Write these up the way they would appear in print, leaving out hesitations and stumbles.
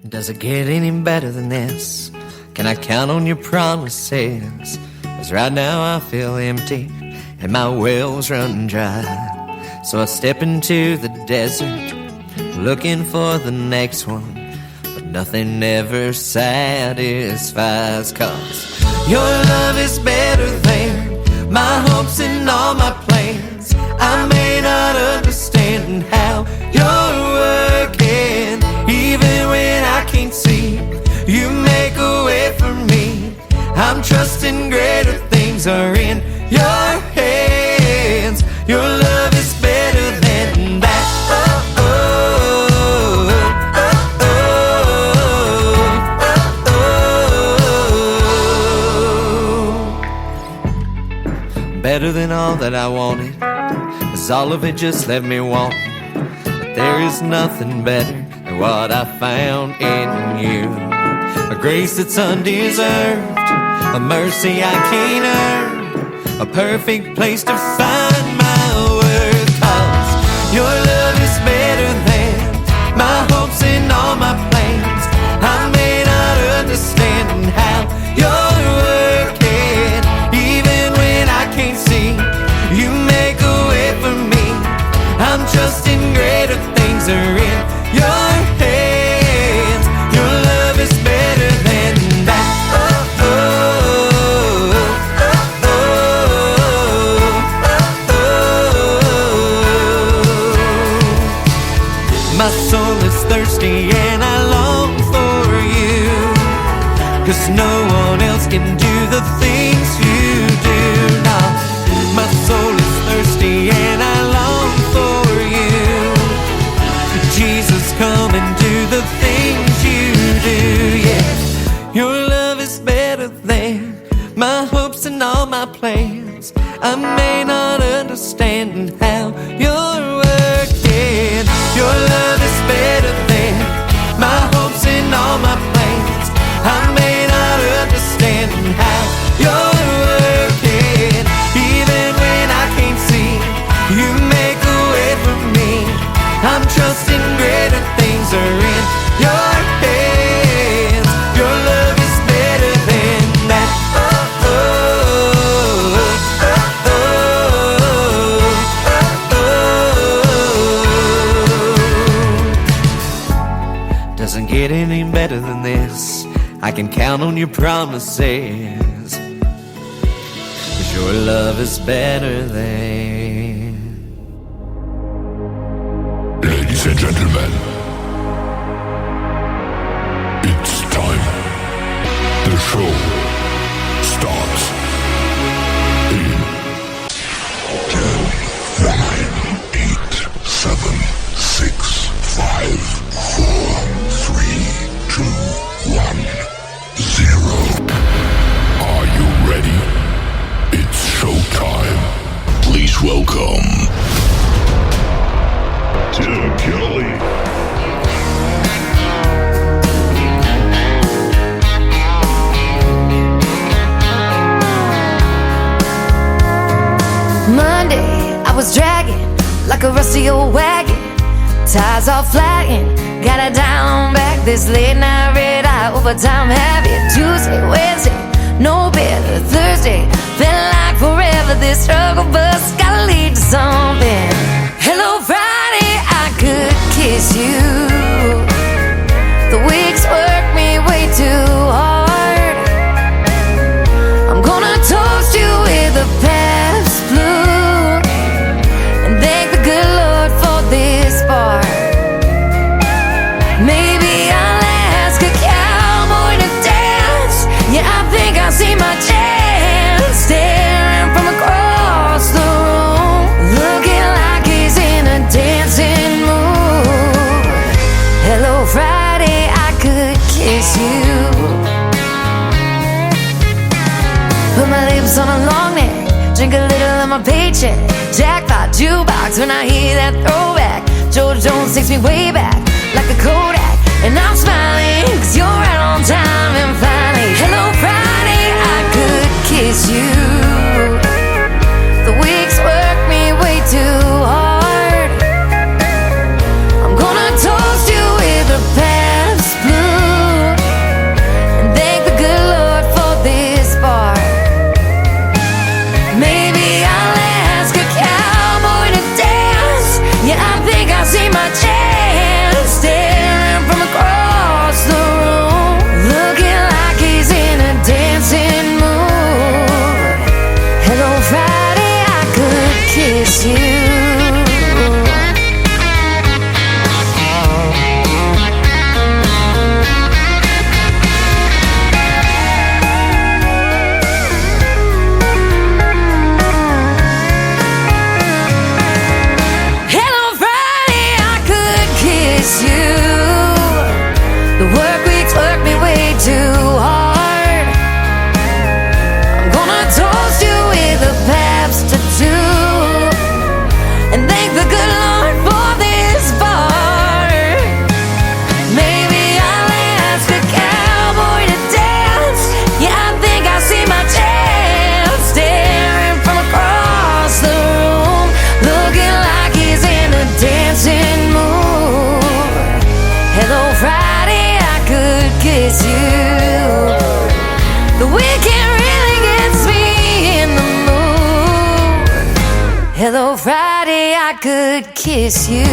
Does it get any better than this? Can I count on your promises? 'Cause right now I feel empty and my well's run dry. So I step into the desert looking for the next one, but nothing ever satisfies. 'Cause your love is better than my hopes and all my plans. I may not understand how you're working, even when I can't see. You make a way for me. I'm trusting greater things are in your hands. Your love is better than that. Oh, oh, oh, oh, oh. Better than all that I wanted, 'cause all of it just left me wanting. But there is nothing better than what I found in you. A grace that's undeserved, a mercy I can't earn, a perfect place to find my worth. 'Cause your love is better than my hopes and all my plans. I may not understand how you're working, even when I can't see. You make a way for me. I'm trusting greater things are in your hands. Your love is better than that. Oh, oh, oh, oh, oh. My soul is thirsty and I long for you, 'cause no one else can do the things you do. Now my soul is thirsty and I long for you. Jesus, come and do the things you do, yeah. Your love is better than my hopes and all my plans. I may not understand how you're working. Your love is better than my hopes and all my plans. I may not understand how you're working, even when I can't see. You make a way for me. I'm trusting greater things are in your hands. Your love is better than that. Oh, oh, oh, oh, oh. Doesn't get any better than this. I can count on your promises, 'cause your love is better than. Ladies and gentlemen, it's time. The show starts in 10, 9, 8, 7, 6, 5, 4, 3, 2, 1, 0. Are you ready? It's showtime. Please welcome Tim Kelly. Monday, I was dragging like a rusty old wagon. Tires all flagging, gotta down back this late night red eye overtime habit. Tuesday, Wednesday, no better. Thursday, felt like forever. This struggle bus gotta lead to something. Hello, Friday, I could kiss you. The weeks work me way too hard. I'm gonna toast you with a past blue and thank the good Lord for this bar. Maybe I'll ask a cowboy to dance. Yeah, I think I see my chance. Staring from across the room, looking like he's in a dancing mood. Hello, Friday, I could kiss you. Put my lips on a long neck, drink a little of my paycheck. Jackpot jukebox when I hear that throwback. George Jones takes me way back like a Kodak, and I'm smiling 'cause you're right on time. And finally, hello, Friday, I could kiss you. The weeks work me way too hard. I'm gonna toast you with a past blue The work weeks work me way too hard. I'm gonna toast you with a Pabst tattoo and thank the good Lord for this bar. Maybe I'll ask a cowboy to dance. Yeah, I think I see my chance, staring from across the room, looking like he's in a dancing mood. Hello, Friday, I could kiss you. The weekend really gets me in the mood. Hello, Friday, I could kiss you.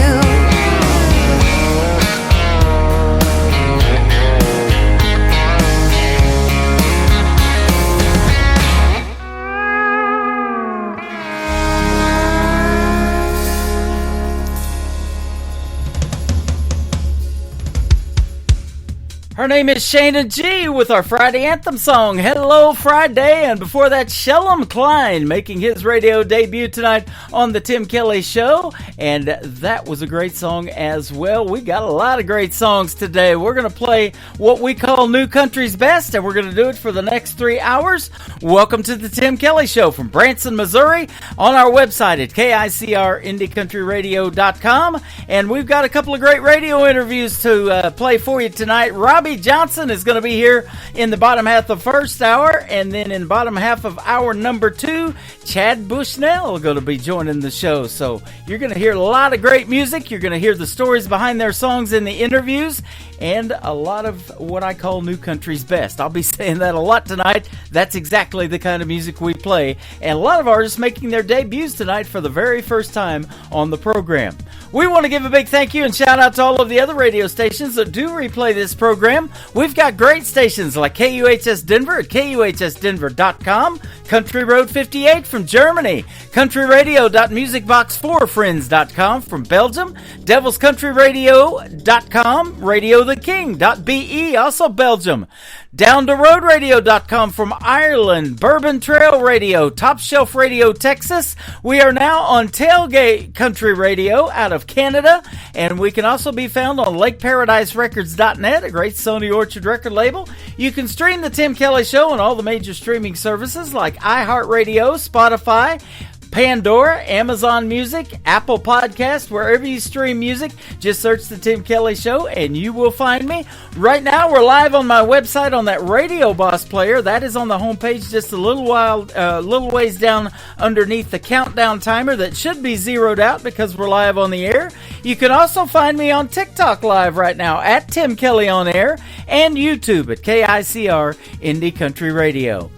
Her name is Shayna G with our Friday anthem song, Hello Friday. And before that, Shellum Klein making his radio debut tonight on the Tim Kelly Show. And that was a great song as well. We got a lot of great songs today. We're going to play what we call New Country's Best, and we're going to do it for the next 3 hours. Welcome to the Tim Kelly Show from Branson, Missouri, on our website at KICRIndieCountryRadio.com. And we've got a couple of great radio interviews to play for you tonight. Robbie Johnson is going to be here in the bottom half of the first hour, and then in the bottom half of hour number 2, Chad Bushnell is going to be joining the show. So you're going to hear a lot of great music. You're going to hear the stories behind their songs in the interviews, and a lot of what I call New Country's Best. I'll be saying that a lot tonight. That's exactly the kind of music we play, and a lot of artists making their debuts tonight for the very first time on the program. We want to give a big thank you and shout out to all of the other radio stations that do replay this program. We've got great stations like KUHS Denver at KUHSdenver.com, Country Road 58 from Germany, countryradio.musicbox4friends.com from Belgium, devilscountryradio.com, radiotheking.be, also Belgium, downtheroadradio.com from Ireland, Bourbon Trail Radio, Top Shelf Radio Texas. We are now on Tailgate Country Radio out of Canada, and we can also be found on LakeParadiseRecords.net, a great Sony Orchard record label. You can stream the Tim Kelly Show on all the major streaming services like iHeartRadio, Spotify, Pandora, Amazon Music, Apple Podcast, wherever you stream music, just search the Tim Kelly Show and you will find me. Right now, we're live on my website on that Radio Boss player. That is on the homepage just a little ways down underneath the countdown timer that should be zeroed out because we're live on the air. You can also find me on TikTok live right now at Tim Kelly on Air and YouTube at KICR Indie Country Radio.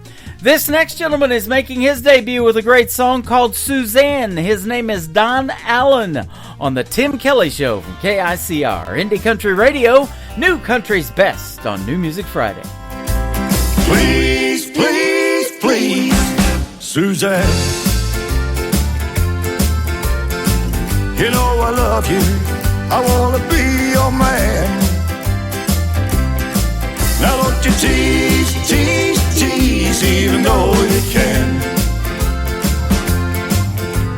This next gentleman is making his debut with a great song called Suzanne. His name is Don Allen on the Tim Kelly Show from KICR Indie Country Radio, New Country's Best on New Music Friday. Please, please, please, Suzanne. You know I love you. I want to be your man. Now don't you tease, tease, tease, even though you can.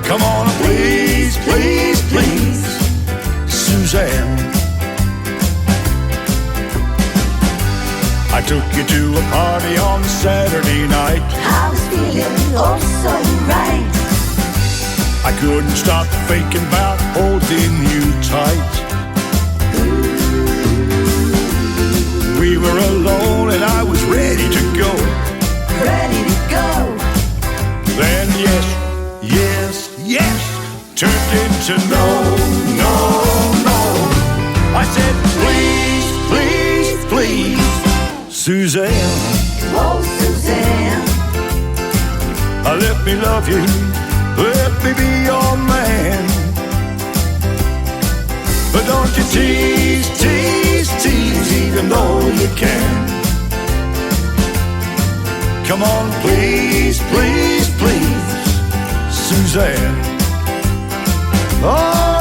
Come on, please, please, please, Suzanne. I took you to a party on Saturday night. I was feeling oh so right. I couldn't stop thinking about holding you tight. We were alone and I was ready to go. Ready to go. Then yes, yes, yes turned into no, no, no. I said please, please, please, Suzanne. Oh, Suzanne. Let me love you, let me be your man. But don't you tease, tease, tease, even though you can. Come on, please, please, please, Suzanne. All right.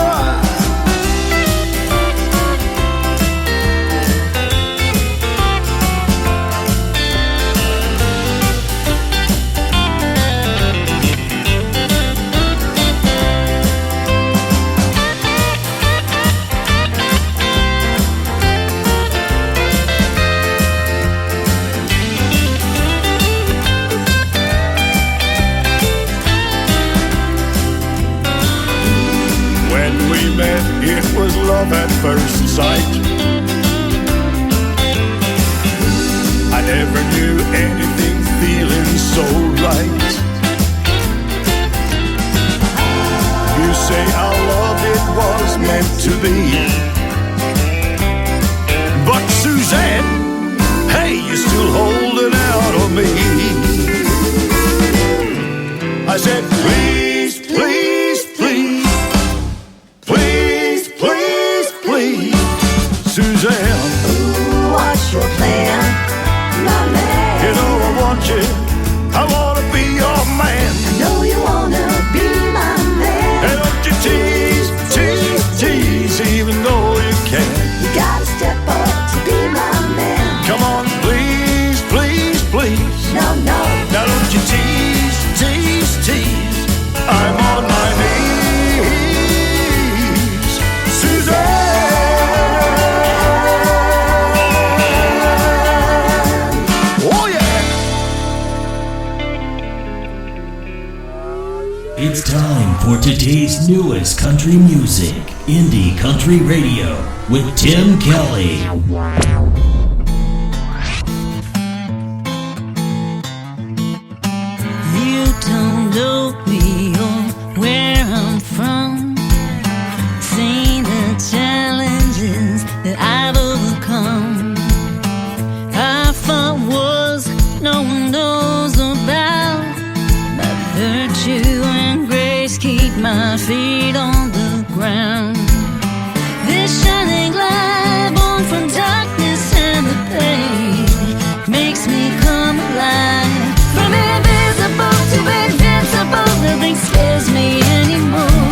first sight. I never knew anything feeling so right. You say our love, it was meant to be. But Suzanne, hey, you're still holding out on me. I said, please, please, please, please, please, please, Suzanne. Ooh, what's your plan, my man? You know I want you, I wanna be your man. I know you wanna be my man. And don't you tease, tease, tease, even though you can. You gotta step up to be my man. Come on, please, please, please. No, no. Now don't you tease, tease, tease. I'm on my knees, Suzanne. Oh yeah. It's time for today's newest country music, Indie Country Radio, with Tim Kelly. You don't know me or where I'm from. Seen the challenges that I've overcome. I fought wars no one knows about. But virtue and grace keep my feet on the ground. This shining light born from darkness and the pain makes me come alive. From invisible to invincible, nothing scares me anymore.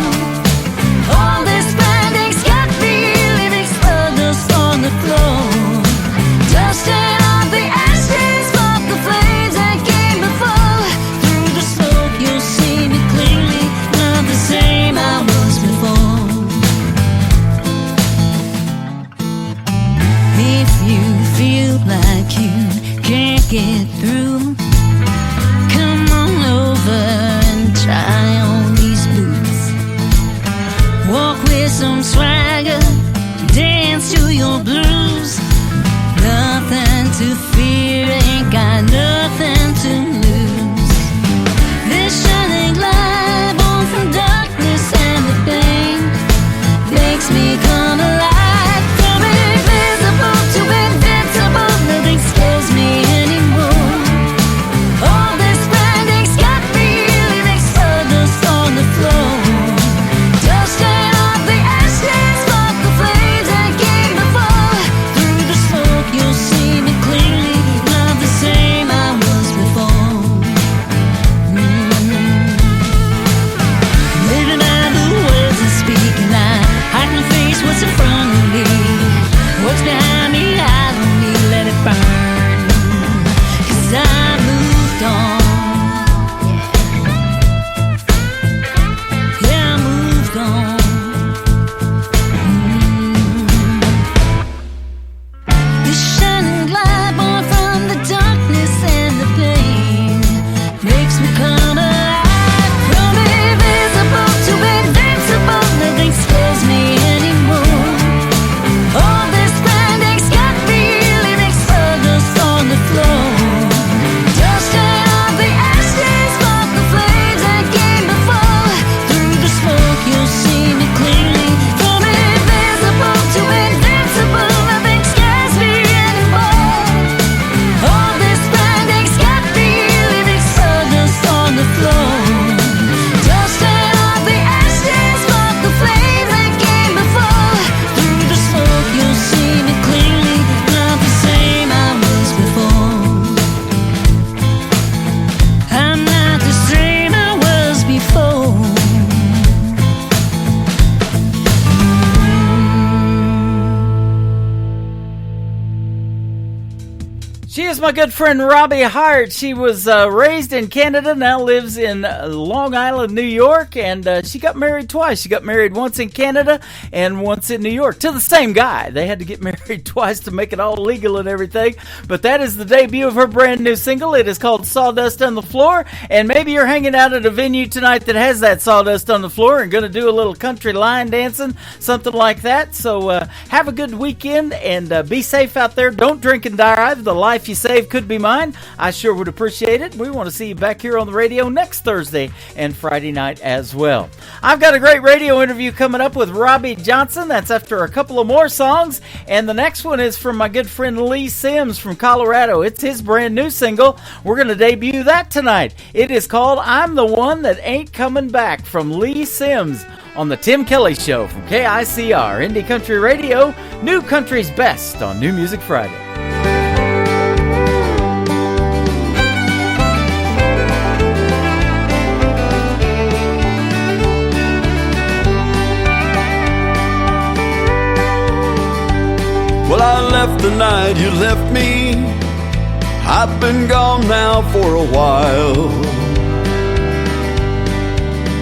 All this binding's got me leaving stardust on the floor. Dusting off the ashes, spark the flames that came before. Through the smoke you'll see me clearly, not the same I was before. If you feel like you can't get through, come on over and try on these boots. Walk with some swagger, dance to your blues. Nothing to fear, ain't got nothing to lose. This shining light born from darkness and the pain makes me come alive. From invisible to invincible, nothing scares me anymore. She is my good friend Robbie Hart. She was raised in Canada, now lives in Long Island, New York, and she got married twice. She got married once in Canada and once in New York to the same guy. They had to get married twice to make it all legal and everything, but that is the debut of her brand new single. It is called Sawdust on the Floor, and maybe you're hanging out at a venue tonight that has that sawdust on the floor and going to do a little country line dancing, something like that. So have a good weekend and be safe out there. Don't drink and drive. The life you save could be mine. I sure would appreciate it. We want to see you back here on the radio next Thursday and Friday night as well. I've got a great radio interview coming up with Robbie Johnson. That's after a couple of more songs. And the next one is from my good friend Lee Sims from Colorado. It's his brand new single. We're going to debut that tonight. It is called I'm the One That Ain't Coming Back from Lee Sims on the Tim Kelly Show from KICR, Indie Country Radio, New Country's Best on New Music Friday. Well, I left the night you left me. I've been gone now for a while.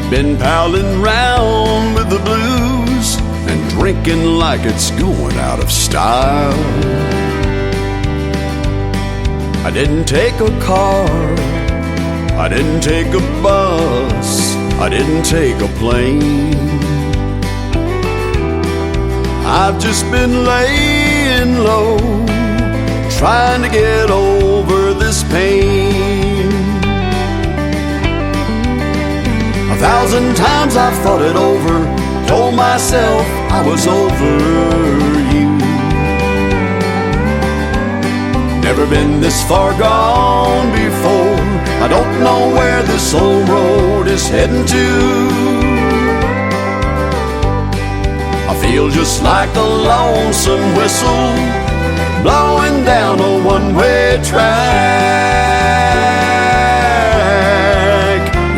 Been palling round with the blues and drinking like it's going out of style. I didn't take a car, I didn't take a bus, I didn't take a plane. I've just been laying low, trying to get over this pain. 1,000 times I've thought it over, told myself I was over you. Never been this far gone before, I don't know where this old road is heading to. I feel just like a lonesome whistle blowing down a one-way track.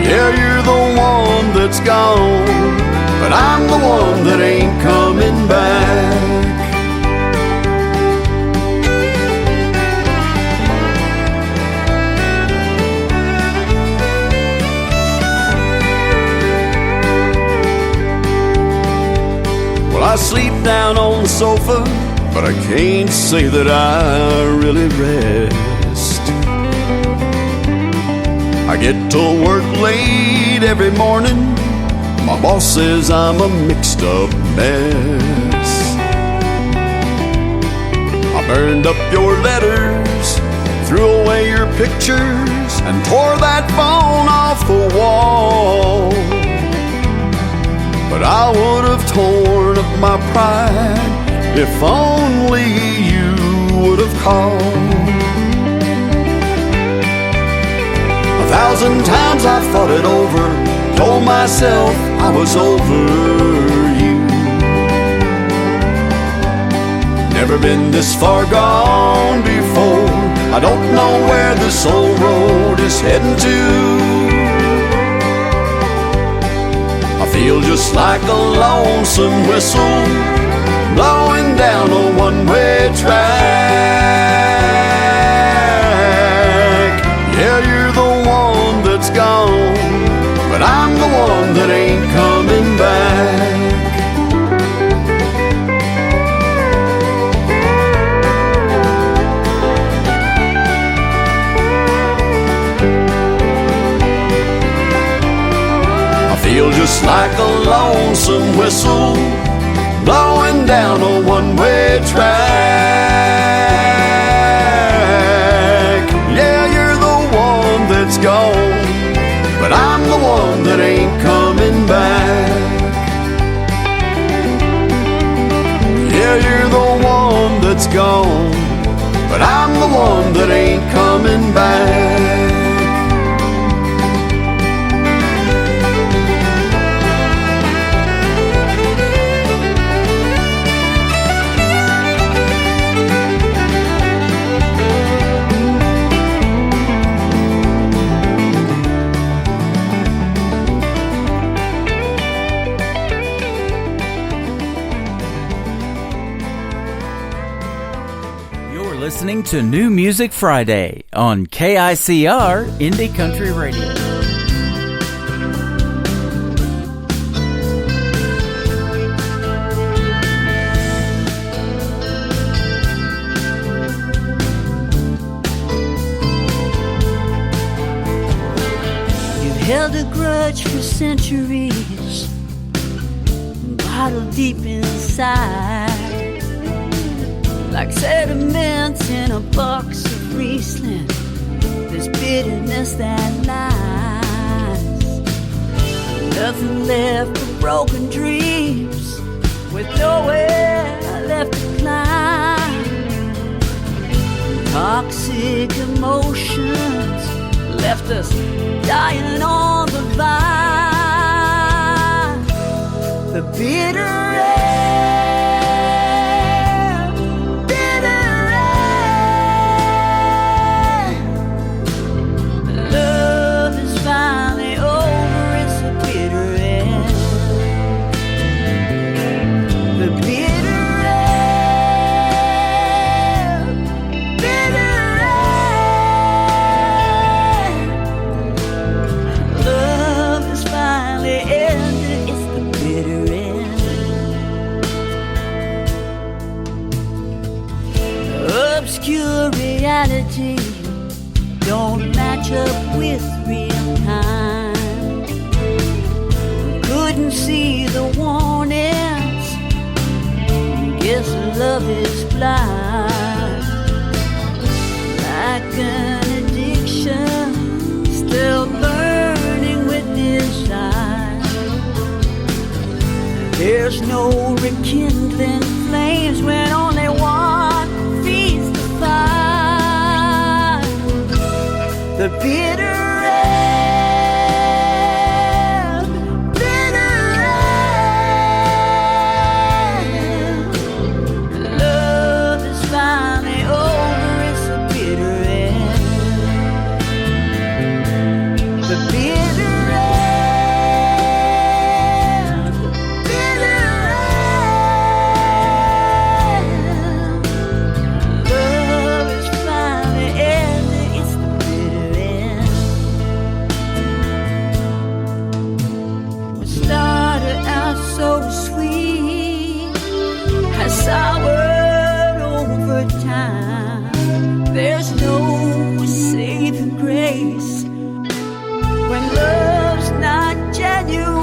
Yeah, you're the one that's gone, but I'm the one that ain't coming back. Well, I sleep down on the sofa, but I can't say that I really rest. I get to work late every morning. My boss says I'm a mixed up mess. I burned up your letters, threw away your pictures, and tore that phone off the wall. But I would have torn up my pride if only you would have called. 1,000 times I've thought it over, told myself I was over you. Never been this far gone before, I don't know where this old road is heading to. I feel just like a lonesome whistle blowing down a one-way track. Yeah, you're the one that's gone, but I'm the one that ain't coming back. I feel just like a lonesome whistle blowing down a one-way track. Yeah, you're the one that's gone, but I'm the one that ain't coming back. Yeah, you're the one that's gone, but I'm the one that ain't coming back. Listening to New Music Friday on KICR Indie Country Radio. You've held a grudge for centuries, bottled deep inside, like sediments in a box of Riesling. There's bitterness that lies, nothing left but broken dreams, with nowhere left to climb. Toxic emotions left us dying on the vine. The bitter reality don't match up with real time. Couldn't see the warnings, guess love is blind. Like an addiction, still burning with desire. There's no rekindling flames when only one feeds the fire. The bitter end, love is finally over, it's a bitter end. The bitter end, love is finally ended, it's the bitter end. What started out so sweet has soured over time. There's no saving grace when love's not genuine.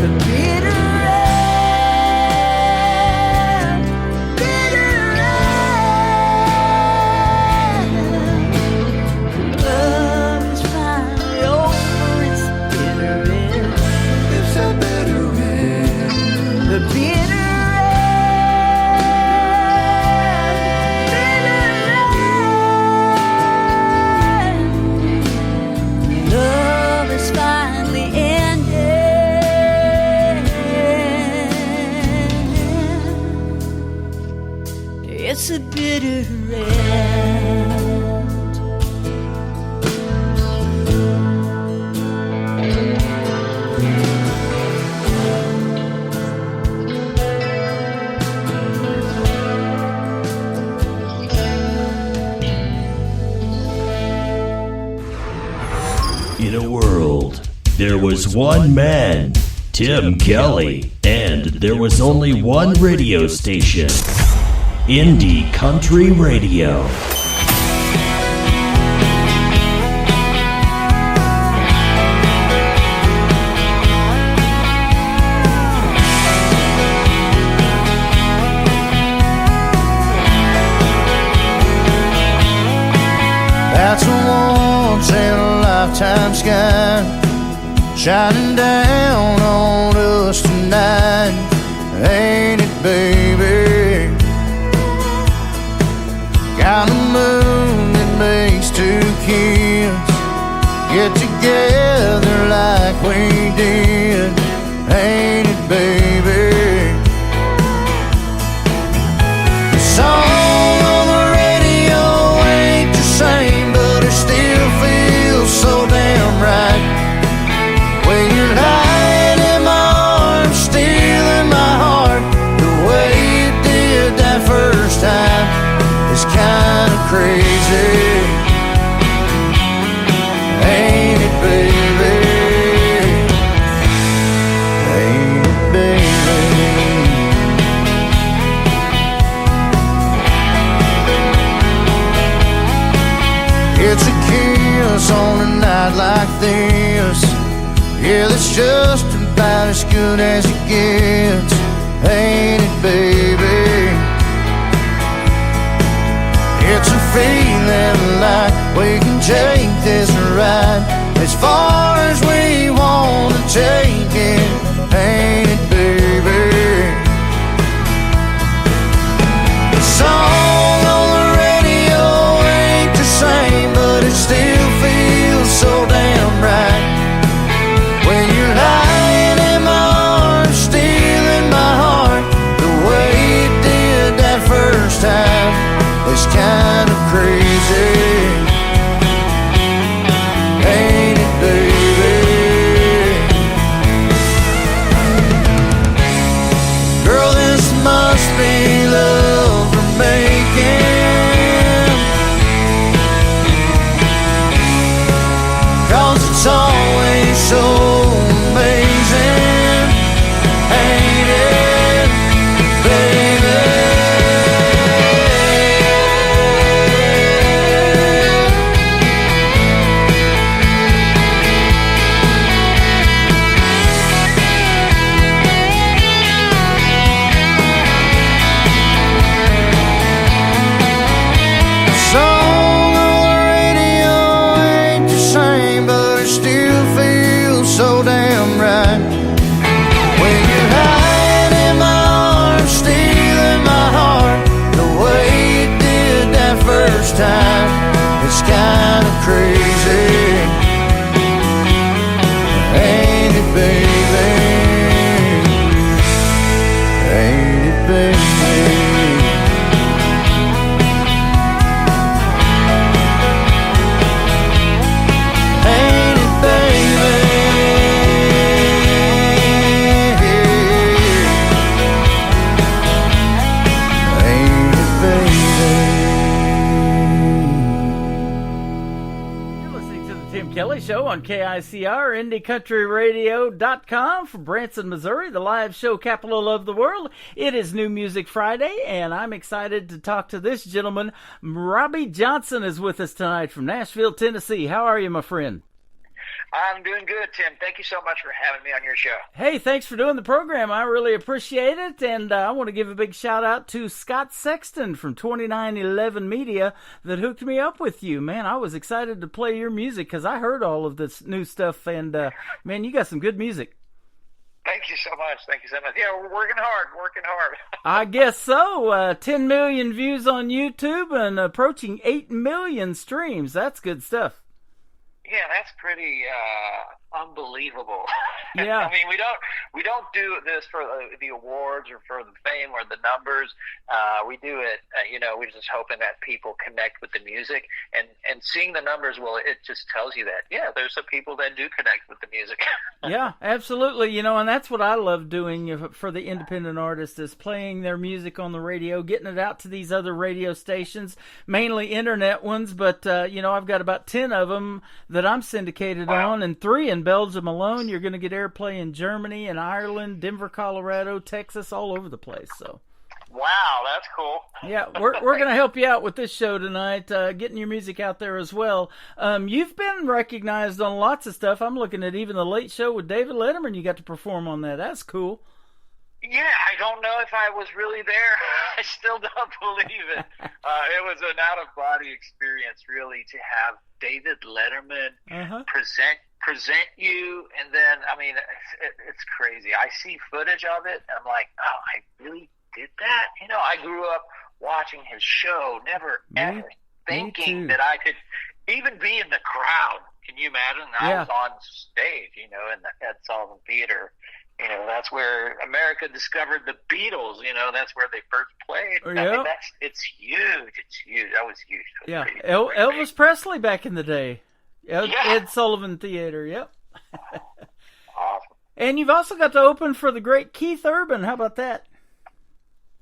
The bitter end, love is finally over, it's the bitter end. It's a bitter end. The bitter end. Love is finally ended. It's a bitter end. In a world, there was one man, Tim Kelly, and there was only one radio station, Indie Country Radio. That's a once in a lifetime sky shining down on us tonight, ain't it, baby? Got a moon that makes two kids get together like we did, ain't it, baby? The song on the radio ain't the same, but it still feels so damn right. When you're lying in my arms, stealing my heart, the way you did that first us on a night like this. Yeah, that's just about as good as it gets, ain't it, baby? It's a feeling like we can take this ride as far as we want to take it, ain't it, baby? The song on the radio ain't the same, but it still feels so damn right. When you're lying in my arms, stealing my heart, the way it did that first time is kind of crazy, ain't it, baby? Girl, this must be love we're making, 'cause it's always so amazing, ain't it, baby? The song on the radio ain't the same, but it still feels so damn right. When you're hiding in my arms, stealing my heart, the way you did that first time, it's kind of crazy, ain't it, baby? Ain't it, baby? Ain't it, baby? Ain't it, baby? You're listening to the Tim Kelly Show on KICR, IndieCountryRadio.com from Branson, Missouri, the live show capital of the world. It is New Music Friday, and I'm excited to talk to this gentleman. Robbie Johnson is with us tonight from Nashville, Tennessee. How are you, my friend? I'm doing good, Tim. Thank you so much for having me on your show. Hey, thanks for doing the program. I really appreciate it, and I want to give a big shout-out to Scott Sexton from 2911 Media that hooked me up with you. Man, I was excited to play your music because I heard all of this new stuff, and, man, you got some good music. Thank you so much. Thank you so much. Yeah, we're working hard. I guess so. 10 million views on YouTube and approaching 8 million streams. That's good stuff. Yeah, that's pretty unbelievable. Yeah. I mean, we don't do this for the awards or for the fame or the numbers. We do it, we're just hoping that people connect with the music and seeing the numbers. Well, it just tells you that, yeah, there's some people that do connect with the music. Yeah, absolutely. And that's what I love doing for the independent artist is playing their music on the radio, getting it out to these other radio stations, mainly internet ones. But, I've got about 10 of them that I'm syndicated on, and 3 in Belgium alone. You're going to get airplay in Germany and Ireland, Denver, Colorado, Texas, all over the place. So, wow, that's cool. Yeah, we're going to help you out with this show tonight, getting your music out there as well. You've been recognized on lots of stuff. I'm looking at even the Late Show with David Letterman. You got to perform on that. That's cool. Yeah, I don't know if I was really there. I still don't believe it. It was an out-of-body experience, really, to have David Letterman present you, and then, I mean, it's crazy. I see footage of it, and I'm like, oh, I really did that? I grew up watching his show, never ever thinking that I could even be in the crowd. Can you imagine? I was on stage, in the Ed Sullivan Theater. That's where America discovered the Beatles. That's where they first played. I mean, it's huge. It's huge. That was huge. Yeah, Elvis Presley back in the day. Ed Sullivan Theater. Yep. Awesome. And you've also got to open for the great Keith Urban. How about that?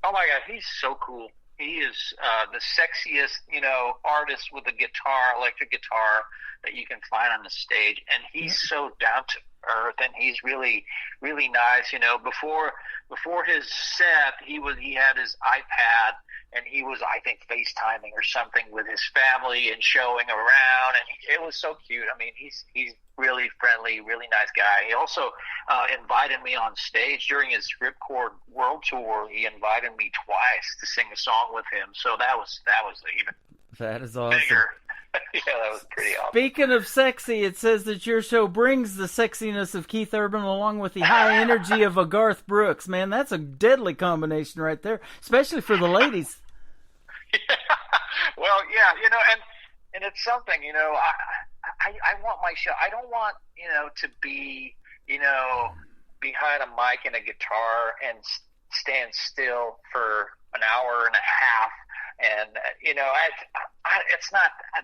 Oh my God, he's so cool. He is the sexiest, artist with a guitar, electric guitar that you can find on the stage, and he's so down to earth, and he's really, really nice. Before his set, he had his iPad, and he was, I think, FaceTiming or something with his family and showing around, and it was so cute. I mean, he's really friendly, really nice guy. He also invited me on stage during his Ripcord World Tour. He invited me twice to sing a song with him, so that was even that is awesome. bigger. Yeah, that was pretty awesome. Speaking of sexy, it says that your show brings the sexiness of Keith Urban along with the high energy of a Garth Brooks. Man, that's a deadly combination right there, especially for the ladies. Yeah. Well, yeah, and it's something, I want my show. I don't want, to be, behind a mic and a guitar and stand still for an hour and a half. And,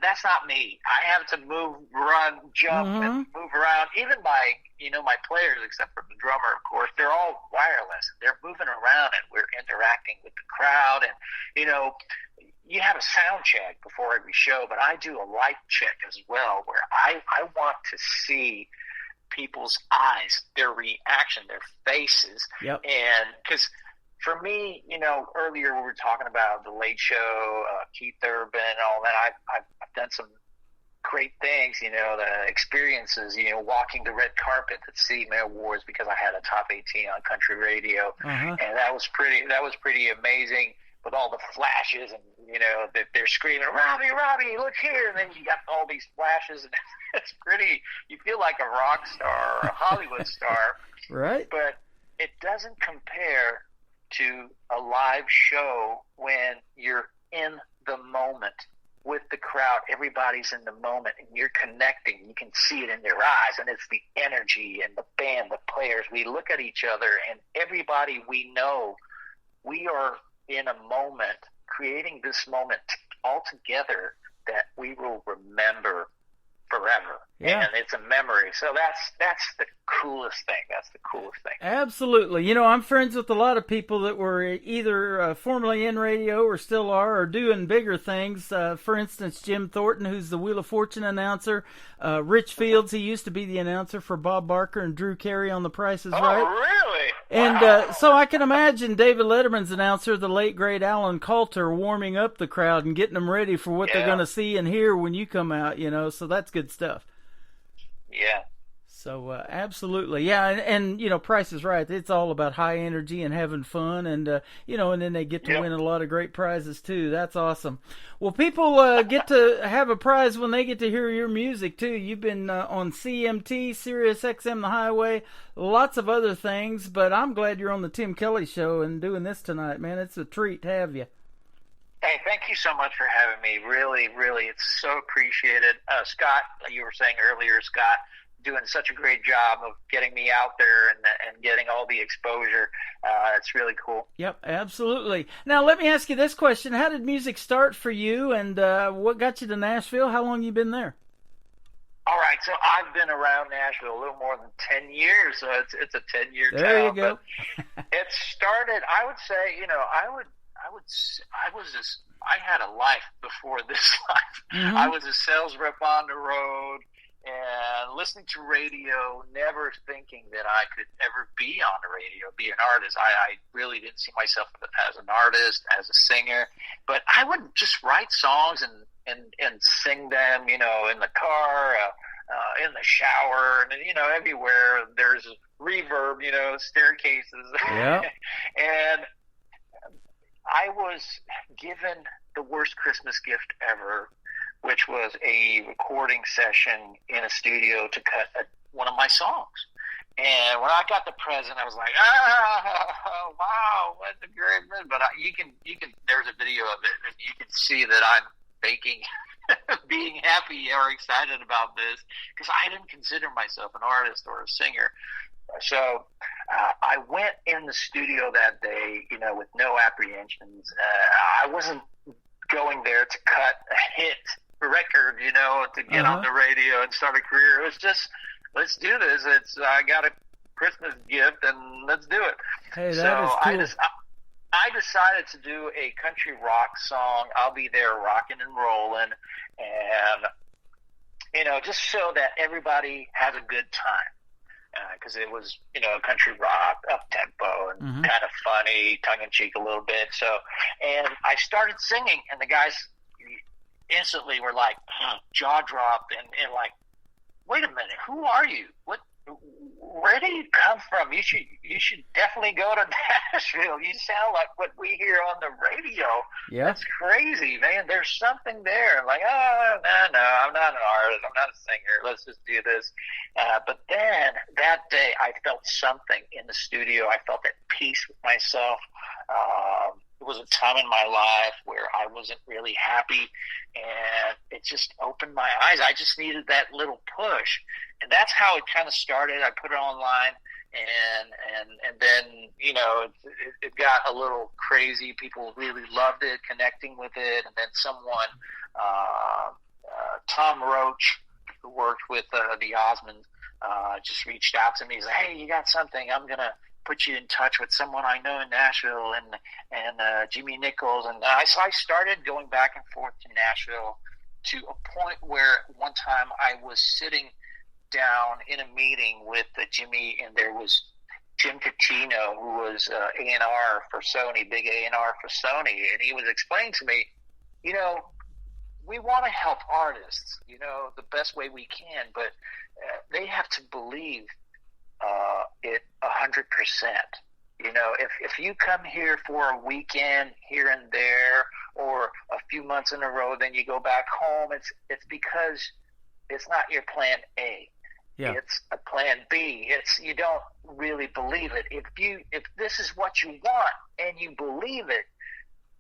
that's not me. I have to move, run, jump, and move around. Even my players, except for the drummer, of course, they're all wireless. They're moving around and we're interacting with the crowd. And, you have a sound check before every show, but I do a light check as well, where I want to see people's eyes, their reaction, their faces. Yep. And because for me, earlier we were talking about The Late Show, Keith Urban, and all that. I've done some great things, the experiences, walking the red carpet at CMA Awards because I had a top 18 on country radio, and that was pretty amazing. With all the flashes and, they're screaming, Robbie, look here. And then you got all these flashes and it's pretty, you feel like a rock star or a Hollywood star. Right. But it doesn't compare to a live show when you're in the moment with the crowd. Everybody's in the moment and you're connecting. You can see it in their eyes, and it's the energy and the band, the players. We look at each other and everybody we know, we are in a moment, creating this moment all together that we will remember forever. Yeah. And it's a memory. So that's the coolest thing. That's the coolest thing. Absolutely. I'm friends with a lot of people that were either formerly in radio or still are, or doing bigger things. For instance, Jim Thornton, who's the Wheel of Fortune announcer. Rich Fields, he used to be the announcer for Bob Barker and Drew Carey on The Price is Right. Oh, really? And wow. So I can imagine David Letterman's announcer, the late, great Alan Coulter, warming up the crowd and getting them ready for what they're going to see and hear when you come out, so that's good stuff. Yeah. So, absolutely. Yeah, and Price is Right. It's all about high energy and having fun, and, and then they get to win a lot of great prizes, too. That's awesome. Well, people get to have a prize when they get to hear your music, too. You've been on CMT, Sirius XM, The Highway, lots of other things, but I'm glad you're on the Tim Kelly Show and doing this tonight, man. It's a treat to have you. Hey, thank you so much for having me. Really, really, it's so appreciated. Scott, you were saying earlier, Scott, doing such a great job of getting me out there and getting all the exposure. It's really cool. Yep, absolutely. Now, let me ask you this question. How did music start for you, and what got you to Nashville? How long you been there? All right, so I've been around Nashville a little more than 10 years, so it's a 10-year town. There you go. It started, I would say, I had a life before this life. Mm-hmm. I was a sales rep on the road and listening to radio, never thinking that I could ever be on the radio, be an artist. I really didn't see myself as an artist, as a singer, but I would just write songs and sing them, in the car, in the shower, and, everywhere there's reverb, staircases. Yeah. And I was given the worst Christmas gift ever, which was a recording session in a studio to cut one of my songs. And when I got the present, I was like, wow, what a great present. But you can, there's a video of it, and you can see that I'm faking being happy or excited about this, because I didn't consider myself an artist or a singer. So I went in the studio that day, with no apprehensions. I wasn't going there to cut a hit record, to get on the radio and start a career. It was just, let's do this. I got a Christmas gift and let's do it. Hey, that is cool. I decided to do a country rock song, I'll Be There Rockin' and Rollin', and, just so that everybody has a good time. because it was, country rock, up-tempo, and kind of funny, tongue-in-cheek a little bit. So, and I started singing, and the guys instantly were like, jaw dropped, and like, wait a minute, who are you? Where do you come from? You should definitely go to Nashville. You sound like what we hear on the radio. Yeah. That's crazy, man. There's something there. Like, no, I'm not an artist. I'm not a singer. Let's just do this. But then that day I felt something in the studio. I felt at peace with myself. It was a time in my life where I wasn't really happy, and it just opened my eyes. I just needed that little push. And that's how it kind of started. I put it online, and then, it got a little crazy. People really loved it, connecting with it. And then someone, Tom Roach, who worked with the Osmonds, just reached out to me. He's like, hey, you got something. I'm going to put you in touch with someone I know in Nashville, and Jimmy Nichols. And so I started going back and forth to Nashville to a point where one time I was sitting down in a meeting with Jimmy, and there was Jim Catino, who was A&R for Sony, big A&R for Sony, and he was explaining to me, we want to help artists, the best way we can, but they have to believe it 100%. If you come here for a weekend here and there, or a few months in a row, then you go back home, it's because it's not your plan A. Yeah. It's a plan B. You don't really believe it. If this is what you want and you believe it,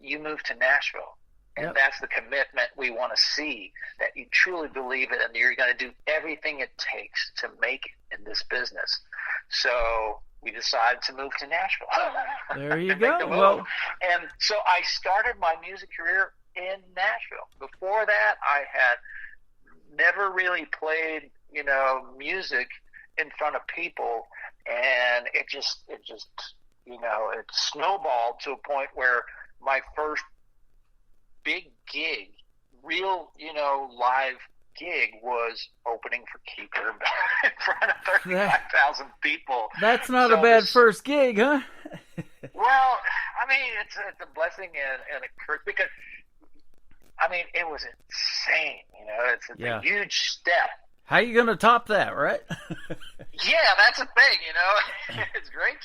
you move to Nashville. And that's the commitment we want to see, that you truly believe it and you're going to do everything it takes to make it in this business. So we decided to move to Nashville. There you go. Well, and so I started my music career in Nashville. Before that, I had never really played music in front of people, and it snowballed to a point where my first big gig, real, live gig, was opening for Keeper in front of 35,000 people. That's not a bad first gig, huh? Well, it's a blessing and a curse, because it was insane. It's a huge step. How you going to top that, right? Yeah, that's the thing, It's great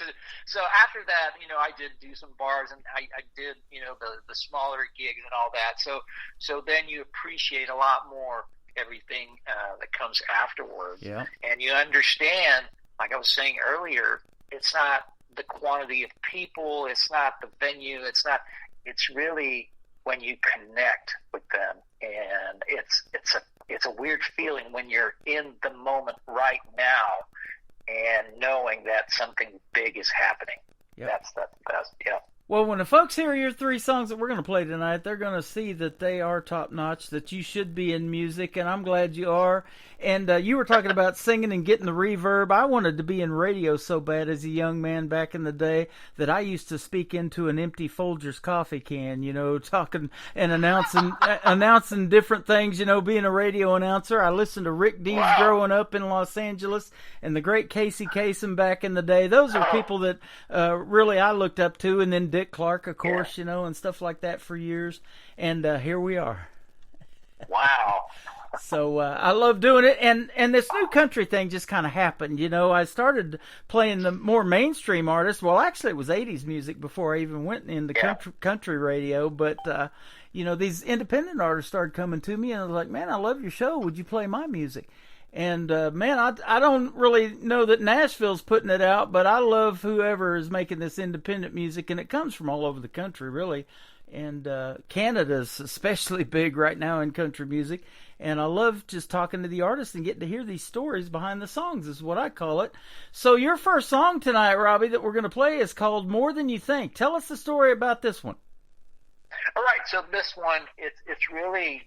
so after that, I did do some bars, and I did, the smaller gigs and all that. So then you appreciate a lot more everything that comes afterwards. Yeah. And you understand, like I was saying earlier, it's not the quantity of people, it's not the venue, it's really when you connect with them, and it's a weird feeling when you're in the moment right now and knowing that something big is happening. Yep. That's the best. Yeah. Well, when the folks hear your 3 songs that we're going to play tonight, they're going to see that they are top-notch, that you should be in music, and I'm glad you are. And you were talking about singing and getting the reverb. I wanted to be in radio so bad as a young man back in the day that I used to speak into an empty Folgers coffee can, talking and announcing different things, being a radio announcer. I listened to Rick Dees growing up in Los Angeles, and the great Casey Kasem back in the day. Those are people that really I looked up to, and then Dick Clark, of course, and stuff like that for years. And here we are. Wow. So I love doing it. And this new country thing just kind of happened. I started playing the more mainstream artists. Well, actually, it was 80s music before I even went into country radio. But, these independent artists started coming to me, and I was like, man, I love your show. Would you play my music? And, man, I don't really know that Nashville's putting it out, but I love whoever is making this independent music, and it comes from all over the country, really. And Canada's especially big right now in country music. And I love just talking to the artists and getting to hear these stories behind the songs, is what I call it. So your first song tonight, Robbie, that we're going to play is called More Than You Think. Tell us the story about this one. All right, so this one, it's really...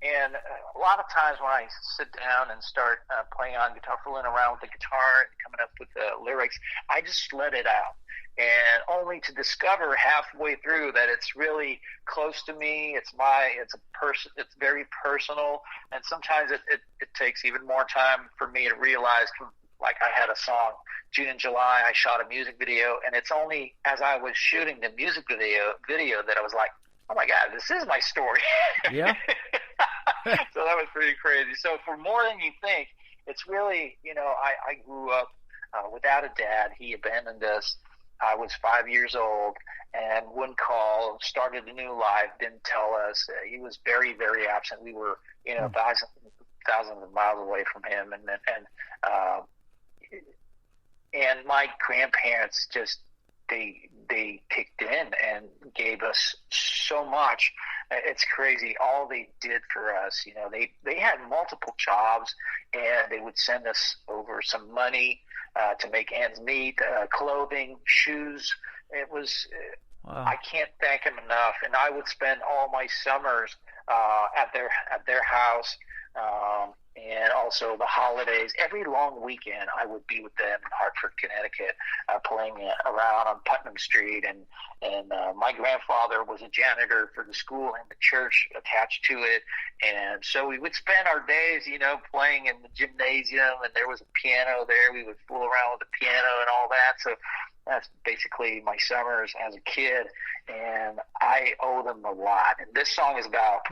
And a lot of times when I sit down and start playing on guitar, fooling around with the guitar and coming up with the lyrics, I just let it out. And only to discover halfway through that it's really close to me. It's very personal. And sometimes it takes even more time for me to realize, like I had a song, June and July, I shot a music video, and it's only as I was shooting the music video that I was like, oh my God, this is my story. Yeah. So that was pretty crazy. So for More Than You Think, it's really, I grew up without a dad. He abandoned us. I was 5 years old and wouldn't call, started a new life, didn't tell us. He was very, very absent. We were, thousands of miles away from him. And my grandparents just, they kicked in and gave us so much. It's crazy. All they did for us, they had multiple jobs, and they would send us over some money to make ends meet, clothing, shoes. It was, wow. I can't thank them enough. And I would spend all my summers at their house, and also the holidays. Every long weekend, I would be with them in Hartford, Connecticut, playing around on Putnam Street. And my grandfather was a janitor for the school and the church attached to it. And so we would spend our days, playing in the gymnasium, and there was a piano there. We would fool around with the piano and all that. So that's basically my summers as a kid, and I owe them a lot. And this song is about,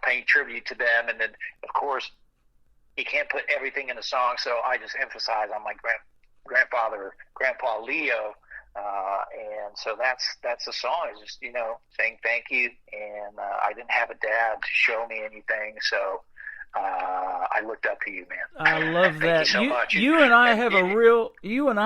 paying tribute to them. And then, of course, you can't put everything in a song, so I just emphasize on my Grandpa Leo, and so that's the song. Is just saying thank you, and I didn't have a dad to show me anything, so I looked up to you, man. I love that. Thank you so much. You and I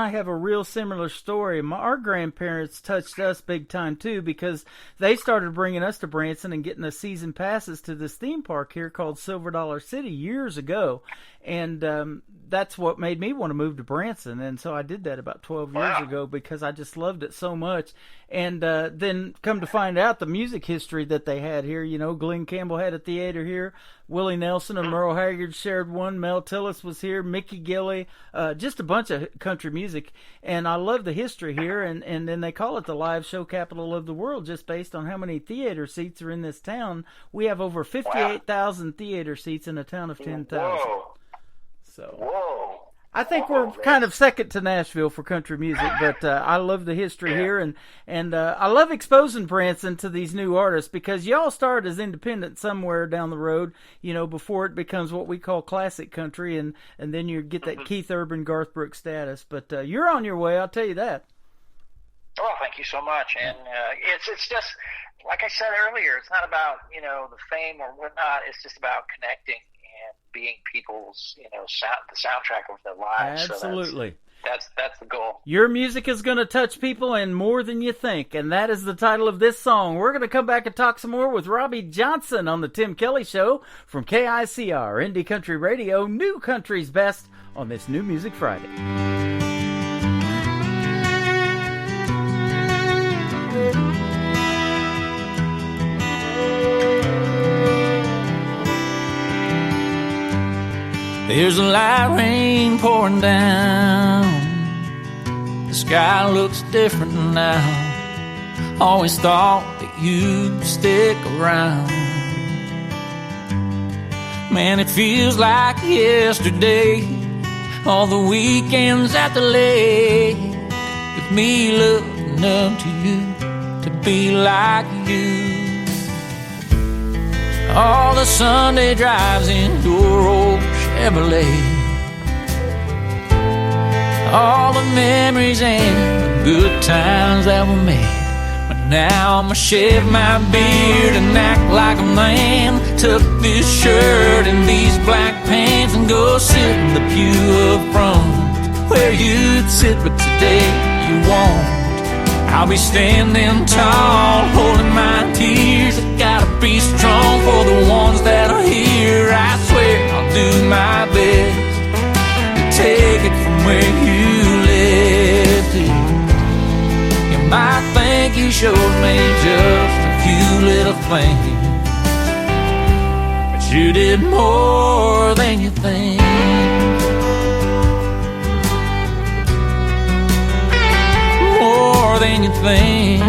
have a real similar story. Our grandparents touched us big time too, because they started bringing us to Branson and getting us season passes to this theme park here called Silver Dollar City years ago, and that's what made me want to move to Branson. And so I did that about 12 years ago because I just loved it so much. And then come to find out the music history that they had here. Glenn Campbell had a theater here. Willie Nelson and Merle Haggard shared one. Mel Tillis was here. Mickey Gilley, just a bunch of country music. And I love the history here. And then they call it the live show capital of the world just based on how many theater seats are in this town. We have over 58,000 theater seats in a town of 10,000. Whoa. So Whoa. I think we're kind of second to Nashville for country music, but I love the history here, and I love exposing Branson to these new artists, because y'all started as independent somewhere down the road, before it becomes what we call classic country, and then you get that Keith Urban, Garth Brooks status. But you're on your way, I'll tell you that. Oh, thank you so much. And it's just, like I said earlier, it's not about, the fame or whatnot. It's just about connecting and being people's, the soundtrack of their lives. Absolutely. So that's the goal. Your music is going to touch people, and more than you think, and that is the title of this song. We're going to come back and talk some more with Robbie Johnson on the Tim Kelly Show from KICR, Indie Country Radio, New Country's Best, on this New Music Friday. There's a light rain pouring down. The sky looks different now. Always thought that you'd stick around. Man, it feels like yesterday. All the weekends at the lake, with me looking up to you to be like you. All the Sunday drives in your old Chevrolet, all the memories and the good times that were made. But now I'ma shave my beard and act like a man. Tuck this shirt and these black pants and go sit in the pew up front where you'd sit, but today you won't. I'll be standing tall, holding my tears. I gotta be strong for the ones that are here. I swear I'll do my best to take it from where you left it. You might think you showed me just a few little things, but you did more than you think. More than you think.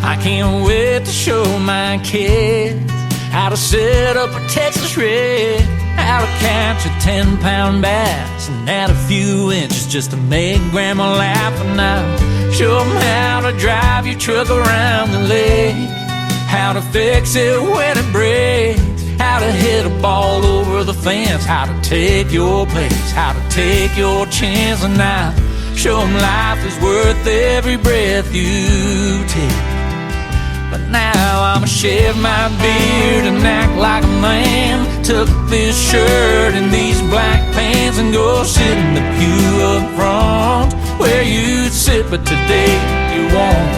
I can't wait to show my kids how to set up a Texas red, how to catch a 10-pound bass and add a few inches just to make Grandma laugh. And I'll show them how to drive your truck around the lake, how to fix it when it breaks, how to hit a ball over the fence, how to take your place, how to take your chance. And I'll show them life is worth every breath you take. But now I'ma shave my beard and act like a man, tuck this shirt and these black pants and go sit in the pew up front where you'd sit, but today you won't.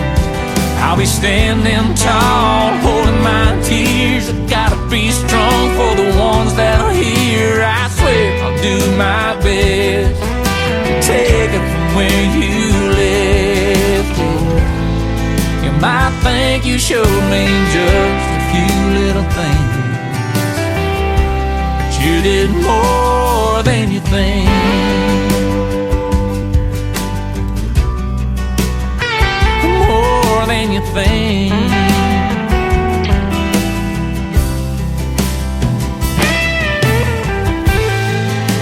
I'll be standing tall, holding my tears. I gotta be strong for the ones that are here. I swear I'll do my best to take it from where you left it. You might think you showed me just a few little things, but you did more than you think. More than you think.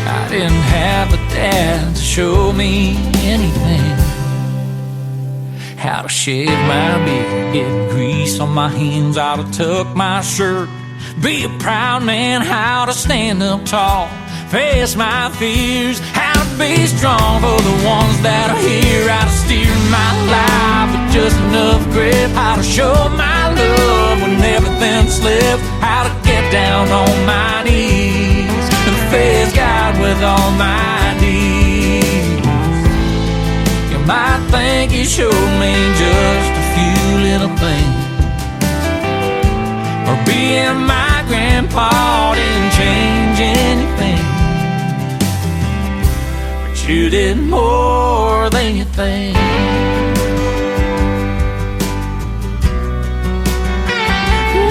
I didn't have a dad to show me anything, how to shave my beard, get grease on my hands, how to tuck my shirt, be a proud man, how to stand up tall, face my fears, how to be strong for the ones that are here, how to steer my life with just enough grip, how to show my love when everything slips, how to get down on my knees and face God with all my needs. You might think you showed me just a few little things, or being my grandpa didn't change anything, but you did more than you think.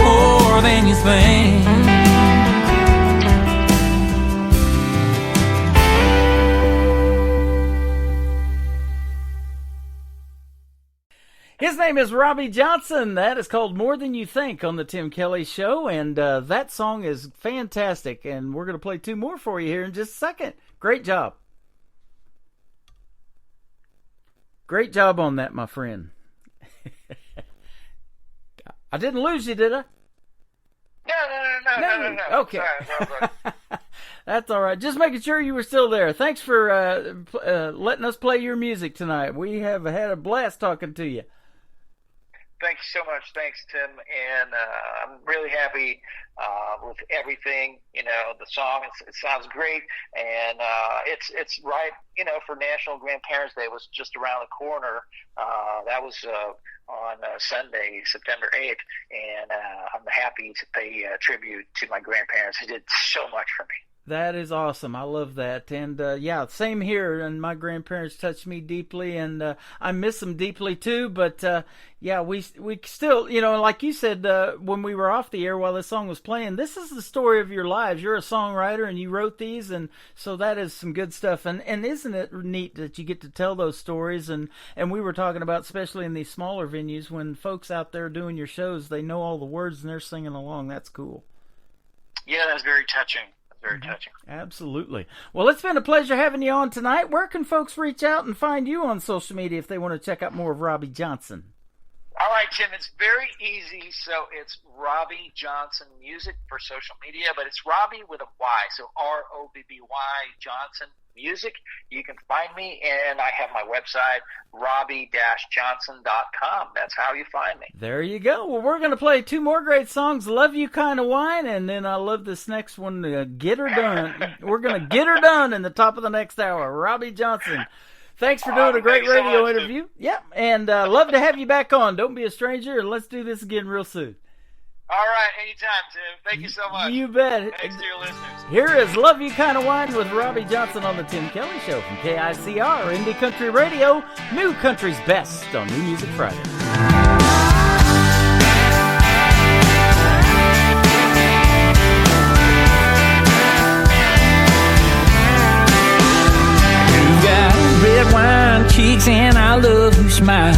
More than you think. His name is Robbie Johnson. That is called More Than You Think on the Tim Kelly Show, and that song is fantastic, and we're going to play two more for you here in just a second. Great job. Great job on that, my friend. I didn't lose you, did I? No. Okay. Sorry. That's all right. Just making sure you were still there. Thanks for letting us play your music tonight. We have had a blast talking to you. Thank you so much. Thanks, Tim. And I'm really happy with everything. You know, the song, it sounds great. And it's right, you know, for National Grandparents Day. It was just around the corner. That was on Sunday, September 8th. And I'm happy to pay tribute to my grandparents who did so much for me. That is awesome. I love that. And, yeah, same here. And my grandparents touched me deeply, and I miss them deeply too. But, yeah, we still, you know, like you said, when we were off the air while this song was playing, this is the story of your lives. You're a songwriter and you wrote these. And so that is some good stuff. And isn't it neat that you get to tell those stories? And we were talking about, especially in these smaller venues, when folks out there doing your shows, they know all the words and they're singing along. That's cool. Yeah, that's very touching. Very touching. Absolutely. Well, it's been a pleasure having you on tonight. Where can folks reach out and find you on social media if they want to check out more of Robbie Johnson? All right, Tim, it's very easy. So it's Robbie Johnson Music for social media, but it's Robbie with a Y. So R-O-B-B-Y Johnson Music. You can find me, and I have my website, robbie-johnson.com. That's how you find me. There you go. Well, we're going to play two more great songs, Love You Kind of Wine, and then I love this next one, Get Her Done. We're going to get her done in the top of the next hour. Robbie Johnson. Thanks for doing a great radio interview. Yep, and love to have you back on. Don't be a stranger, and let's do this again real soon. All right, anytime, Tim. Thank you so much. You bet. Thanks to your listeners. Here is Love You Kind of Wine with Robbie Johnson on the Tim Kelly Show from KICR, Indie Country Radio, New Country's Best on New Music Friday. Red wine cheeks and I love you smiles.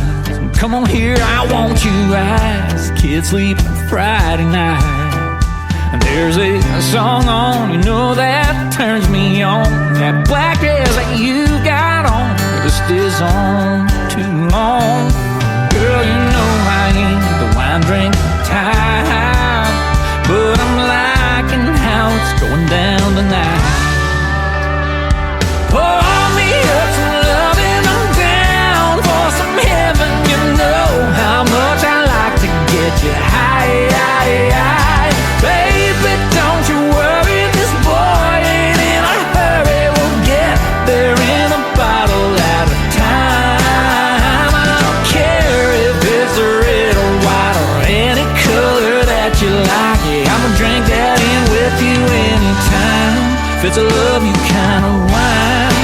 Come on here, I want you eyes. Kids sleep on Friday night. And there's a song on, you know, that turns me on. That black dress that you got on, it stays on too long. Girl, you know I ain't the wine drink type, but I'm liking how it's going down tonight. Pour me up some love and I'm down for some heaven. You know how much I like to get you high. Baby, don't you worry, this boy ain't in a hurry. We'll get there in a bottle at a time. I don't care if it's red or white or any color that you like. Yeah, I'ma drink that in with you anytime. If it's a love you kind of wine.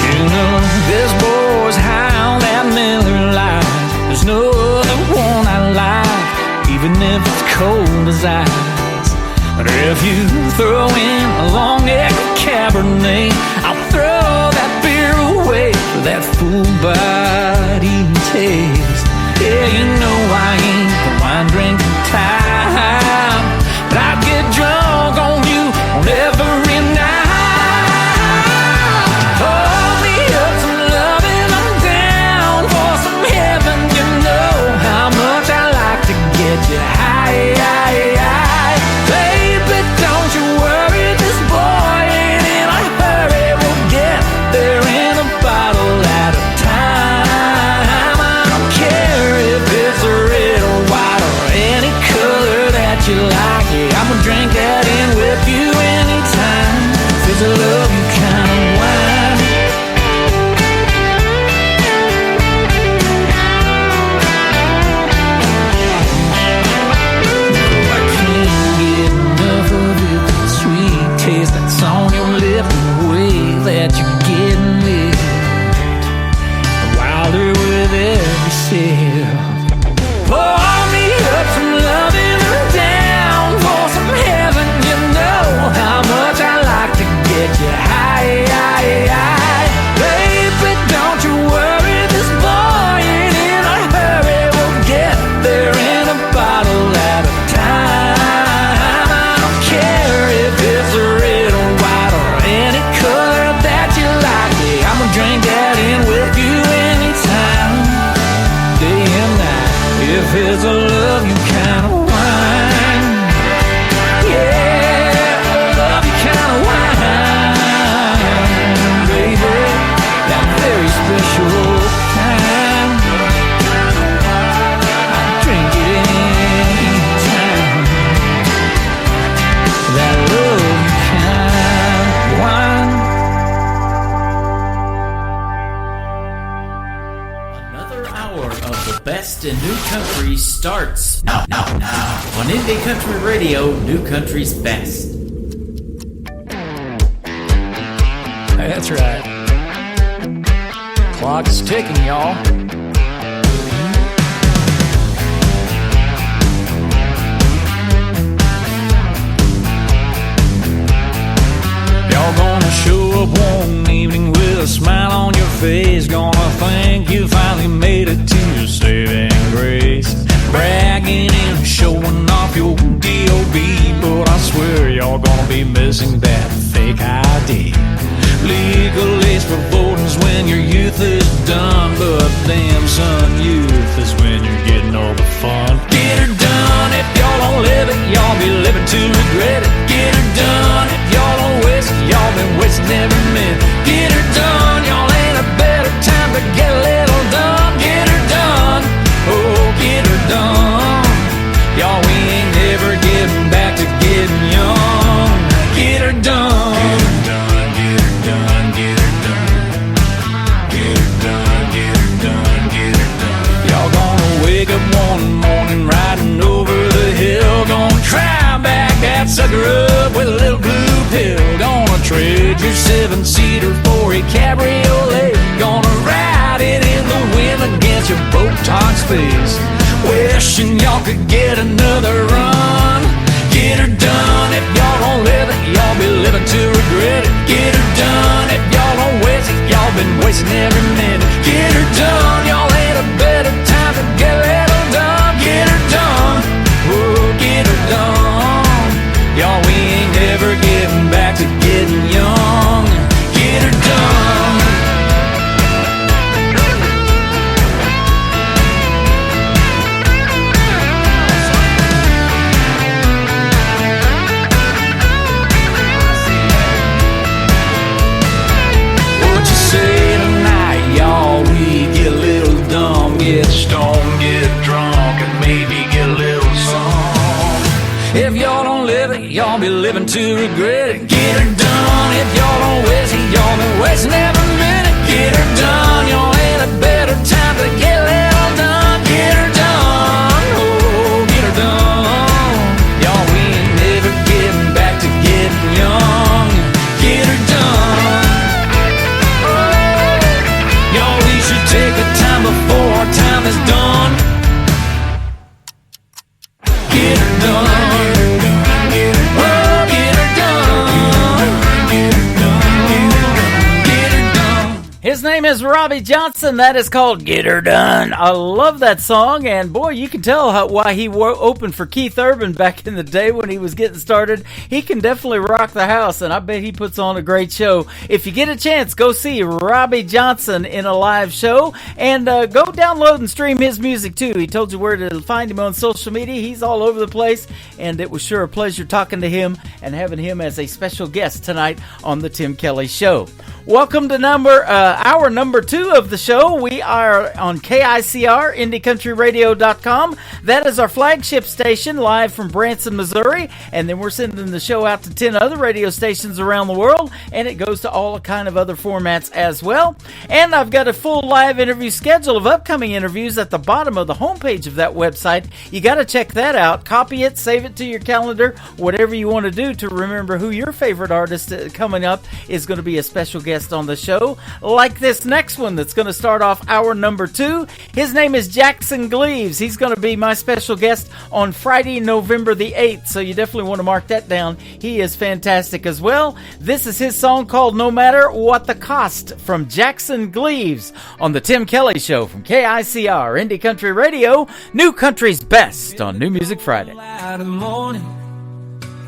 You know this boy's high on that Miller Lite. There's no other one I like, even if it's cold as ice. But if you throw in a long neck Cabernet, I'll throw that beer away for that full body taste. Yeah, you know I ain't the wine drinking type, but I get drunk on you on every night. Pour me up some love and I'm down for some heaven. You know how much I like to get you high. Baby, don't you worry, this boy ain't in a hurry. We'll get there in a bottle at a time. I don't care if it's red or white or any color that you like. Yeah, I'ma drink that in with you anytime. If it's a love you kind of wine. I can't get enough of it. Sweet taste that's on your lip and the way that you're getting it. Wilder with every sip. Pour me up some love and I'm down for some heaven. You know how much I like to get you high. Baby, don't you worry, this boy ain't in a hurry. We'll get there in a bottle at a time. I don't care if it's red or white or any color that you like. Yeah, I'ma drink that in with you anytime, day and night. If it's a love you kind of wine. Yeah, love you kind of wine, baby. That very special kind. I'll drink it anytime. That love you kind of wine. Another hour of the best in new country starts now on Indie Country Radio, New Country's Best. That's right. Clock's ticking, y'all. Y'all gonna show up one evening with a smile on your face, gonna think you finally made it to your saving grace, bragging and showing off your D.O.B. But I swear y'all gonna be missing that fake ID. Legal age for voting's when your youth is done, but damn son, youth is when you're getting all the fun. Get her done, if y'all don't live it, y'all be living to regret it. Get her done, if y'all don't waste it, y'all been wasting every minute. Get her done, y'all ain't a better time to get a little done. Get her done, oh get her done. Y'all, we ain't never getting back to getting young. Get her done. Get her done, get her done, get her done. Get her done, get her done, get her done. Y'all gonna wake up one morning riding over the hill, gonna try back that sucker up with a little blue pill. Gonna trade your 7-seater for a cabriolet. Gonna ride it in the wind against your Botox face, wishing y'all could get another run. Get her done, if y'all don't live it, y'all be living to regret it. Get her done, if y'all don't waste it, y'all been wasting every minute. Get her done, y'all ain't a better time to get a little done. Get her done, living to regret it. Get her done. If y'all don't waste it, y'all been wasting every minute. Get her done. Y'all ain't a better time to get a little done. Get her done. Oh, get her done. Y'all, we ain't never getting back to getting young. Get her done. Y'all, we should take the time before our time is done. Get her done. His name is Robbie Johnson. That is called Get Her Done. I love that song, and boy, you can tell why he opened for Keith Urban back in the day when he was getting started. He can definitely rock the house, and I bet he puts on a great show. If you get a chance, go see Robbie Johnson in a live show, and go download and stream his music too. He told you where to find him on social media. He's all over the place, and it was sure a pleasure talking to him and having him as a special guest tonight on the Tim Kelly Show. Welcome to hour number 2 of the show. We are on KICR, IndieCountryRadio.com. That is our flagship station, live from Branson, Missouri. And then we're sending the show out to 10 other radio stations around the world. And it goes to all kind of other formats as well. And I've got a full live interview schedule of upcoming interviews at the bottom of the homepage of that website. You got to check that out. Copy it, save it to your calendar, whatever you want to do to remember who your favorite artist coming up is going to be a special guest on the show, like this next one that's going to start off hour number 2. His name is Jackson Gleaves. He's going to be my special guest on Friday, November the 8th, so you definitely want to mark that down. He is fantastic as well. This is his song called No Matter What the Cost from Jackson Gleaves on the Tim Kelly Show from KICR, Indie Country Radio, New Country's Best on New Music Friday.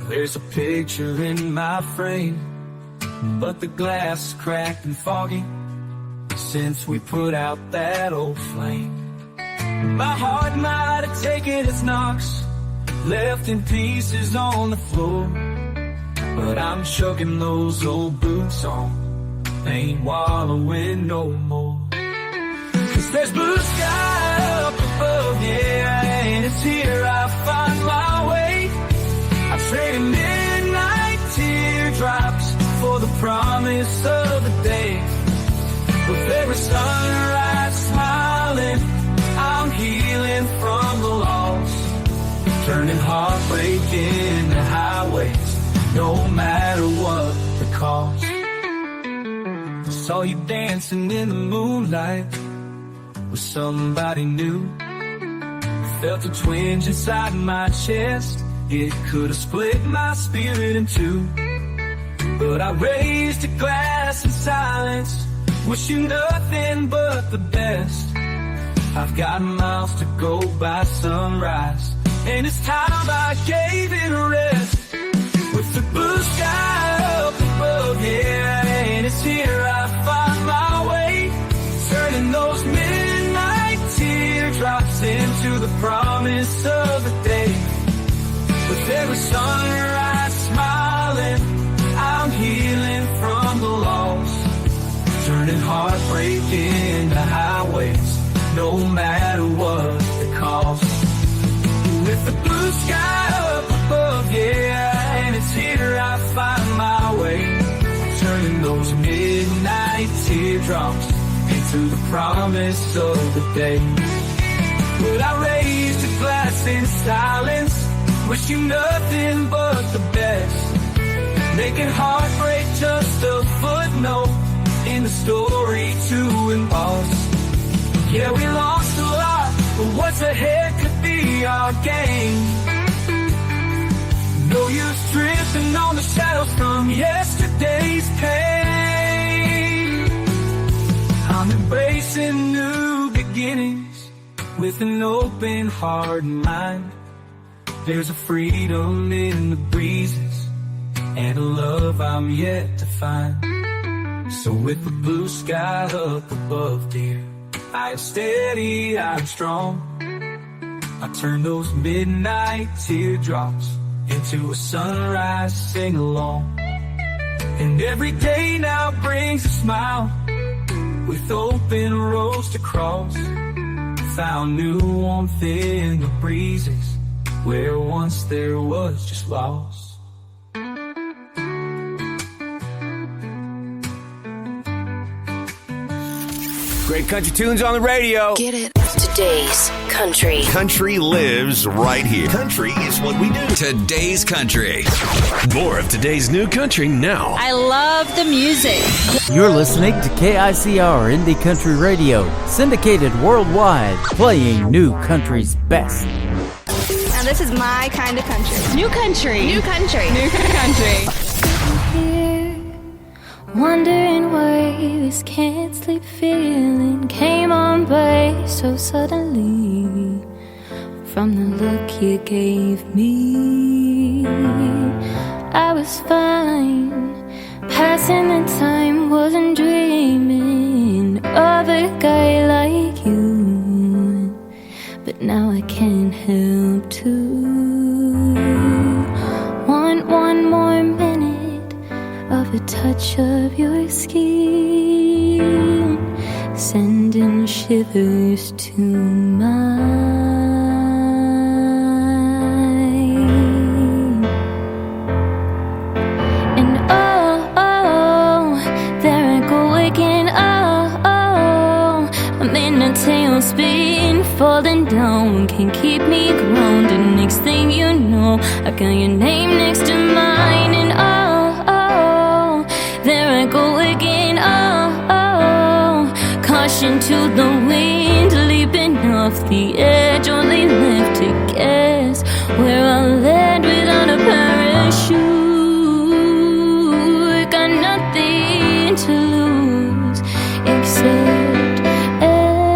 There's a picture in my frame, but the glass is cracked and foggy since we put out that old flame. My heart might have taken its knocks, left in pieces on the floor, but I'm chucking those old boots on, ain't wallowing no more. 'Cause there's blue sky up above, yeah, and it's here I find my way. I traded midnight teardrops for the promise of the day. With every sunrise smiling, I'm healing from the loss, turning heartbreak into highways, no matter what the cost. I saw you dancing in the moonlight with somebody new. Felt a twinge inside my chest, it could have split my spirit in two. But I raised a glass in silence, wish you nothing but the best. I've got miles to go by sunrise, and it's time I gave it a rest. With the blue sky up above, yeah, and it's here I find my way, turning those midnight teardrops into the promise of the day. With every sunrise smiling, I'm healing from the loss, turning heartbreak into highways, no matter what the cost. With the blue sky up above, yeah, and it's here I find my way, turning those midnight teardrops into the promise of the day. But I raised a glass in silence, wish you nothing but the best, making heartbreak just a footnote in the story to emboss. Yeah, we lost a lot, but what's ahead could be our game. No use drifting on the shadows from yesterday's pain. I'm embracing new beginnings with an open heart and mind. There's a freedom in the breezes and a love I'm yet to find. So with the blue sky up above, dear, I am steady, I am strong. I turn those midnight teardrops into a sunrise sing-along. And every day now brings a smile, with open roads to cross. Found new warmth in the breezes, where once there was just loss. Great country tunes on the radio. Get it? Today's country. Country lives right here. Country is what we do. Today's country. More of today's new country now. I love the music. You're listening to KICR Indie Country Radio, syndicated worldwide, playing new country's best. Now this is my kind of country. New country. New country. New country. Here, wondering why this can't sleep feeling came on by so suddenly. From the look you gave me, I was fine. Passing the time, wasn't dreaming of a guy like you. But now I can't help to want one more minute of a touch of your skin, sending shivers to mine. And oh, there I go again. Oh, I'm in a tailspin, falling down, can't keep me grounded. Next thing you know, I got your name next to mine. And oh, there I go again. Oh, caution to the wind, leaping off the edge, only left to guess where I'll land without a parachute. Got nothing to lose except everything.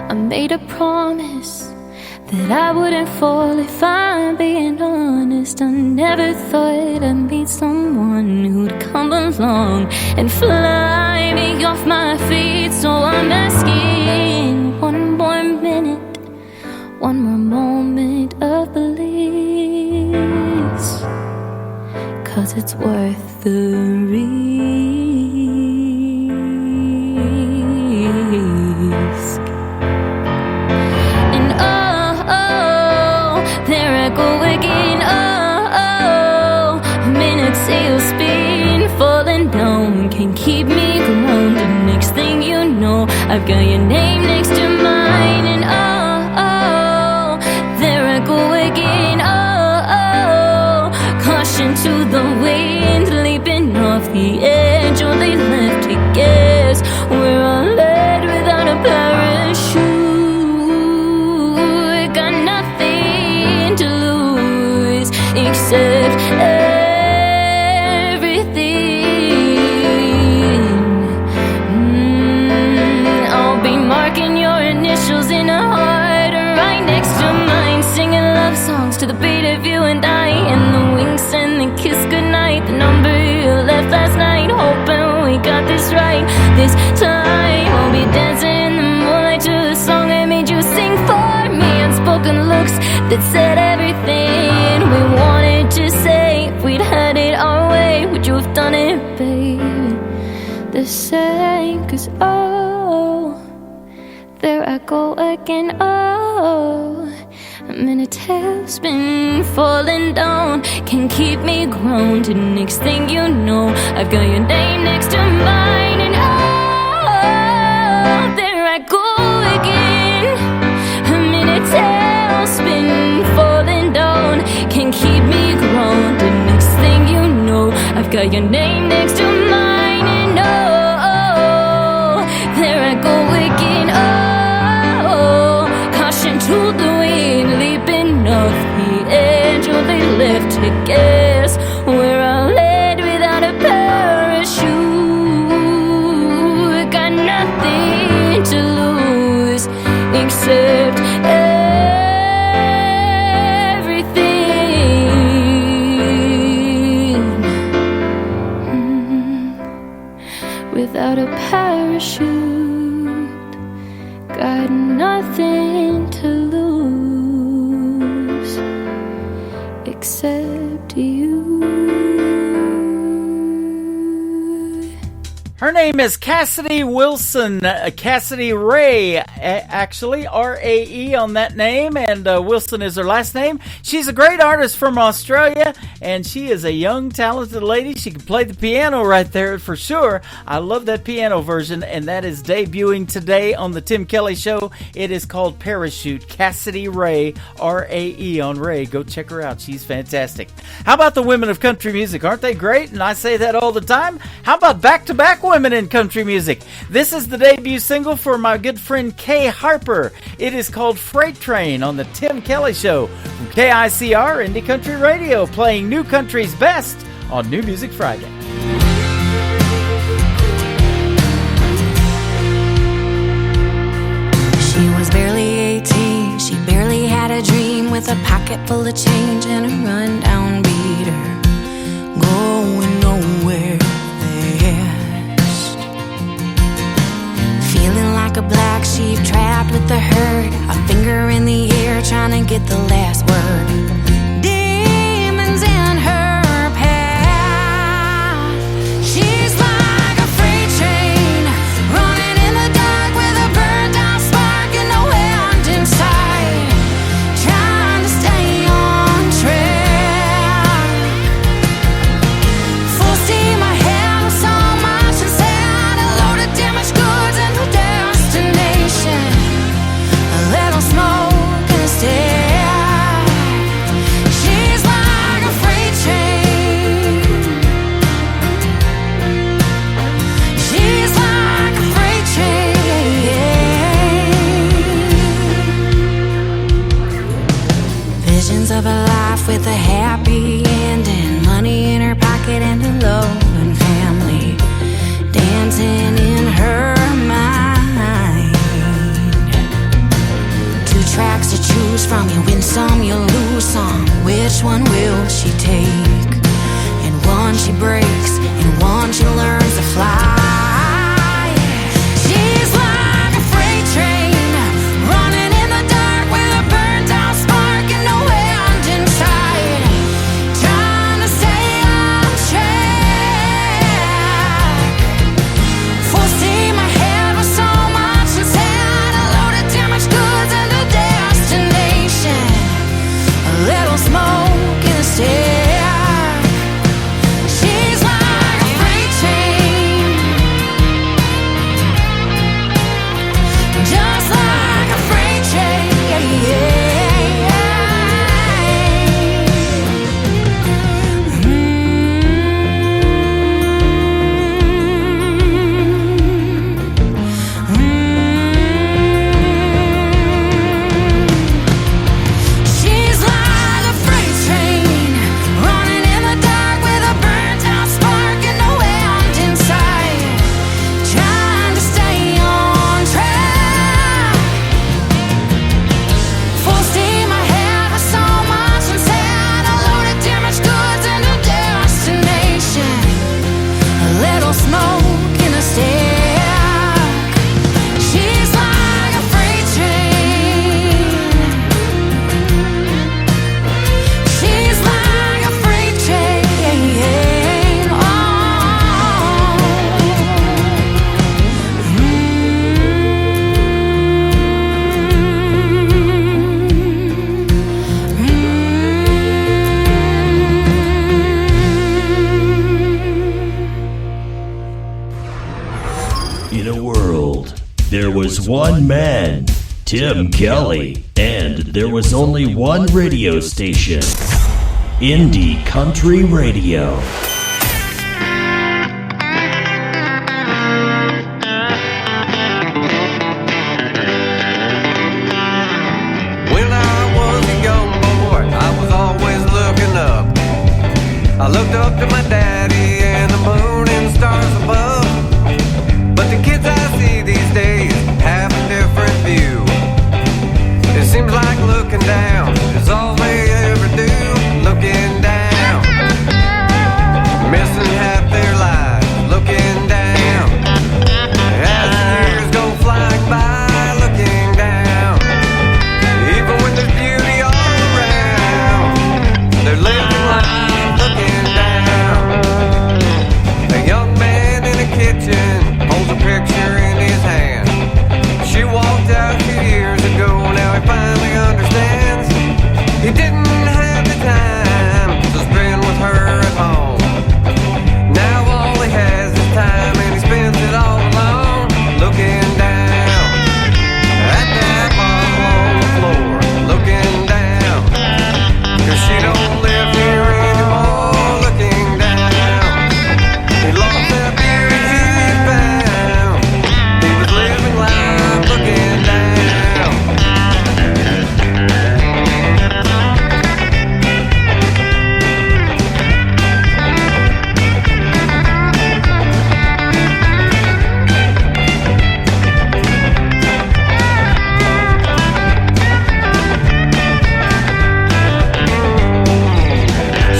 I made a promise that I wouldn't fall if I'm being honest. I never thought I'd meet someone who'd come along and fly me off my feet. So I'm asking one more minute, one more moment of bliss, 'cause it's worth the risk. And oh, there I go again. Oh, I'm in a tailspin, falling down, can't keep me grounded. Next thing you know, I've got your name next to mine. And oh, there I go again. Oh, caution to the wind, leaping off the edge, only left to guess where I'll land without a parachute. Got nothing to lose except everything. I'll be marking your initials in a heart right next to mine, singing love songs to the beat of you and I, and the winks and the kiss goodnight, the number you left last night, hoping we got this right this time. I'll be dancing in the moonlight to a song I made you sing for me, unspoken looks that said everything we wanted to say. If we'd had it our way, would you have done it, baby? The same, 'cause oh, there I go again. Oh, I'm in a tailspin, falling down, can't keep me grounded. Next thing you know, I've got your name next to mine. And oh, there I go again. I'm in a tailspin, falling down, can't keep me grounded. Next thing you know, I've got your name next to mine. And oh, there I go again. Oh, caution to the wind, leaping off the edge, only left to guess where I'll land without a parachute. Got nothing to lose except everything. Without a parachute, got nothing to lose except you. Her name is Cassidy Wilson, Cassidy Ray, actually, R-A-E on that name, and Wilson is her last name. She's a great artist from Australia, and she is a young, talented lady. She can play the piano right there for sure. I love that piano version, and that is debuting today on the Tim Kelly Show. It is called Parachute. Cassidy Ray, R-A-E on Ray. Go check her out. She's fantastic. How about the women of country music? Aren't they great? And I say that all the time. How about back-to-back women in country music? This is the debut single for my good friend Kay Harper. It is called Freight Train on the Tim Kelly Show from KICR Indie Country Radio, playing New Country's best on New Music Friday. She was barely 18, she barely had a dream, with a pocket full of change and a rundown beater, going nowhere fast. Feeling like a black sheep trapped with the herd, a finger in the air trying to get the last word. Demons in her path. She's like a freight train running in the dark with a burned out spark and no end in sight, trying to stay on track. Full steam ahead with so much inside, a load of damaged goods and no destination, a little smoke and a stack. She's like a freight train. She's like a freight train. Visions of a life with a happy ending, money in her pocket and a loving family dancing in her mind. Two tracks to choose from, you win some, you lose some. Which one will she take? And one she breaks, and one she learns to fly. She's like a freight train running in the dark with a burnt out spark and no end in sight, trying to stay on track. Full steam ahead with so much inside, a load of damaged goods and a destination, a little smoke in a stack. She's like a freight train, just like a freight train. She's like a freight train running in the dark with a burnt out spark and no end in sight, trying to stay on track. Full steam ahead with so much inside, a load of damaged goods and a destination, a little smoke in a stack. She's like a freight train. She's like a freight train. Oh. In a world, there was one man, Tim Kelly, and there was only one radio station, Indie Country Radio. When I was a young boy, I was always looking up. I looked up to my daddy and the moon and stars above. But the kids I see these days have a different view. It seems like looking down is all they ever do. Looking down, missing half their lives. Looking down, as the years go flying by. Looking down, even when there's beauty all around, they're living life looking down. A young man in a kitchen picture in his hand. She walked out a few years ago, now he finally understands. He didn't have the time to spend with her at home. Now all he has is time, and he spends it all alone, looking down at that bottle on the floor, looking down, 'cause she don't live here anymore, looking down. He lost that beauty he found. He was living life looking down.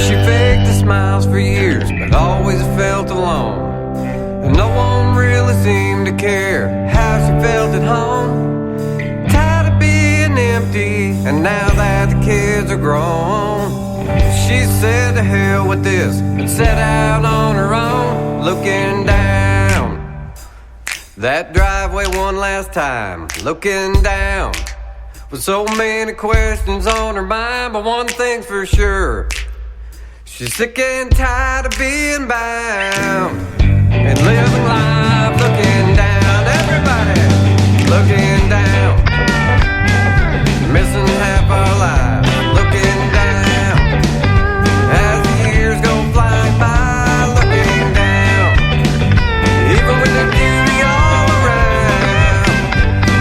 She faked the smiles for years, but always felt alone. And no one really seemed to care how she felt at home. Tired of being empty, and now that the kids are grown, she said to hell with this and set out on her own, looking down that driveway one last time, looking down with so many questions on her mind. But one thing's for sure, she's sick and tired of being bound and living life looking down. Everybody looking down, missing half our lives, looking down as the years go flying by, looking down. Even with the beauty all around,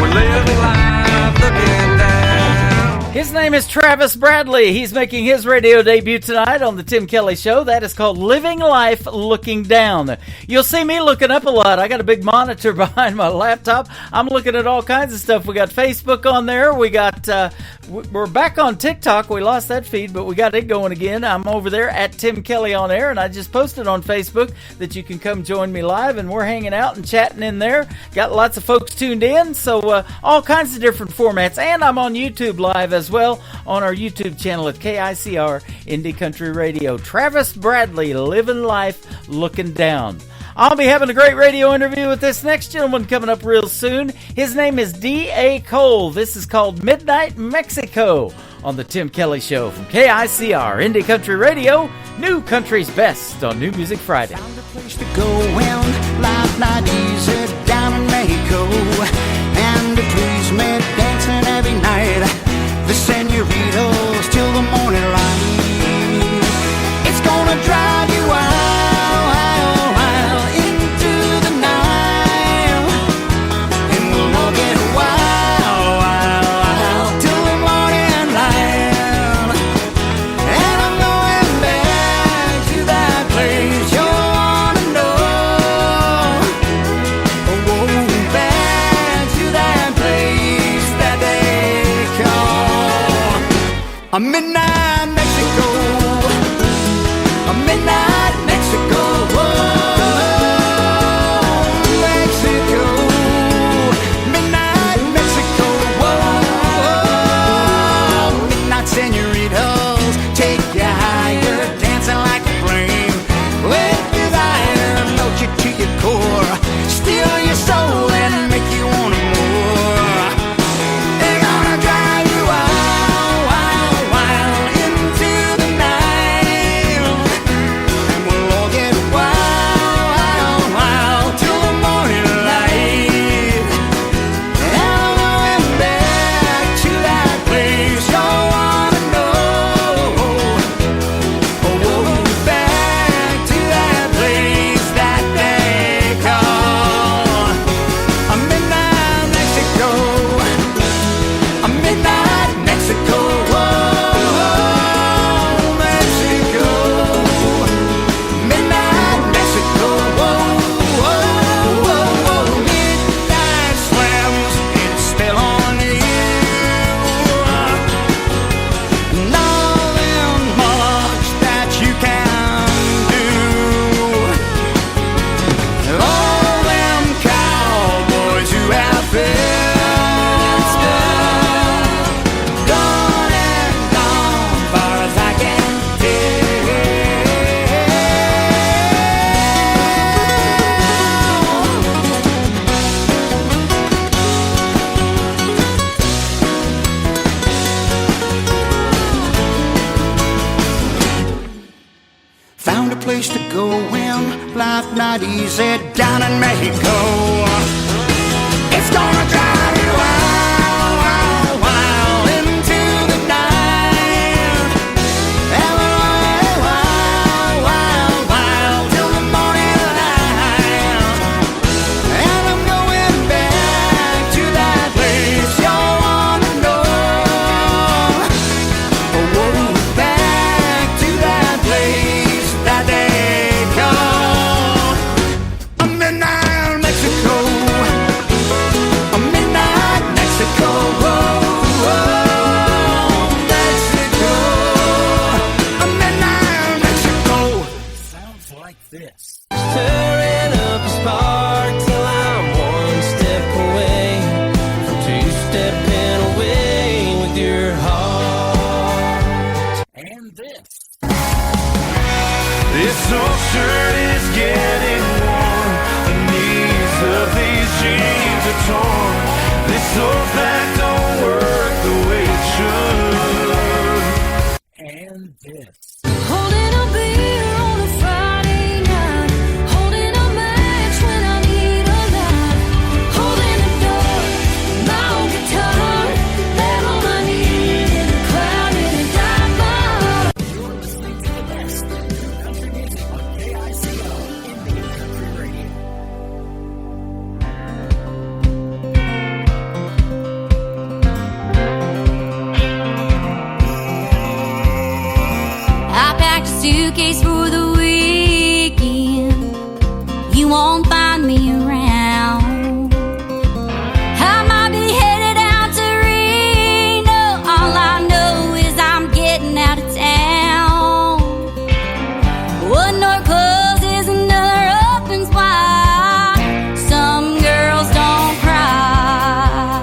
we're living life looking down. His name is Travis Bradley. He's making his radio debut tonight on the Tim Kelly Show. That is called Living Life Looking Down. You'll see me looking up a lot. I got a big monitor behind my laptop. I'm looking at all kinds of stuff. We got Facebook on there. We got we're back on TikTok. We lost that feed, but we got it going again. I'm over there at Tim Kelly on Air, and I just posted on Facebook that you can come join me live, and we're hanging out and chatting in there. Got lots of folks tuned in, so all kinds of different formats. And I'm on YouTube live as well on our YouTube channel at KICR Indie Country Radio. Travis Bradley, Living Life Looking Down. I'll be having a great radio interview with this next gentleman coming up real soon. His name is D.A. Cole. This is called Midnight Mexico on the Tim Kelly Show from KICR Indie Country Radio. New Country's Best on New Music Friday. Found a place to go when life not easy down in Mexico, and to please me dancing every night, the senoritas till the morning light. It's gonna drive you wild into the night, and we'll all get wild till the morning light. And I'm going back to that place you wanna know. Oh, back to that place that they call a midnight Mexico, a midnight Mexico, Mexico, midnight Mexico, midnight senoritas take you higher, dancing like a flame, with desire, melt you to your core, steal your soul and make you want more. They're gonna drive you wild, wild, wild place to go when life not easy down in Mexico. It's gonna drive you wild, wild, wild into the night. Wild, wild, wild, wild till the morning light. And I'm going back to that place you wanna know. Oh, back to that place that they call a midnight Mexico. A midnight Mexico. Oh, Mexico. A midnight Mexico. Sounds like this. Stirring up a spark till I'm one step away from two-stepping away with your heart. And this. This old shirt is getting warm. The knees of these jeans are torn. This old back don't work the way it should. And this. Holding a beer on a Friday night, holding a match when I need a light, holding the door, my old guitar, that all I need in a crowded and dark bar. You're listening to the best country music on KICO Indie Country Radio. I packed a suitcase for the weekend. You won't find me around. I might be headed out to Reno. All I know is I'm getting out of town. One door closes, another opens wide. Some girls don't cry.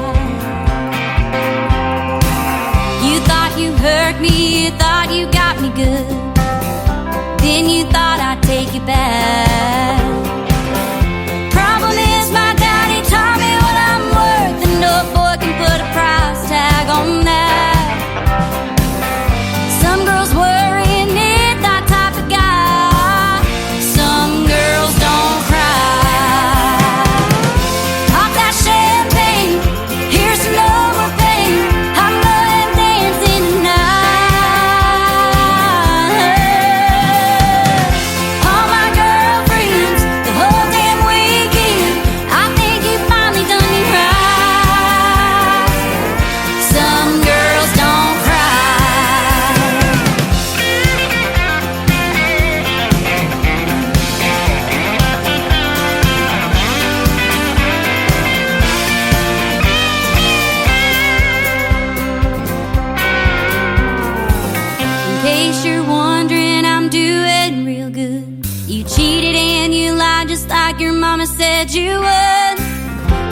You thought you hurt me, you thought you got me good. Then you thought I'd take you back. Problem is my daddy taught me what I'm worth, and no boy can put a price tag on that. Some girls worry and need that type of guy. Some girls don't cry. Pop that champagne, here's some more pain. I'm going dancing tonight. All my girlfriends, the whole damn weekend. I think you finally done me right. Some girls don't cry. In case you're wondering, I'm doing real good. You cheated and you lied just like your mama said you would.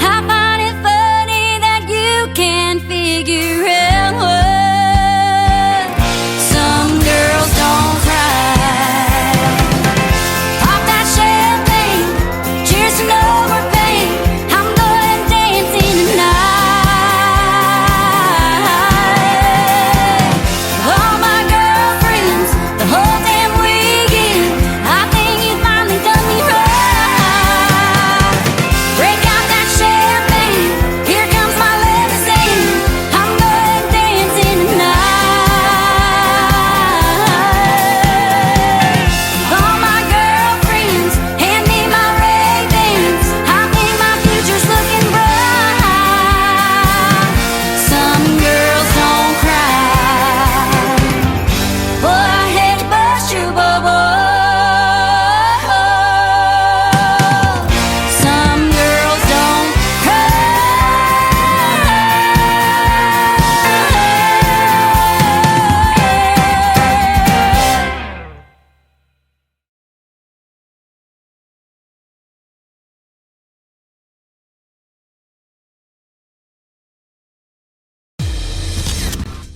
I find it funny that you can't figure out what some girls don't cry. Pop that champagne, cheers to no more pain. I'm going dancing tonight. All my girlfriends, the whole damn weekend. I think you finally done me right. Break out that champagne, here comes my limousine. I'm going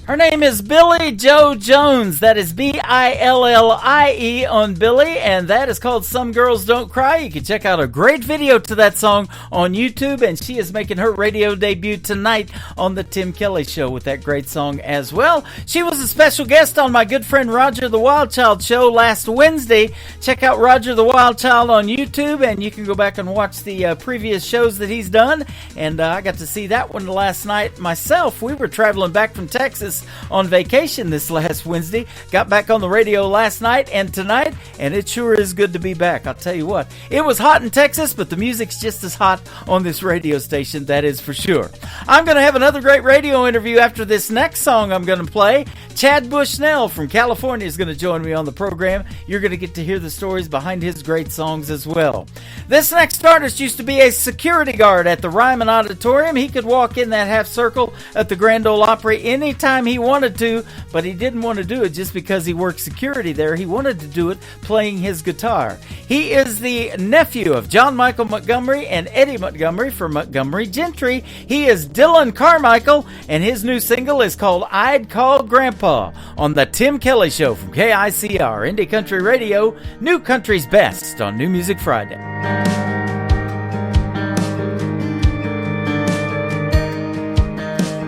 Her name is Billie Joe Jones. That is Billie on Billie, and that is called Some Girls Don't Cry. You can check out a great video to that song on YouTube, and she is making her radio debut tonight on the Tim Kelly Show with that great song as well. She was a special guest on my good friend Roger the Wild Child show last Wednesday. Check out Roger the Wild Child on YouTube, and you can go back and watch the previous shows that he's done. And I got to see that one last night myself. We were traveling back from Texas on vacation this last Wednesday. Got back on the radio last night and tonight, and it sure is good to be back. I'll tell you what, it was hot in Texas, but the music's just as hot on this radio station, that is for sure. I'm going to have another great radio interview after this next song I'm going to play. Chad Bushnell from California is going to join me on the program. You're going to get to hear the stories behind his great songs as well. This next artist used to be a security guard at the Ryman Auditorium. He could walk in that half circle at the Grand Ole Opry anytime he wanted to, but he didn't want to do it just because he worked security there. He wanted to do it playing his guitar. He is the nephew of John Michael Montgomery and Eddie Montgomery from Montgomery Gentry. He is Dylan Carmichael, and his new single is called I'd Call Grandpa on the Tim Kelly Show from KICR, Indie Country Radio, New Country's Best on New Music Friday.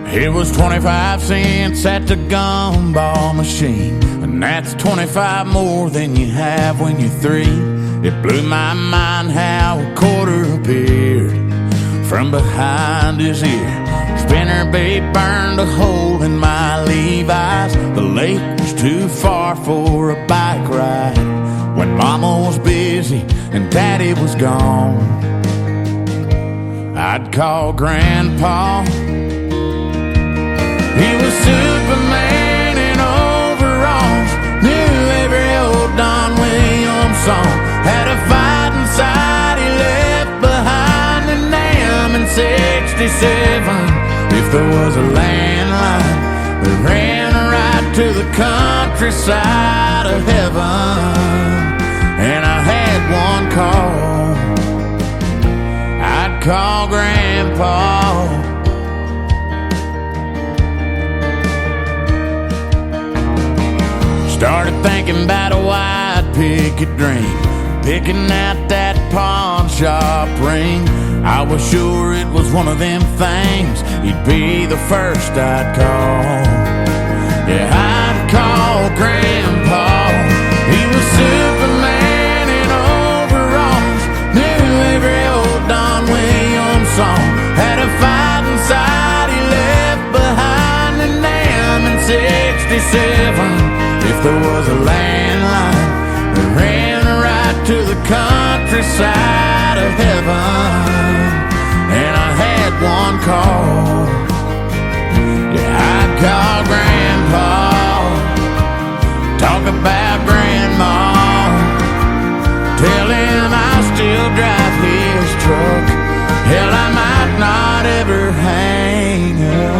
It was 25 cents at the gumball machine, and that's 25 more than you have when you're 3. It blew my mind how a quarter appeared from behind his ear. Spinnerbait burned a hole in my Levi's. The lake was too far for a bike ride when Mama was busy and Daddy was gone. I'd call Grandpa. He was Superman in overalls, knew every old Don Williams song, had a fight inside he left behind in Nam in 67. If there was a landline that ran right to the countryside of heaven, and I had one call, I'd call Grandpa. Started thinking about a white picket dream, picking out that pawn shop ring. I was sure it was one of them things, he'd be the first I'd call. Yeah, I'd call Grandpa. He was Superman in overalls, knew every old Don Williams song, had a fight inside he left behind in Nam in 67. If there was a landline that ran right to the countryside of heaven, and I had one call, yeah, I'd call Grandpa. Talk about Grandma, tell him I still drive his truck. Hell, I might not ever hang up.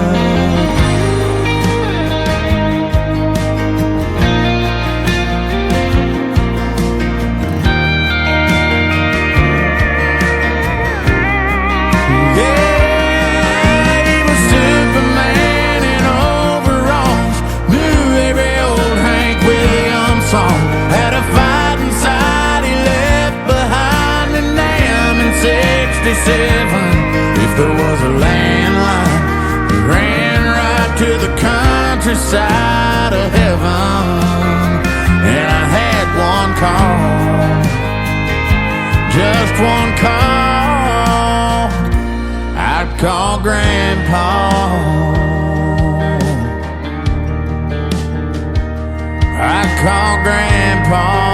Had a fight inside he left behind in Nam in 67. If there was a landline that ran right to the countryside of heaven, and I had one call, just one call, I'd call Grandpa. I'd call Grandpa.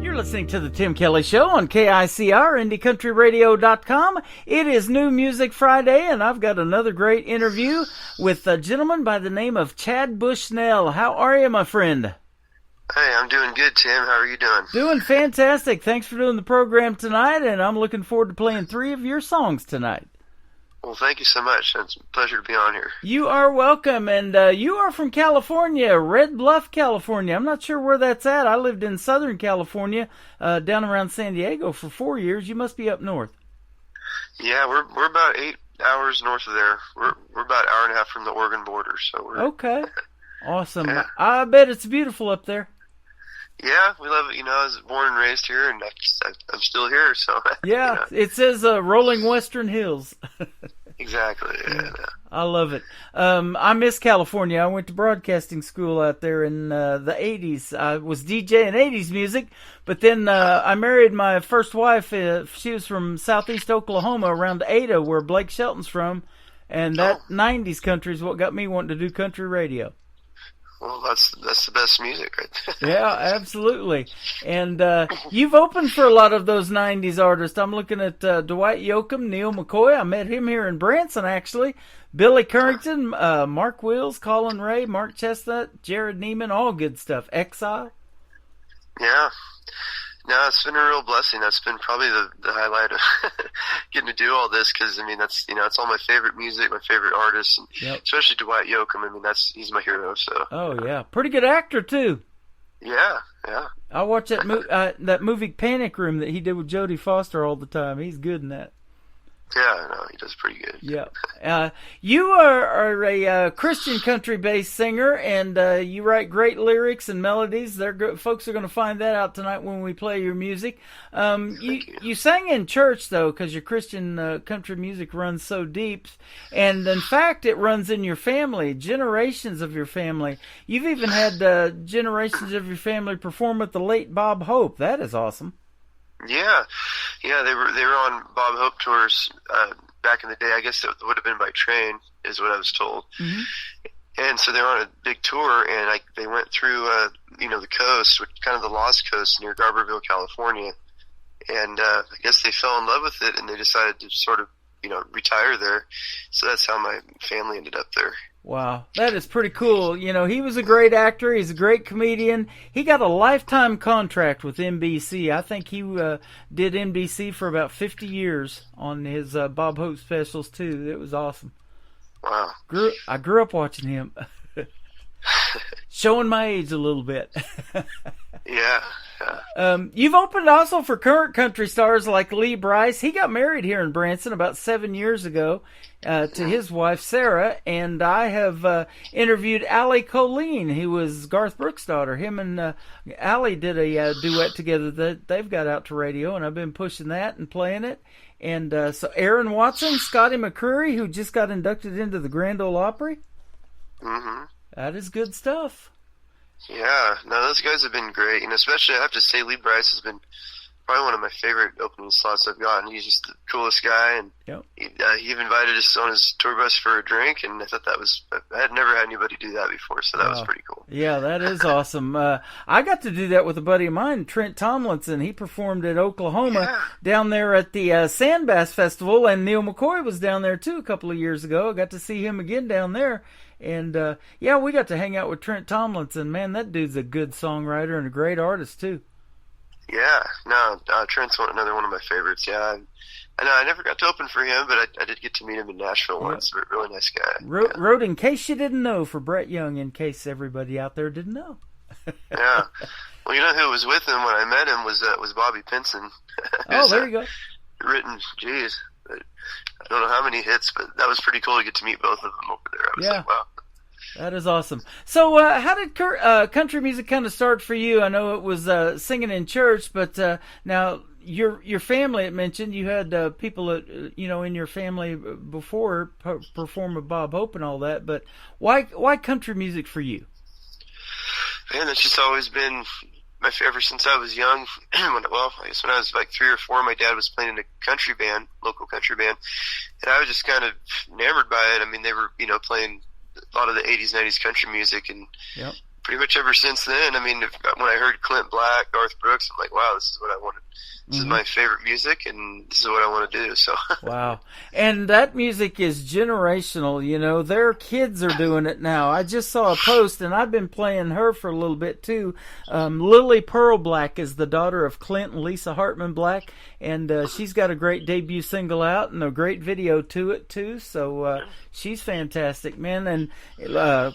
You're listening to the Tim Kelly Show on KICR, IndieCountryRadio.com. It is New Music Friday, and I've got another great interview with a gentleman by the name of Chad Bushnell. How are you, my friend? Hey, I'm doing good, Tim. How are you doing? Doing fantastic. Thanks for doing the program tonight, and I'm looking forward to playing 3 of your songs tonight. Well, thank you so much. It's a pleasure to be on here. You are welcome, and you are from California, Red Bluff, California. I'm not sure where that's at. I lived in Southern California, down around San Diego for 4 years. You must be up north. Yeah, we're about 8 hours north of there. We're about an hour and a half from the Oregon border, so we're okay. Awesome. Yeah. I bet it's beautiful up there. Yeah, we love it. I was born and raised here, and I'm still here. So yeah, it says rolling Western Hills. Exactly. Yeah. I love it. I miss California. I went to broadcasting school out there in the 80s. I was DJing 80s music, but then I married my first wife. She was from southeast Oklahoma, around Ada, where Blake Shelton's from, and that 90s country is what got me wanting to do country radio. Well, that's the best music right there. Yeah, absolutely. And you've opened for a lot of those 90s artists. I'm looking at Dwight Yoakam, Neil McCoy. I met him here in Branson, actually. Billy Currington, Mark Wills, Colin Ray, Mark Chestnut, Jared Neiman, all good stuff. Exile. Yeah. No, it's been a real blessing. That's been probably the highlight of getting to do all this, because that's it's all my favorite music, my favorite artists, and especially Dwight Yoakam. He's my hero. So. Oh yeah, pretty good actor too. Yeah. I watch that movie Panic Room that he did with Jodie Foster all the time. He's good in that. Yeah, no, he does pretty good. Yeah. You are a Christian country-based singer, and you write great lyrics and melodies. Folks are going to find that out tonight when we play your music. You sang in church, though, because your Christian country music runs so deep. And, in fact, it runs in your family, generations of your family. You've even had generations of your family perform with the late Bob Hope. That is awesome. Yeah, they were on Bob Hope tours back in the day. I guess it would have been by train, is what I was told. Mm-hmm. And so they were on a big tour, and they went through the coast, which kind of the Lost Coast near Garberville, California. And I guess they fell in love with it, and they decided to sort of retire there. So that's how my family ended up there. Wow, that is pretty cool. He was a great actor. He's a great comedian. He got a lifetime contract with NBC. I think he did NBC for about 50 years on his Bob Hope specials, too. It was awesome. Wow. I grew up watching him. Showing my age a little bit. Yeah. You've opened also for current country stars like Lee Brice. He got married here in Branson about 7 years ago to his wife, Sarah, and I have interviewed Allie Colleen, who was Garth Brooks' daughter. Him and Allie did a duet together that they've got out to radio, and I've been pushing that and playing it. And so Aaron Watson, Scotty McCreery, who just got inducted into the Grand Ole Opry. Mm-hmm. That is good stuff. Yeah, no, those guys have been great, and especially I have to say Lee Brice has been probably one of my favorite opening slots I've gotten. He's just the coolest guy, and he even invited us on his tour bus for a drink, and I thought I had never had anybody do that before, so that was pretty cool. Yeah, that is awesome. I got to do that with a buddy of mine, Trent Tomlinson. He performed at Oklahoma down there at the Sandbass Festival, and Neil McCoy was down there too a couple of years ago. I got to see him again down there. And, we got to hang out with Trent Tomlinson. Man, that dude's a good songwriter and a great artist, too. Yeah, no, Trent's another one of my favorites. Yeah, I know I never got to open for him, but I did get to meet him in Nashville once. A really nice guy. Wrote In Case You Didn't Know for Brett Young, in case everybody out there didn't know. Yeah. Well, you know who was with him when I met him was Bobby Pinson. Oh, there you go. Written, geez. I don't know how many hits, but that was pretty cool to get to meet both of them over there. I was like, wow. That is awesome. So how did country music kind of start for you? I know it was singing in church, but now your family, it mentioned, you had people in your family before perform with Bob Hope and all that, but why country music for you? Man, that's just always been my favorite since I was young. I guess when I was like 3 or 4, my dad was playing in a country band, local country band, and I was just kind of enamored by it. I mean, they were, playing a lot of the 80s, 90s country music, and pretty much ever since then. I mean, when I heard Clint Black, Garth Brooks, I'm like, wow, this is what I wanted. This is my favorite music, and this is what I want to do. So wow. And that music is generational, you know. Their kids are doing it now. I just saw a post, and I've been playing her for a little bit, too. Lily Pearl Black is the daughter of Clint and Lisa Hartman Black, and she's got a great debut single out and a great video to it, too. So she's fantastic, man. And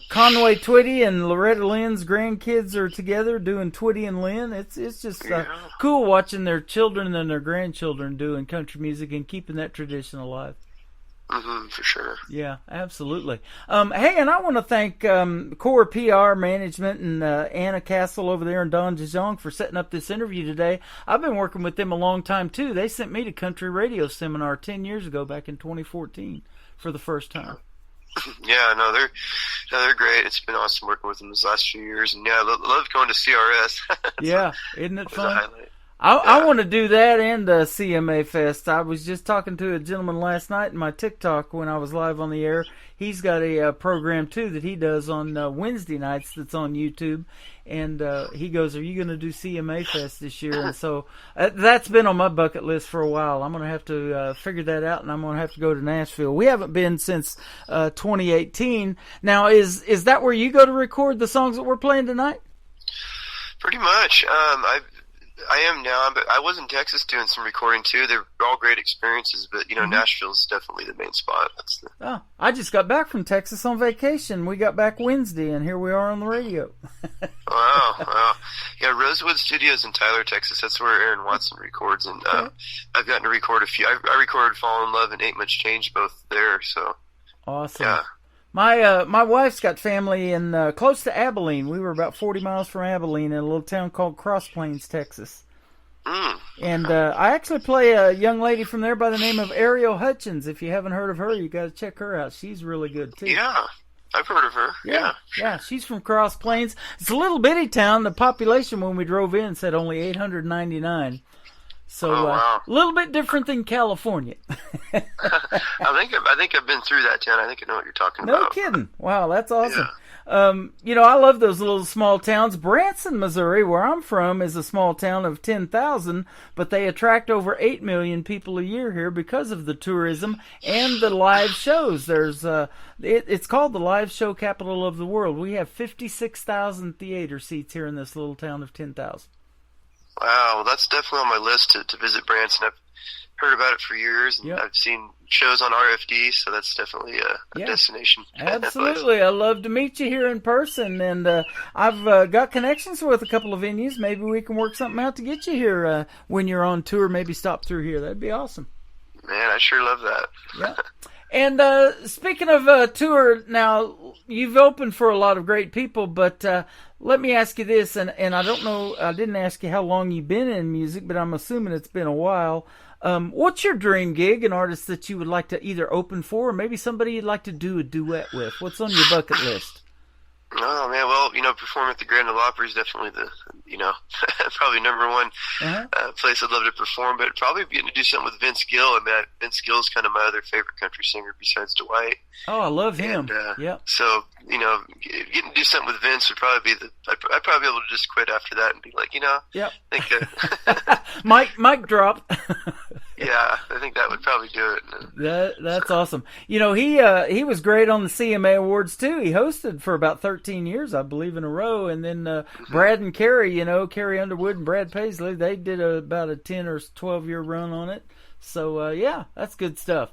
Conway Twitty and Loretta Lynn's grandkids are together doing Twitty and Lynn. It's just cool watching their children and their grandchildren doing country music and keeping that tradition alive. For sure. Yeah, absolutely. Hey, and I want to thank Core PR Management and Anna Castle over there and Don DeJong for setting up this interview today. I've been working with them a long time, too. They sent me to Country Radio Seminar 10 years ago, back in 2014, for the first time. Yeah, no, they're great. It's been awesome working with them these last few years. And, yeah, I love going to CRS. Yeah, isn't it fun? I want to do that and CMA Fest. I was just talking to a gentleman last night in my TikTok when I was live on the air. He's got a program, too, that he does on Wednesday nights that's on YouTube. And he goes, are you going to do CMA Fest this year? And so that's been on my bucket list for a while. I'm going to have to figure that out, and I'm going to have to go to Nashville. We haven't been since 2018. Now, is that where you go to record the songs that we're playing tonight? Pretty much. I am now, but I was in Texas doing some recording too. They're all great experiences, but Nashville's definitely the main spot. I just got back from Texas on vacation. We got back Wednesday, and here we are on the radio. Wow. Yeah, Rosewood Studios in Tyler, Texas. That's where Aaron Watson records, and I've gotten to record a few. I recorded "Fall in Love" and "Ain't Much Change" both there. So awesome. Yeah. My wife's got family in close to Abilene. We were about 40 miles from Abilene in a little town called Cross Plains, Texas. And I actually play a young lady from there by the name of Ariel Hutchins. If you haven't heard of her, you got to check her out. She's really good, too. Yeah, I've heard of her. Yeah, she's from Cross Plains. It's a little bitty town. The population when we drove in said only 899. So a little bit different than California. I think I've been through that town. I think I know what you're talking about. No kidding. Wow, that's awesome. Yeah. I love those little small towns. Branson, Missouri, where I'm from, is a small town of 10,000, but they attract over 8 million people a year here because of the tourism and the live shows. There's it's called the live show capital of the world. We have 56,000 theater seats here in this little town of 10,000. Wow, well, that's definitely on my list to visit Branson. I've heard about it for years, and I've seen shows on RFD, so that's definitely a destination. Absolutely. I'd love to meet you here in person, and I've got connections with a couple of venues. Maybe we can work something out to get you here when you're on tour. Maybe stop through here. That'd be awesome. Man, I sure love that. Yeah. And speaking of tour, now, you've opened for a lot of great people, but let me ask you this, and I don't know, I didn't ask you how long you've been in music, but I'm assuming it's been a while. What's your dream gig, an artist that you would like to either open for, or maybe somebody you'd like to do a duet with? What's on your bucket list? Oh, man, well, performing at the Grand Ole Opry is definitely probably number one place I'd love to perform, but probably getting to do something with Vince Gill. I mean, Vince Gill's kind of my other favorite country singer besides Dwight. Oh, I love him. So, getting to do something with Vince would probably be I'd probably be able to just quit after that and be like, Yep. I think, Mic drop. Yeah, I think that would probably do it. That's awesome. He was great on the CMA Awards too. He hosted for about 13 years, I believe, in a row. And then Brad and Carrie, Carrie Underwood and Brad Paisley, they did about a 10 or 12 year run on it. So that's good stuff.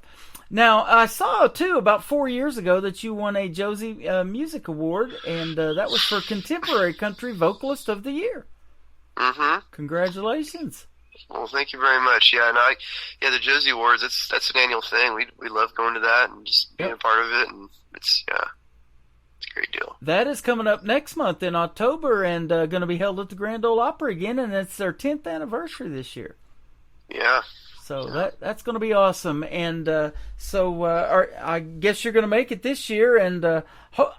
Now, I saw too about 4 years ago that you won a Josie Music Award, and that was for Contemporary Country Vocalist of the Year. Mm-hmm. Congratulations. Well, thank you very much. Yeah, the Josie Awards, that's an annual thing. We love going to that and just being a part of it, and it's a great deal. That is coming up next month in October, and going to be held at the Grand Ole Opry again, and it's their 10th anniversary this year. Yeah. So that's going to be awesome, and I guess you're going to make it this year, and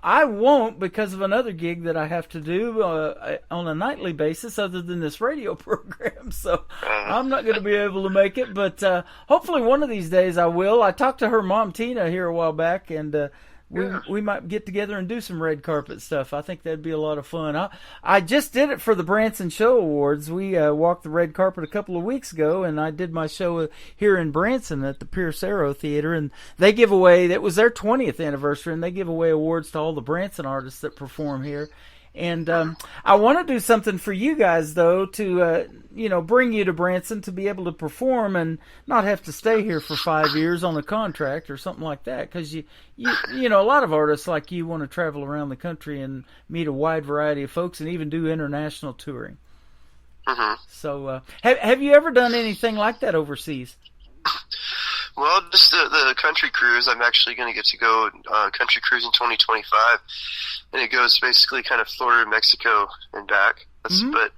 I won't because of another gig that I have to do on a nightly basis other than this radio program, so I'm not going to be able to make it, but hopefully one of these days I will. I talked to her mom, Tina, here a while back, and we might get together and do some red carpet stuff. I think that'd be a lot of fun. I just did it for the Branson Show Awards. We walked the red carpet a couple of weeks ago, and I did my show here in Branson at the Pierce Arrow Theater, and they give away, that was their 20th anniversary, and they give away awards to all the Branson artists that perform here. And I want to do something for you guys, though, to bring you to Branson to be able to perform and not have to stay here for 5 years on a contract or something like that. Because you know, a lot of artists like you want to travel around the country and meet a wide variety of folks and even do international touring. Mm-hmm. So, have you ever done anything like that overseas? Well, just the country cruise. I'm actually going to get to go country cruise in 2025, and it goes basically kind of Florida, Mexico, and back. But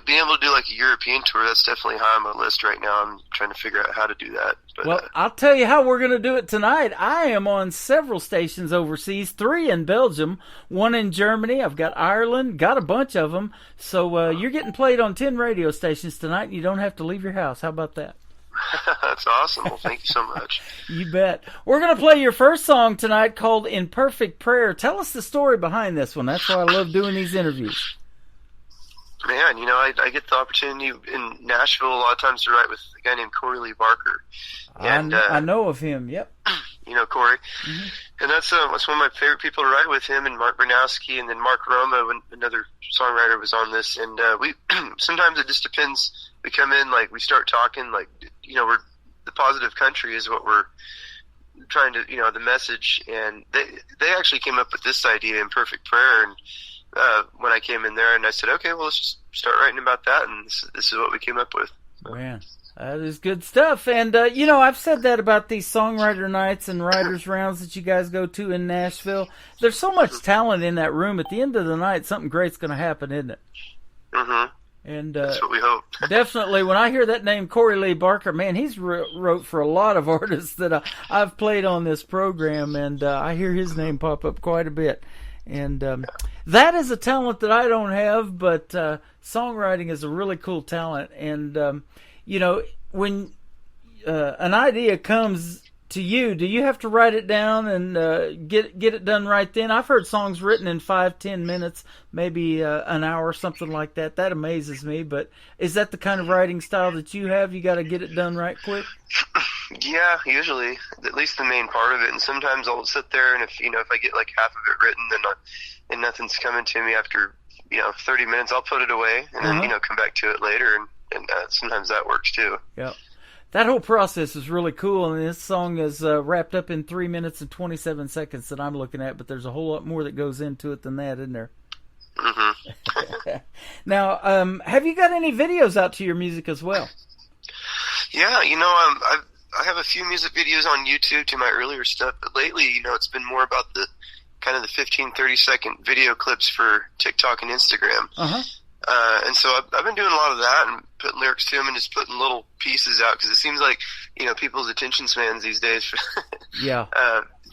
being able to do like a European tour, that's definitely high on my list right now. I'm trying to figure out how to do that. But, well, I'll tell you how we're going to do it tonight. I am on several stations overseas, 3 in Belgium, 1 in Germany. I've got Ireland, got a bunch of them. So you're getting played on 10 radio stations tonight, and you don't have to leave your house. How about that? That's awesome. Well, thank you so much. You bet. We're going to play your first song tonight called In Perfect Prayer. Tell us the story behind this one. That's why I love doing these interviews. Man, you know, I get the opportunity in Nashville a lot of times to write with a guy named Corey Lee Barker. And I know of him, yep. You know Corey. Mm-hmm. And that's one of my favorite people to write with, him and Mark Bernowski, and then Mark Roma, another songwriter, was on this. And we sometimes it just depends. We come in, like, we start talking, like, you know, the positive country is what we're trying to, you know, the message. And they actually came up with this idea, In Perfect Prayer, and when I came in there, and I said, okay, well, let's just start writing about that, and this is what we came up with. So. Man, that is good stuff. And, you know, I've said that about these songwriter nights and writers' rounds that you guys go to in Nashville. There's so much talent in that room. At the end of the night, something great's going to happen, isn't it? Mm-hmm. And that's what we hope. Definitely, when I hear that name, Corey Lee Barker, man, he's wrote for a lot of artists that I've played on this program, and I hear his name pop up quite a bit. And that is a talent that I don't have, but songwriting is a really cool talent. And, you know, when an idea comes to you, do you have to write it down and get it done right then? I've heard songs written in 5-10 minutes, maybe an hour, something like that. That amazes me. But is that the kind of writing style that you have? You got to get it done right quick? Yeah, usually, at least the main part of it. And sometimes I'll sit there, and if I get like half of it written, and nothing's coming to me after 30 minutes, I'll put it away and then come back to it later, and sometimes that works too. Yeah. That whole process is really cool, and this song is wrapped up in 3 minutes and 27 seconds that I'm looking at, but there's a whole lot more that goes into it than that, isn't there? Mm-hmm. Now, have you got any videos out to your music as well? Yeah, I have a few music videos on YouTube to my earlier stuff, but lately, it's been more about the kind of the 15, 30-second video clips for TikTok and Instagram. Uh-huh. And so I've been doing a lot of that and putting lyrics to them and just putting little pieces out, because it seems like, people's attention spans these days, yeah,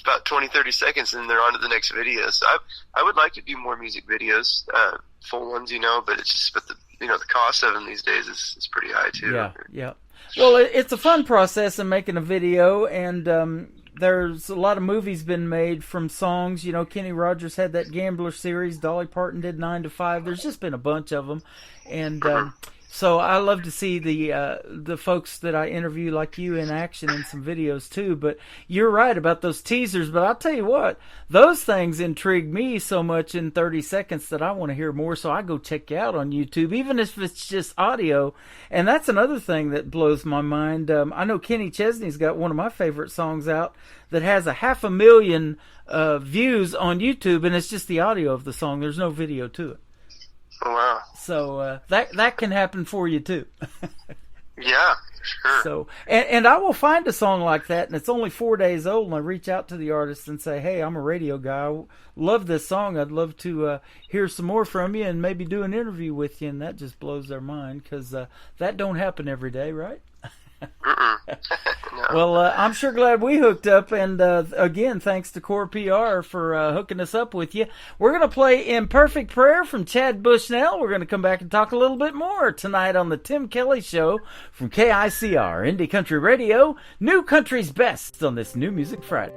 about 20, 30 seconds, and they're on to the next video. So I would like to do more music videos, full ones, but it's just, the cost of them these days is pretty high too. Yeah, yeah. Well, it's a fun process in making a video, and there's a lot of movies been made from songs. Kenny Rogers had that Gambler series. Dolly Parton did 9 to 5. There's just been a bunch of them, and so I love to see the folks that I interview like you in action in some videos too. But you're right about those teasers. But I'll tell you what, those things intrigue me so much in 30 seconds that I want to hear more. So I go check you out on YouTube, even if it's just audio. And that's another thing that blows my mind. I know Kenny Chesney's got one of my favorite songs out that has 500,000 views on YouTube, and it's just the audio of the song. There's no video to it. Oh, wow. So that can happen for you too. Yeah, sure. So and I will find a song like that, and it's only 4 days old, and I reach out to the artist and say, hey, I'm a radio guy. I love this song. I'd love to hear some more from you and maybe do an interview with you, and that just blows their mind, because that don't happen every day, right? No. Well, I'm sure glad we hooked up, and again, thanks to Core PR for hooking us up with you. We're going to play In Perfect Prayer from Chad Bushnell. We're going to come back and talk a little bit more tonight on the Tim Kelly Show from KICR, Indie Country Radio, New Country's Best on this New Music Friday.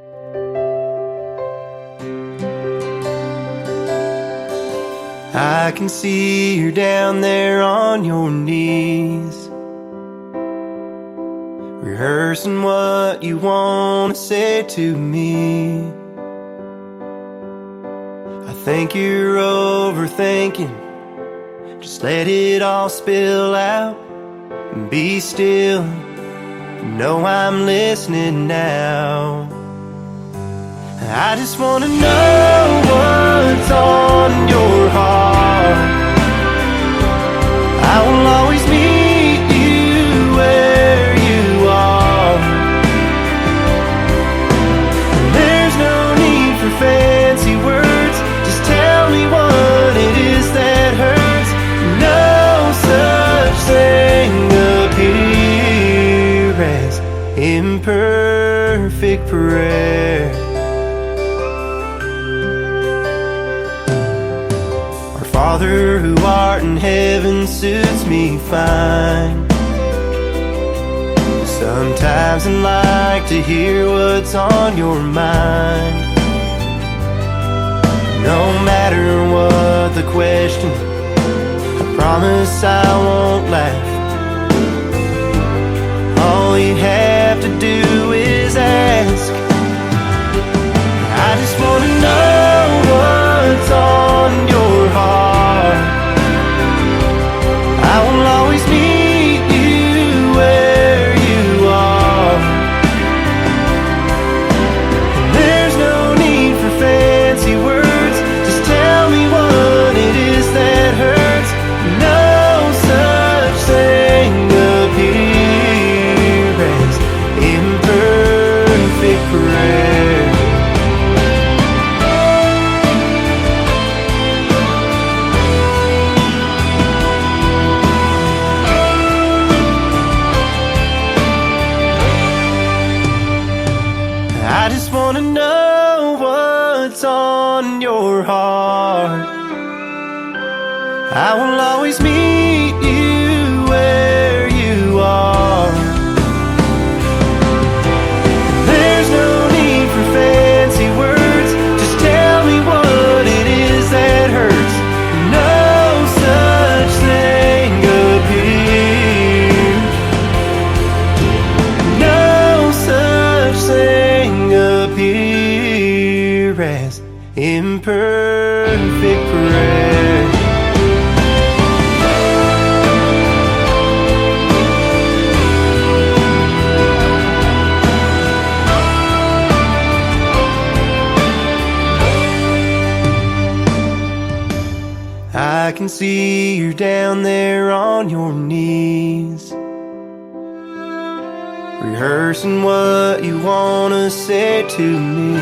I can see you're down there on your knees, rehearsing what you want to say to me. I think you're overthinking. Just let it all spill out and be still. Know I'm listening now. I just wanna know what's on your heart. I will always meet you where you are. There's no need for fancy words. Just tell me what it is that hurts. No such thing up here as imperfect prayer. Our Father who art in heaven suits me fine. Sometimes I like to hear what's on your mind. No matter what the question, I promise I won't laugh. All you have to do is ask. I just wanna know what's on your heart. I will always meet you where you are. There's no need for fancy words. Just tell me what it is that hurts. No such thing up here as imperfect prayer. I just wanna know what's on your heart. I will always meet you where you are. There's no need for fancy words. Just tell me what it is that hurts. No such thing up here. No such thing up here as imperfect prayer. I can see you're down there on your knees, rehearsing what you want to say to me.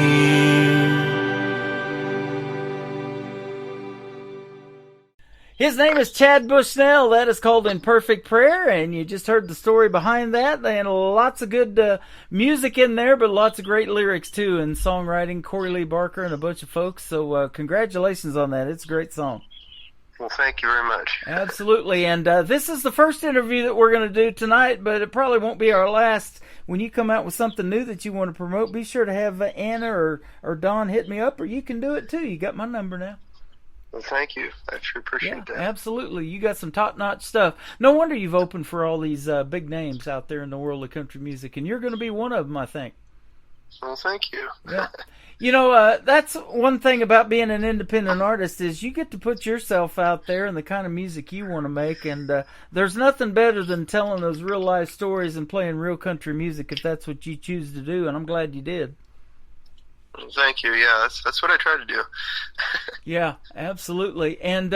His name is Chad Bushnell. That is called Imperfect Prayer, and you just heard the story behind that. And lots of good music in there, but lots of great lyrics too, and songwriting. Corey Lee Barker and a bunch of folks. So congratulations on that. It's a great song. Well, thank you very much. Absolutely. And this is the first interview that we're going to do tonight, but it probably won't be our last. When you come out with something new that you want to promote, be sure to have Anna or Dawn hit me up, or you can do it too. You got my number now. Well, thank you. I sure appreciate that. Absolutely. You got some top-notch stuff. No wonder you've opened for all these big names out there in the world of country music, and you're going to be one of them, I think. Well, thank you. Yeah. You know, that's one thing about being an independent artist is you get to put yourself out there and the kind of music you want to make, and there's nothing better than telling those real-life stories and playing real country music if that's what you choose to do, and I'm glad you did. Thank you. Yeah, that's what I try to do. Yeah, absolutely. And,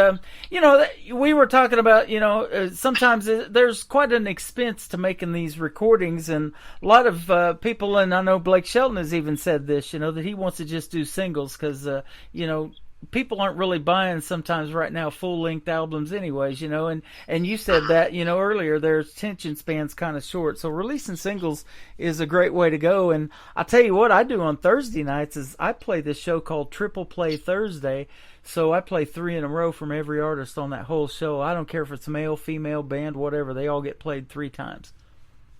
you know, we were talking about, you know, sometimes there's quite an expense to making these recordings. And a lot of people, and I know Blake Shelton has even said this, you know, that he wants to just do singles because, you know, people aren't really buying sometimes right now full-length albums anyways, you know, and you said that, you know, earlier, their attention span's kind of short. So releasing singles is a great way to go. And I'll tell you what I do on Thursday nights is I play this show called Triple Play Thursday. So I play 3 in a row from every artist on that whole show. I don't care if it's male, female, band, whatever. They all get played 3 times.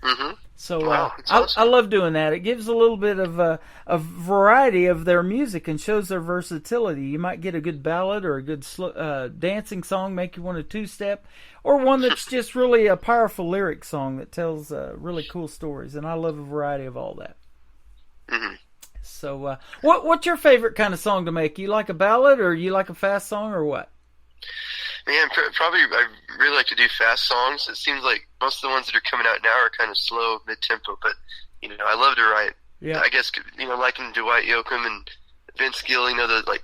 Mm-hmm. So Wow, that's awesome. I love doing that. It gives a little bit of a variety of their music and shows their versatility. You might get a good ballad or a good dancing song, make you want to two-step, or one that's just really a powerful lyric song that tells really cool stories. And I love a variety of all that. Mm-hmm. So what's your favorite kind of song to make? You like a ballad, or you like a fast song, or what? Man, probably I really like to do fast songs. It seems like most of the ones that are coming out now are kind of slow, mid-tempo, but, I love to write. Yeah. I guess, liking Dwight Yoakam and Vince Gill,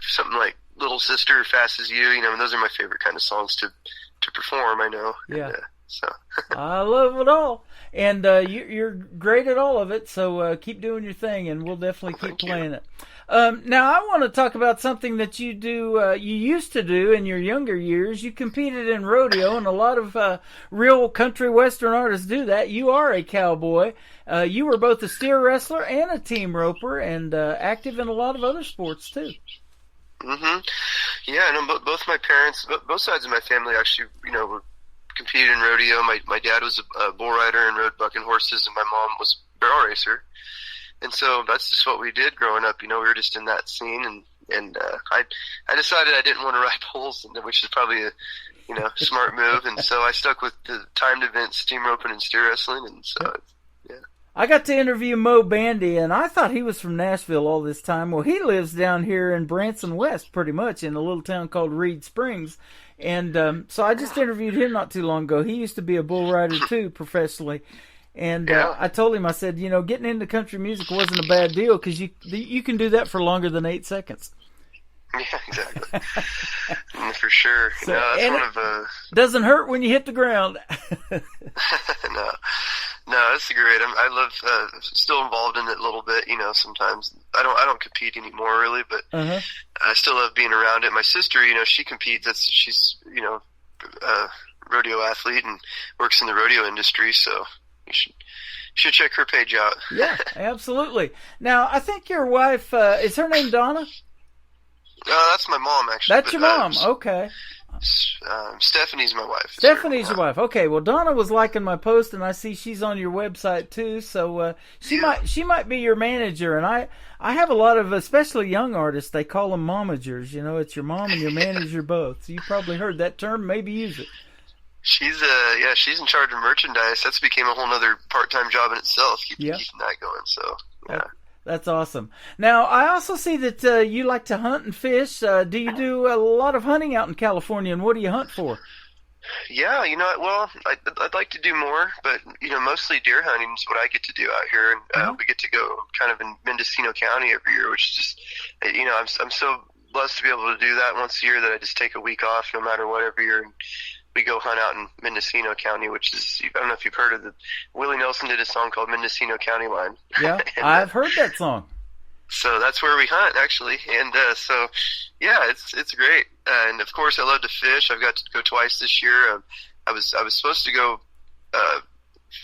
something like Little Sister, Fast as You, and those are my favorite kind of songs to perform, I know. Yeah. And, so. I love it all. And you're great at all of it, so keep doing your thing, and we'll definitely keep playing it. Now, I want to talk about something that you do. You used to do in your younger years. You competed in rodeo, and a lot of real country western artists do that. You are a cowboy. You were both a steer wrestler and a team roper, and active in a lot of other sports too. Mm-hmm. Yeah, I know both my parents, both sides of my family actually, were competed in rodeo. My dad was a bull rider and rode bucking horses, and my mom was a barrel racer. And so that's just what we did growing up. We were just in that scene, and I decided I didn't want to ride bulls, which is probably a smart move. And so I stuck with the timed events, steam roping and steer wrestling, and so yeah. I got to interview Mo Bandy, and I thought he was from Nashville all this time. Well, he lives down here in Branson West, pretty much, in a little town called Reed Springs. And so I just interviewed him not too long ago. He used to be a bull rider, too, professionally. And I told him, I said, getting into country music wasn't a bad deal, because you can do that for longer than 8 seconds. Yeah, exactly. For sure. So, that's one of doesn't hurt when you hit the ground. No, that's great. I love still involved in it a little bit. Sometimes I don't compete anymore really, but I still love being around it. My sister, she competes. She's a rodeo athlete and works in the rodeo industry, so you should check her page out. Yeah, absolutely. Now, I think your wife is her name Donna? That's my mom, actually. That's your mom. Okay. Stephanie's my wife. Stephanie's your wife. Okay. Well, Donna was liking my post, and I see she's on your website too. So she might be your manager. And I have a lot of, especially young artists, they call them momagers. It's your mom and your manager both. So you probably heard that term. Maybe use it. She's in charge of merchandise. That's became a whole other part-time job in itself. Keeping that going. So yeah. That's awesome. Now, I also see that you like to hunt and fish. Do you do a lot of hunting out in California, and what do you hunt for? Yeah, well, I'd like to do more, but, mostly deer hunting is what I get to do out here. And we get to go kind of in Mendocino County every year, which is just, I'm so blessed to be able to do that once a year that I just take a week off no matter what every year. And we go hunt out in Mendocino County, which is, I don't know if you've heard of it. Willie Nelson did a song called Mendocino County Line. Yeah, and, I've heard that song. So that's where we hunt, actually. And so, yeah, it's great. And, of course, I love to fish. I've got to go twice this year. I was supposed to go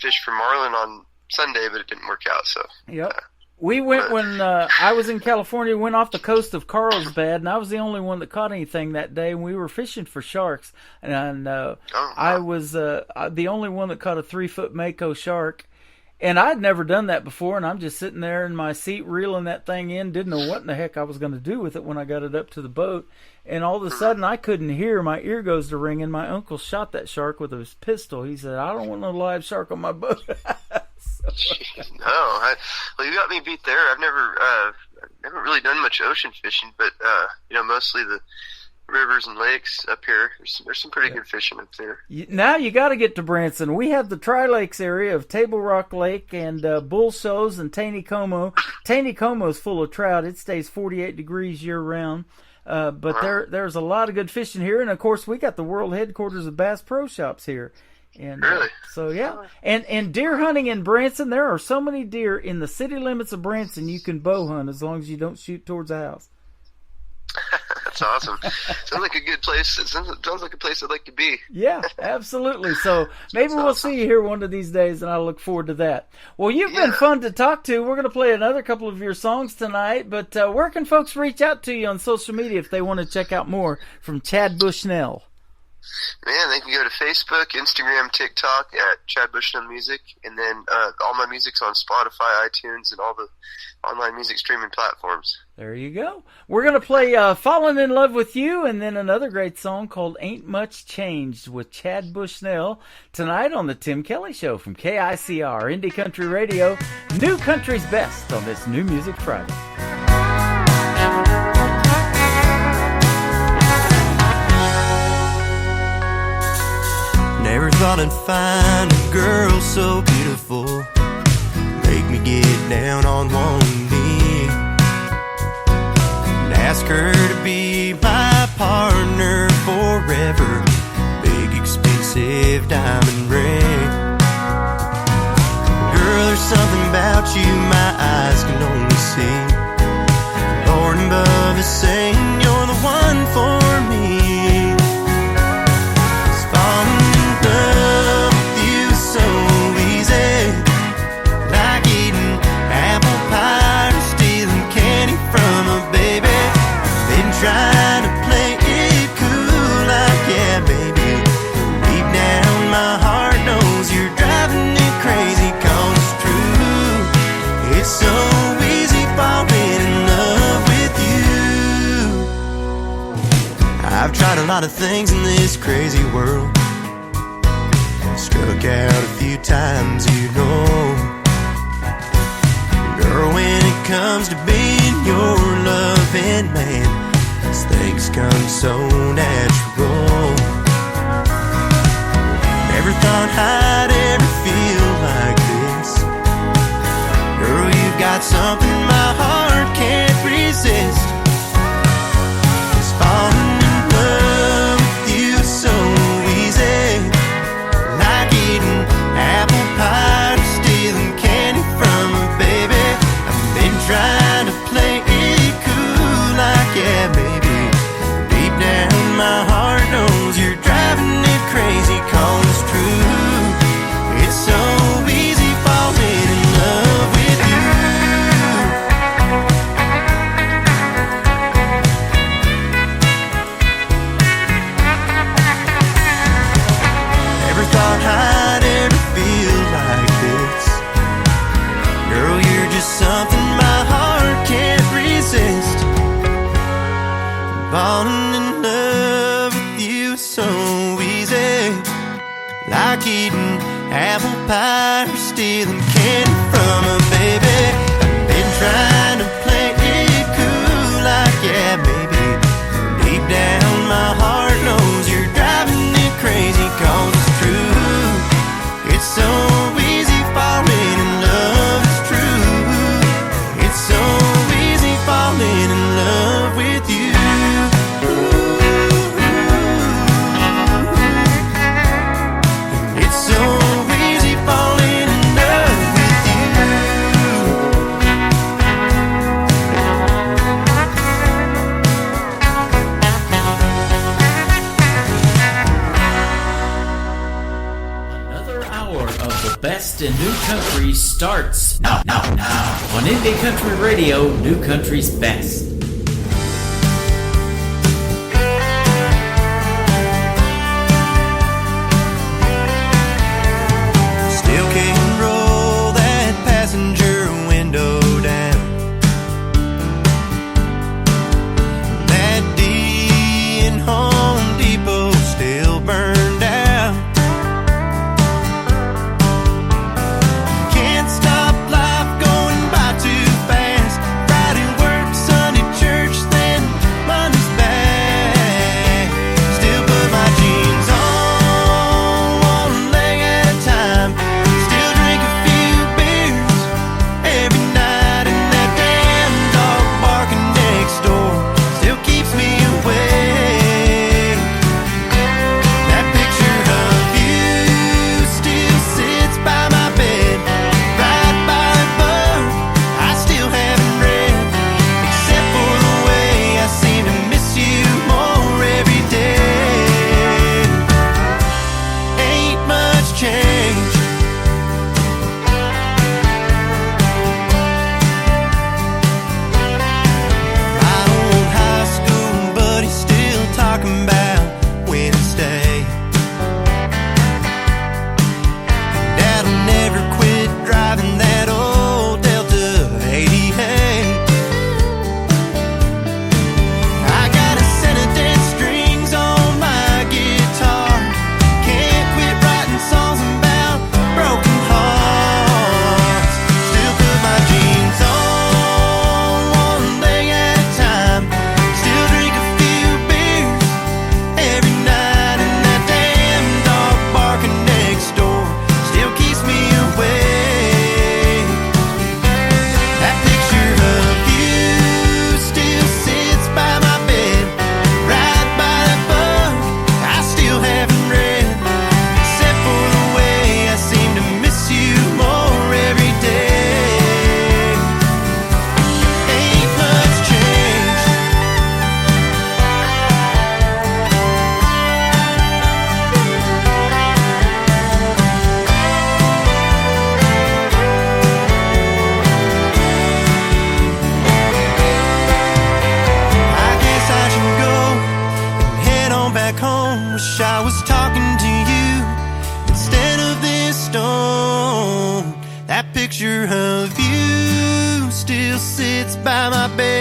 fish for marlin on Sunday, but it didn't work out. So yep. We went when I was in California, went off the coast of Carlsbad, and I was the only one that caught anything that day, and we were fishing for sharks. And I was the only one that caught a 3-foot mako shark. And I'd never done that before, and I'm just sitting there in my seat reeling that thing in, didn't know what in the heck I was going to do with it when I got it up to the boat. And all of a sudden, I couldn't hear. My ear goes to ringing. My uncle shot that shark with his pistol. He said, I don't want no live shark on my boat. Well, you got me beat there. I've never really done much ocean fishing, but mostly the rivers and lakes up here. There's some pretty good fishing up there. Now you got to get to Branson. We have the Tri-Lakes area of Table Rock Lake and Bull Shoals and Taneycomo. Taneycomo's full of trout. It stays 48 degrees year round. But there's a lot of good fishing here, and of course we got the world headquarters of Bass Pro Shops here. And really? So yeah, and deer hunting in Branson, there are so many deer in the city limits of Branson you can bow hunt as long as you don't shoot towards a house. That's awesome. Sounds like a good place. It sounds like a place I'd like to be. Yeah, absolutely. So maybe we'll see you here one of these days, and I look forward to that. Well, you've been fun to talk to. We're going to play another couple of your songs tonight, but where can folks reach out to you on social media if they want to check out more from Chad Bushnell? Man, they can go to Facebook, Instagram, TikTok at Chad Bushnell Music, and then all my music's on Spotify, iTunes, and all the online music streaming platforms. There you go. We're going to play Falling in Love with You, and then another great song called Ain't Much Changed with Chad Bushnell tonight on the Tim Kelly Show from KICR, Indie Country Radio, New Country's Best on this New Music Friday. Never thought I'd find a girl so beautiful, make me get down on one knee and ask her to be my partner forever. Big expensive diamond ring. Girl, there's something about you my eyes can only see. Lord above is saying you're the one for me. Trying to play it cool like, yeah, baby. Deep down my heart knows you're driving me crazy, 'cause it's true. It's so easy falling in love with you. I've tried a lot of things in this crazy world, struck out a few times, you know. Girl, when it comes to being your loving man, things come so natural. Never thought I'd ever feel like this. Girl, you've got something my heart can't resist. It's falling in love with you so easy, like eating apple pie or stealing candy from a baby. I've been trying to play it cool like, yeah, baby. My heart knows you're driving it crazy, 'cause it's true. It's so easy falling in love with you. Never thought I'd ever feel like this. Girl, you're just something my heart can't resist. Falling in love with you so easy, like eating apple pie or stealing candy from a baby. I've been trying to play it cool like, yeah, baby. Deep down my heart knows you're driving me crazy, 'cause it's true. It's so easy falling in love, it's true. It's so easy falling in love with you. Best in New Country starts now on Indie Country Radio, New Country's Best. Still can't roll that passenger window down. That D in Home Depot still burned out. Can't stop life going by too fast. Friday work, Sunday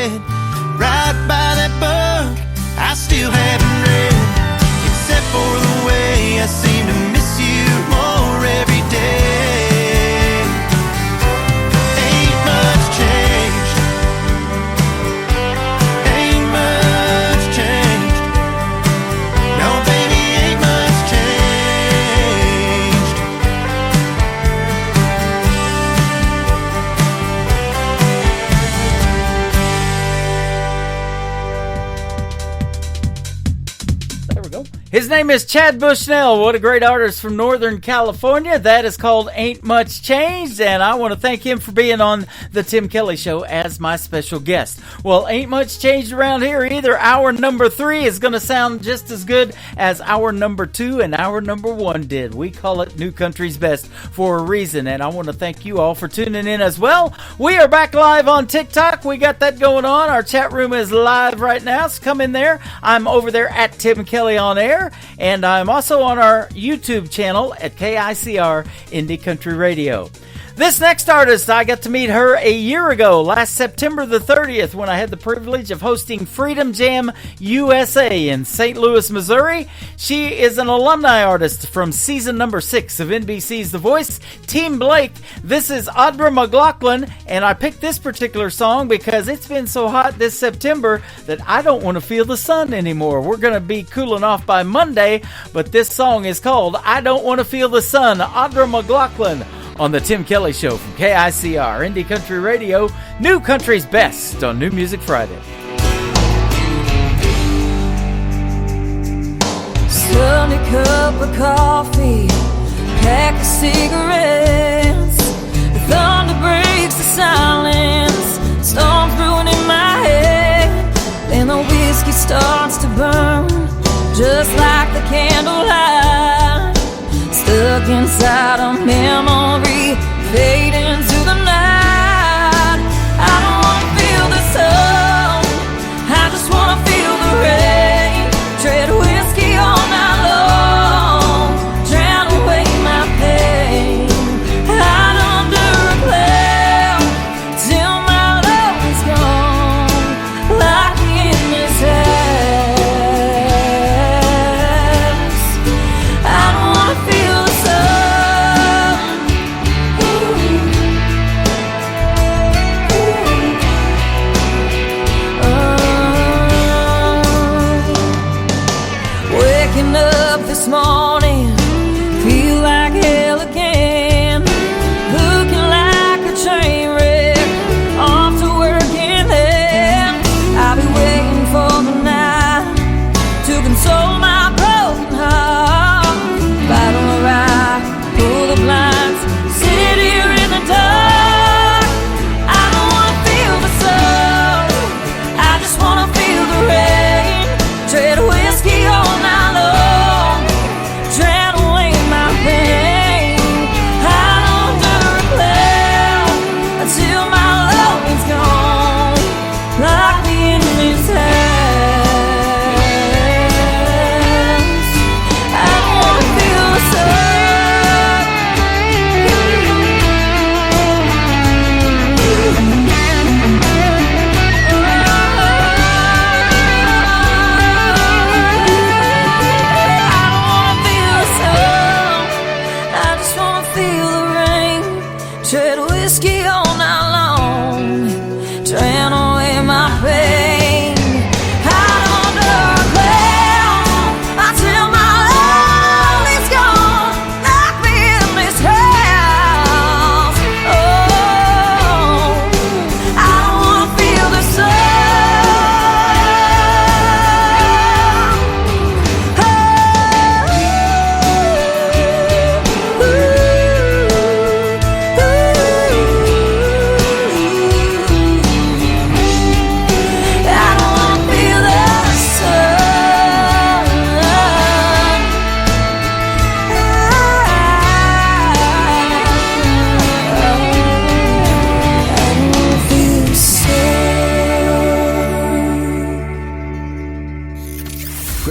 bed, right by that book I still haven't read, except for the way I seem to miss you more every day. Ain't much changed, ain't much changed. No, baby, ain't much changed. There we go. His name is Chad Bushnell. What a great artist from Northern California. That is called Ain't Much Changed, and I want to thank him for being on the Tim Kelly Show as my special guest. Well, ain't much changed around here either. Hour number 3 is going to sound just as good as hour number 2 and hour number 1 did. We call it New Country's Best for a reason, and I want to thank you all for tuning in as well. We are back live on TikTok. We got that going on. Our chat room is live right now, so come in there. I'm over there at Tim Kelly on Air. And I'm also on our YouTube channel at KICR Indie Country Radio. This next artist, I got to meet her a year ago, last September the 30th, when I had the privilege of hosting Freedom Jam USA in St. Louis, Missouri. She is an alumni artist from season number 6 of NBC's The Voice, Team Blake. This is Audra McLaughlin, and I picked this particular song because it's been so hot this September that I don't want to feel the sun anymore. We're going to be cooling off by Monday, but this song is called I Don't Want to Feel the Sun. Audra McLaughlin on the Tim Kelly Show from KICR Indie Country Radio, New Country's Best on New Music Friday. Sunny cup of coffee, pack of cigarettes. The thunder breaks the silence, storms brewing in my head. Then the whiskey starts to burn, just like the candlelight. Stuck inside a memory, fading through the night. I don't wanna feel the sun, I just wanna feel the rain. Tread whiskey all night long, drown away my pain. Hide under a cloud till my love is gone, like the endless house. I don't wanna feel the sun. Waking up this morning, feel like hell again. Looking like a train wreck, off to work and then I'll be waiting for the night to console my broken heart. Bottle of rye, pull the blinds, sit here in the dark. I don't wanna feel the sun, I just wanna feel the rain. Tread whiskey all night long, drown away my pain. Hide under a cloud until my love is gone, like the endless house. I don't wanna feel the I just wanna feel the rain. Tread whiskey all night long, drown away my pain. Hide under a cloud until my love is gone, like the endless house. Oh, I don't wanna feel the sun.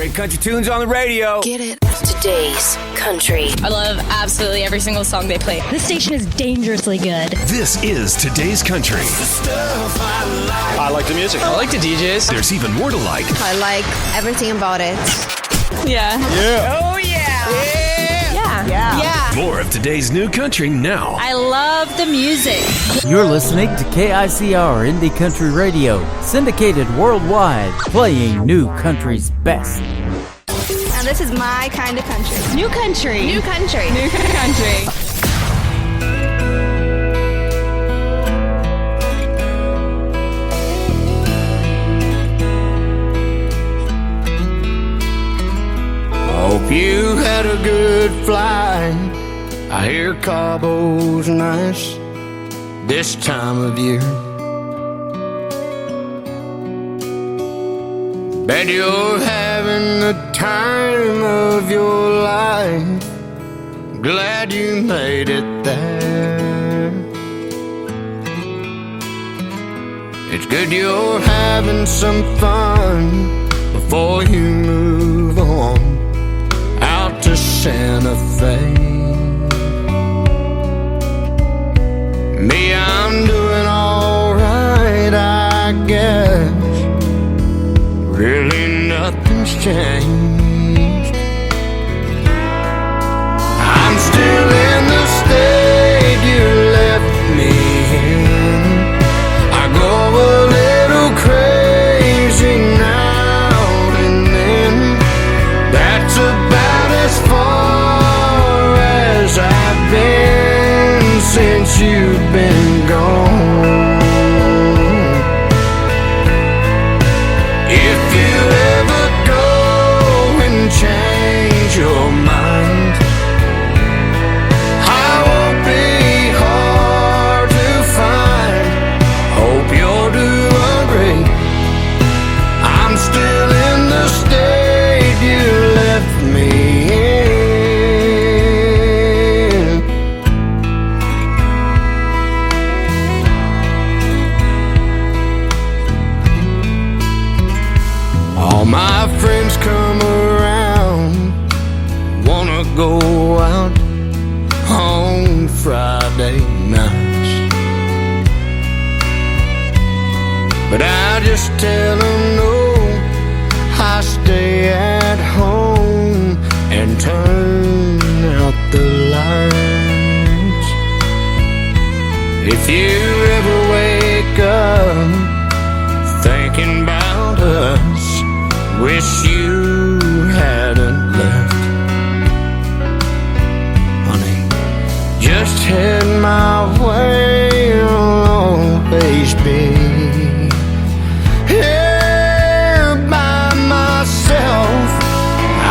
Great country tunes on the radio. Get it? Today's country. I love absolutely every single song they play. This station is dangerously good. This is Today's Country. I like the music. I like the DJs. There's even more to like. I like everything about it. Yeah. Yeah. Oh, yeah. Yeah. More of today's new country now. I love the music. You're listening to KICR Indie Country Radio, syndicated worldwide, playing new country's best. Now this is my kind of country. New country. New country. New country. Hope you had a good flight. I hear Cabo's nice this time of year. Bet you're having the time of your life. Glad you made it there. It's good you're having some fun before you move on out to Santa Fe. Me, I'm doing alright, I guess. Really nothing's changed. I'm still in the state you left me in. I go a little crazy now and then. That's about as far as I've been since you've been gone. If you ever go and change your mind, I won't be hard to find. Hope you're doing great. I'm still in the state you left me in. All my friends come around, wanna go out on Friday nights, but I just tell them no, I stay at home and turn out the lights. If you ever wake up thinking about us, wish you hadn't left, honey, just head my way, I'll always be here by myself.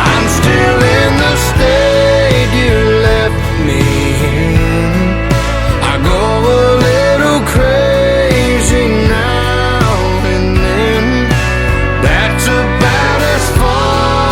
I'm still in the state you left me in. I go a little crazy now and then. That's about as far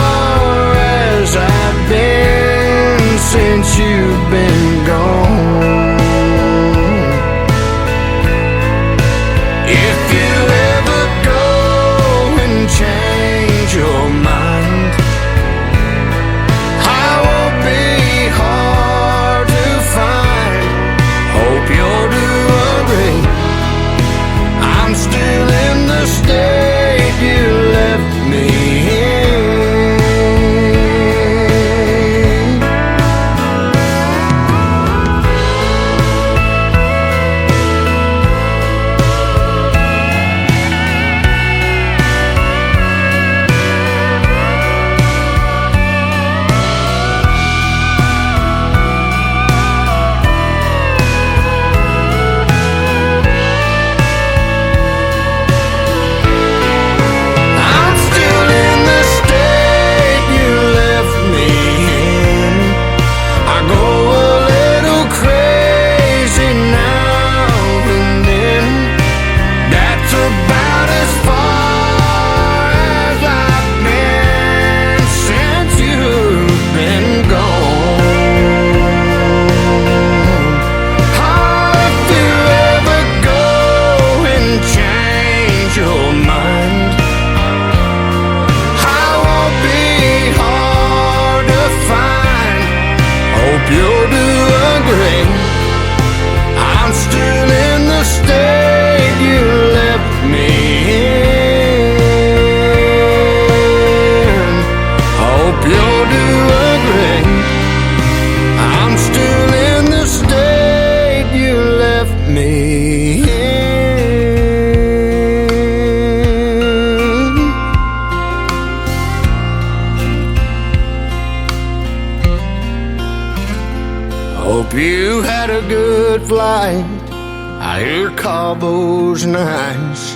Hope you had a good flight. I hear Cabo's nice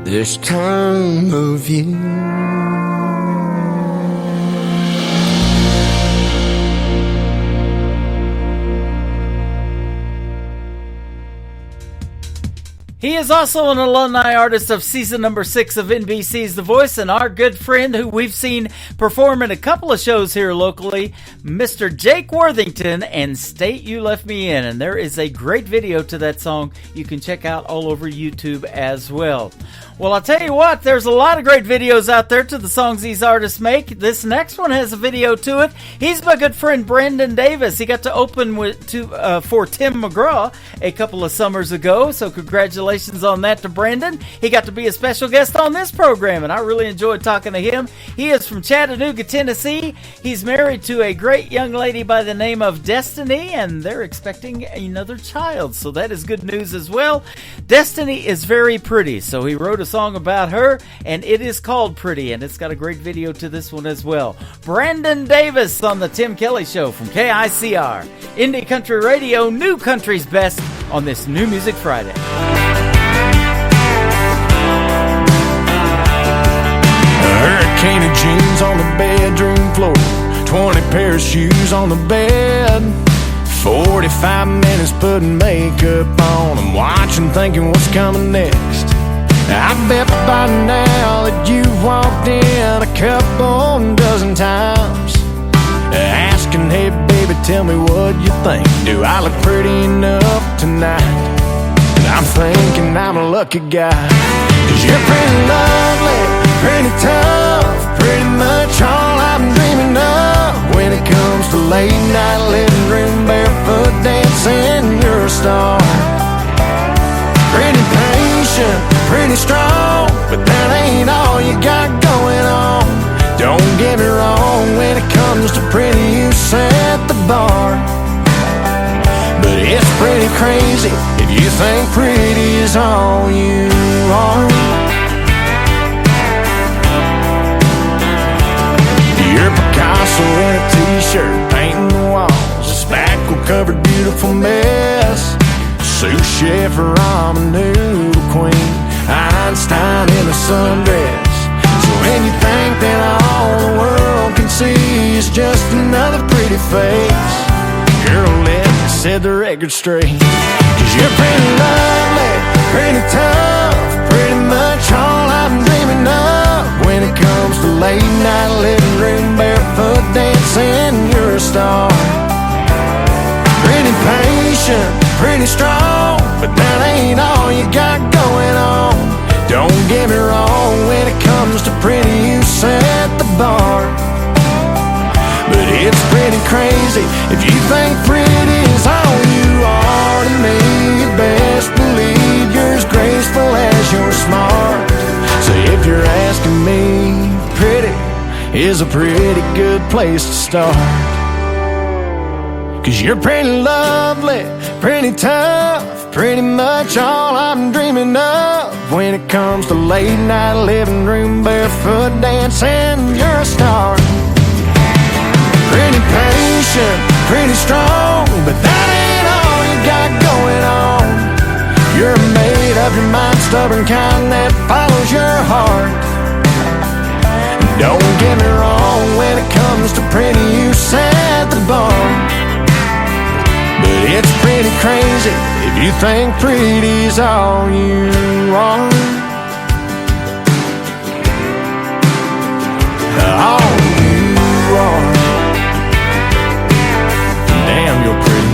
this time of year. He is also an alumni artist of season number 6 of NBC's The Voice, and our good friend who we've seen perform in a couple of shows here locally, Mr. Jake Worthington and State You Left Me In. And there is a great video to that song you can check out all over YouTube as well. Well, I'll tell you what, there's a lot of great videos out there to the songs these artists make. This next one has a video to it. He's my good friend Brandon Davis. He got to open for Tim McGraw a couple of summers ago, so congratulations on that to Brandon. He got to be a special guest on this program, and I really enjoyed talking to him. He is from Chattanooga, Tennessee. He's married to a great young lady by the name of Destiny, and they're expecting another child, so that is good news as well. Destiny is very pretty, so he wrote a song about her, and it is called Pretty, and it's got a great video to this one as well. Brandon Davis on the Tim Kelly Show from KICR. Indie Country Radio, New Country's Best on this New Music Friday. A hurricane of jeans on the bedroom floor, 20 pair of shoes on the bed, 45 minutes putting makeup on. I'm watching, thinking what's coming next. I bet by now that you've walked in a couple dozen times, asking, hey baby, tell me what you think. Do I look pretty enough tonight? And I'm thinking I'm a lucky guy, 'cause you're pretty lovely, pretty tough, pretty much all I'm dreaming of. When it comes to late night living room barefoot dancing, you're a star. Pretty patient, pretty strong, but that ain't all you got going on. Don't get me wrong, when it comes to pretty, you set the bar. But it's pretty crazy if you think pretty is all you are. You're Picasso in a t-shirt, painting the walls, a spackle-covered beautiful mess. Sous chef, ramen noodle queen, Einstein in a sundress. So when you think that all the world can see is just another pretty face, girl, let me set the record straight. 'Cause you're pretty lovely, pretty tough, pretty much all I'm dreaming of. When it comes to late night living room barefoot dancing, you're a star. Pretty patient, pretty strong, but that ain't all you got going on. Don't get me wrong, when it comes to pretty, you set the bar. But it's pretty crazy if you think pretty is all you are to me. You best believe you're as graceful as you're smart. So if you're asking me, pretty is a pretty good place to start. 'Cause you're pretty lovely, pretty tough, pretty much all I'm dreaming of. When it comes to late night living room barefoot dancing, you're a star. Pretty patient, pretty strong, but that ain't all you got going on. You're made up your mind, stubborn kind that follows your heart. Don't get me wrong, when it comes to pretty, you set the bar. But it's pretty crazy if you think pretty's all you are. All you are. Damn, you're pretty.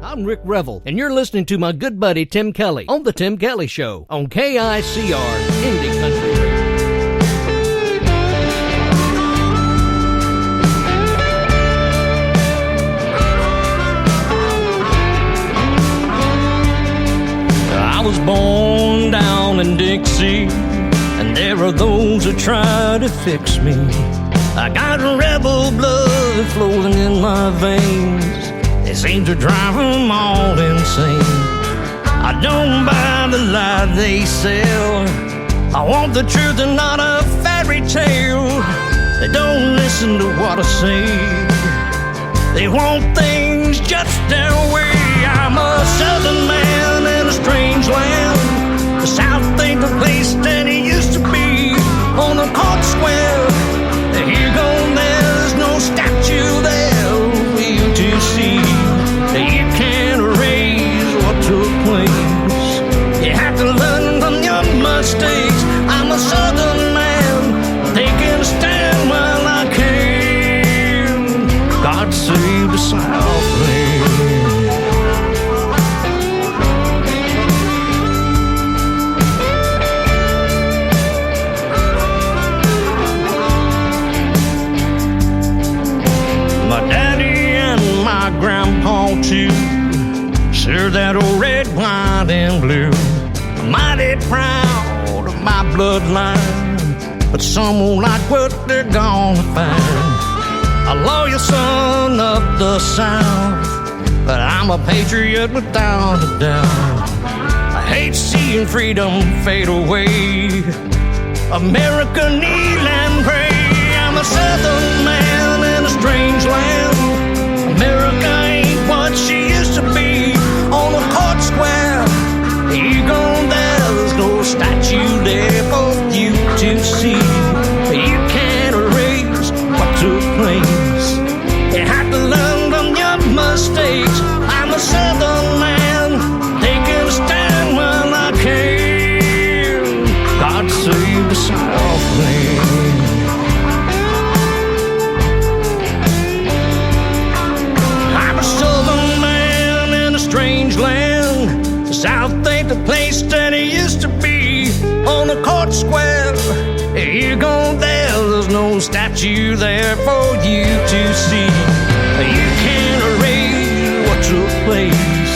I'm Rick Revel, and you're listening to my good buddy Tim Kelly on The Tim Kelly Show on KICR Indie Country Radio. I was born down in Dixie, and there are those who try to fix me. I got rebel blood flowing in my veins. It seems to drive them all insane. I don't buy the lie they sell. I want the truth and not a fairy tale. They don't listen to what I say. They want things just their way. I'm a southern man in a strange land. The South ain't the place that it used to be. On a court square, here gone, there's no statue there for you to see. You can't erase what took place. You have to learn from your mistakes. I'm a southern man, taking a stand while I can. God save the Southland. My daddy and my grandpa too served that old red, white, and blue. I'm mighty proud of my bloodline, but some won't like what they're gonna find. A loyal son of the South, but I'm a patriot without a doubt. I hate seeing freedom fade away. America kneel and pray. I'm a southern man in a strange land. America ain't what she used to be. On a court square, you gone, there's no statue there for you to see. You can't erase what took place. You have to learn from your mistakes. I'm a southern man, taking a stand while I can. God save the Southland. I'm a southern man in a strange land. The South ain't the place that it used to be. On the court square, you go there, there's no statue there for you to see. You can't erase what took place.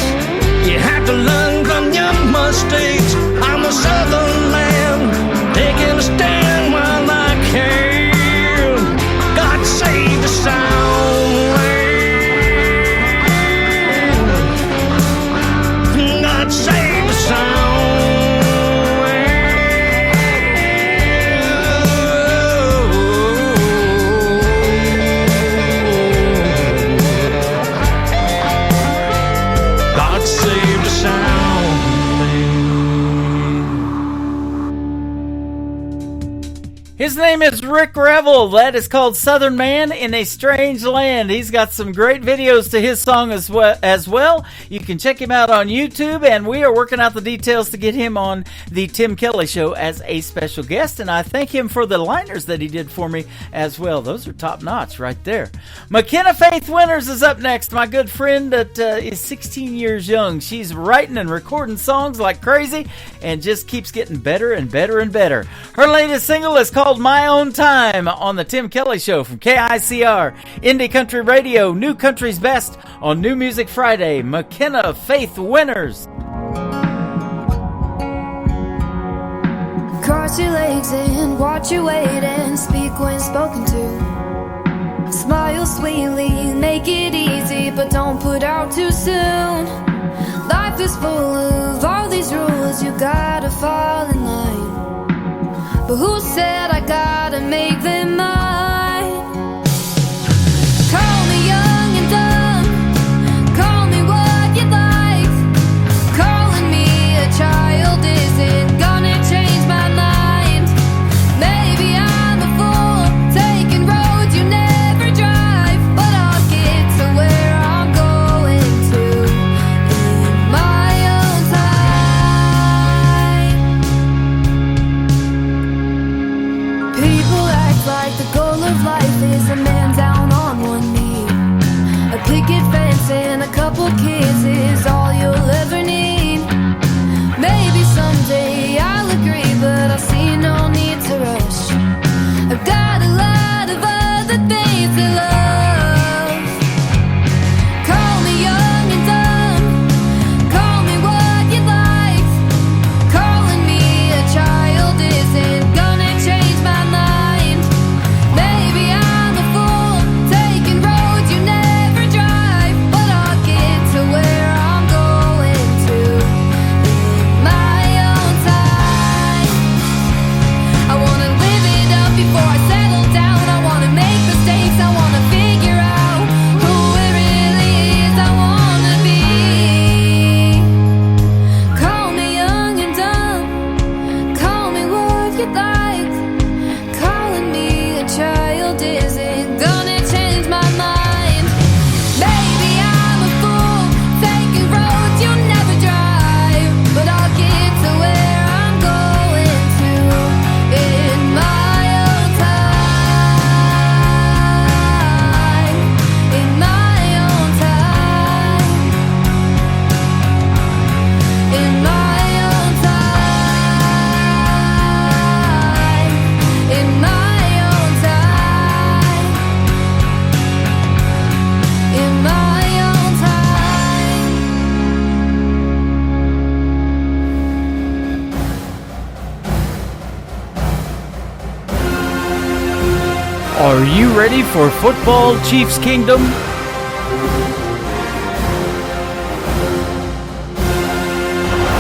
You have to learn from your mistakes. I'm a southern man, taking a stand while I can. God save the Southland. God save the Southland. God save the Southland. His name is Rick Revel. That is called Southern Man in a Strange Land. He's got some great videos to his song as well. You can check him out on YouTube, and we are working out the details to get him on the Tim Kelly Show as a special guest, and I thank him for the liners that he did for me as well. Those are top-notch right there. McKenna Faith Winters is up next, my good friend that is 16 years young. She's writing and recording songs like crazy and just keeps getting better and better and better. Her latest single is called My Own Time on the Tim Kelly Show from KICR, Indie Country Radio, New Country's Best on New Music Friday. McKenna Faith Winters. Cross your legs and watch your weight and speak when spoken to. Smile sweetly, make it easy, but don't put out too soon. Life is full of all these rules, you gotta fall in line. But who said I gotta make them mine? Call me young and dumb, call me what you like. Calling me a child isn't gonna change my mind. Maybe I'm a fool, taking roads you never drive, but I'll get to where I'm going to Are you ready for Football Chiefs Kingdom?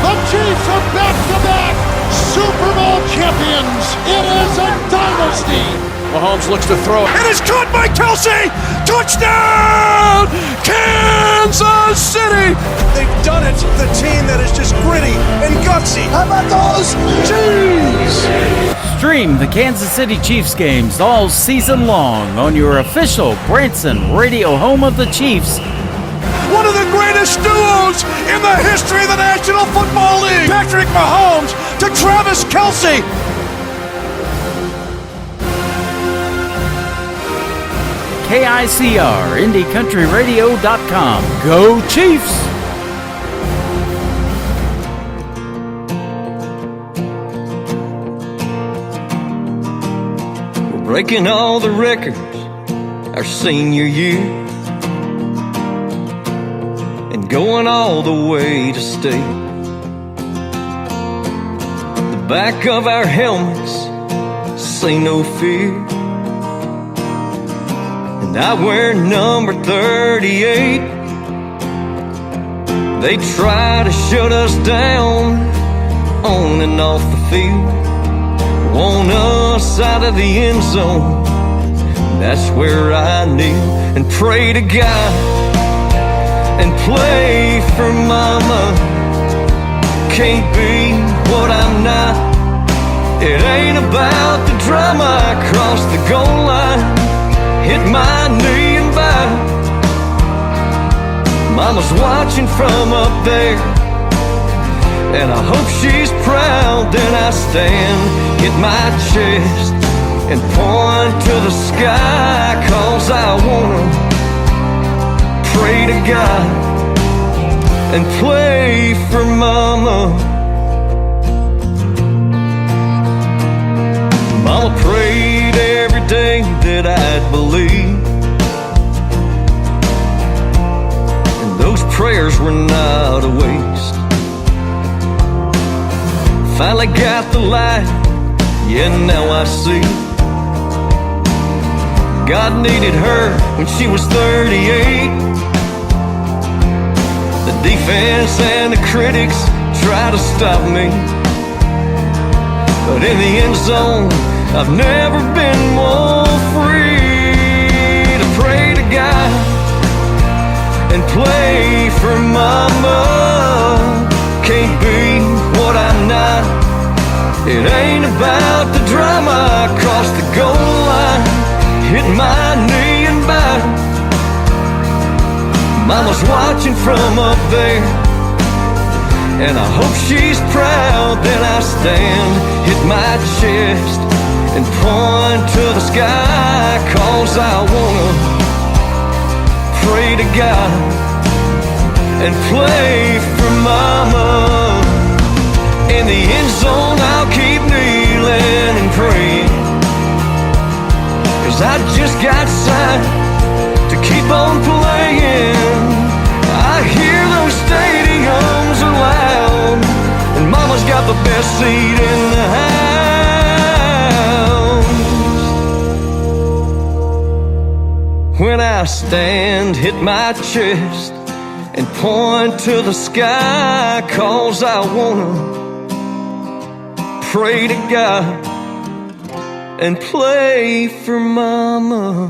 The Chiefs are back-to-back Super Bowl champions. It is a dynasty. Mahomes looks to throw. It is caught by Kelsey. Touchdown, Kansas City. They've done it. The team that is just gritty and gutsy. How about those Chiefs? Stream the Kansas City Chiefs games all season long on your official Branson radio home of the Chiefs. One of the greatest duos in the history of the National Football League. Patrick Mahomes to Travis Kelsey. KICR, IndieCountryRadio.com. Go Chiefs! We're breaking all the records our senior year and going all the way to state. The back of our helmets say no fear, and I wear number 38. They try to shut us down on and off the field, want us out of the end zone. That's where I kneel and pray to God and play for mama. Can't be what I'm not. It ain't about the drama. I cross the goal line, hit my knee and bow. Mama's watching from up there, and I hope she's proud. Then I stand, hit my chest, and point to the sky, 'cause I wanna pray to God and play for mama. Mama prayed every day that I'd believe, and those prayers were not a waste. Finally got the light, yeah, now I see God needed her when she was 38. The defense and the critics try to stop me, but in the end zone I've never been more free to pray to God and play for mama. Can't be what I'm not. It ain't about the drama. I cross the goal line, hit my knee and bow. Mama's watching from up there, and I hope she's proud. Then I stand, hit my chest, and point to the sky, 'cause I wanna pray to God and play for mama. In the end zone I'll keep kneeling and praying, 'cause I just got signed to keep on playing. I hear those stadiums are loud, and mama's got the best seat in the house. When I stand, hit my chest, and point to the sky, 'cause I wanna pray to God and play for mama.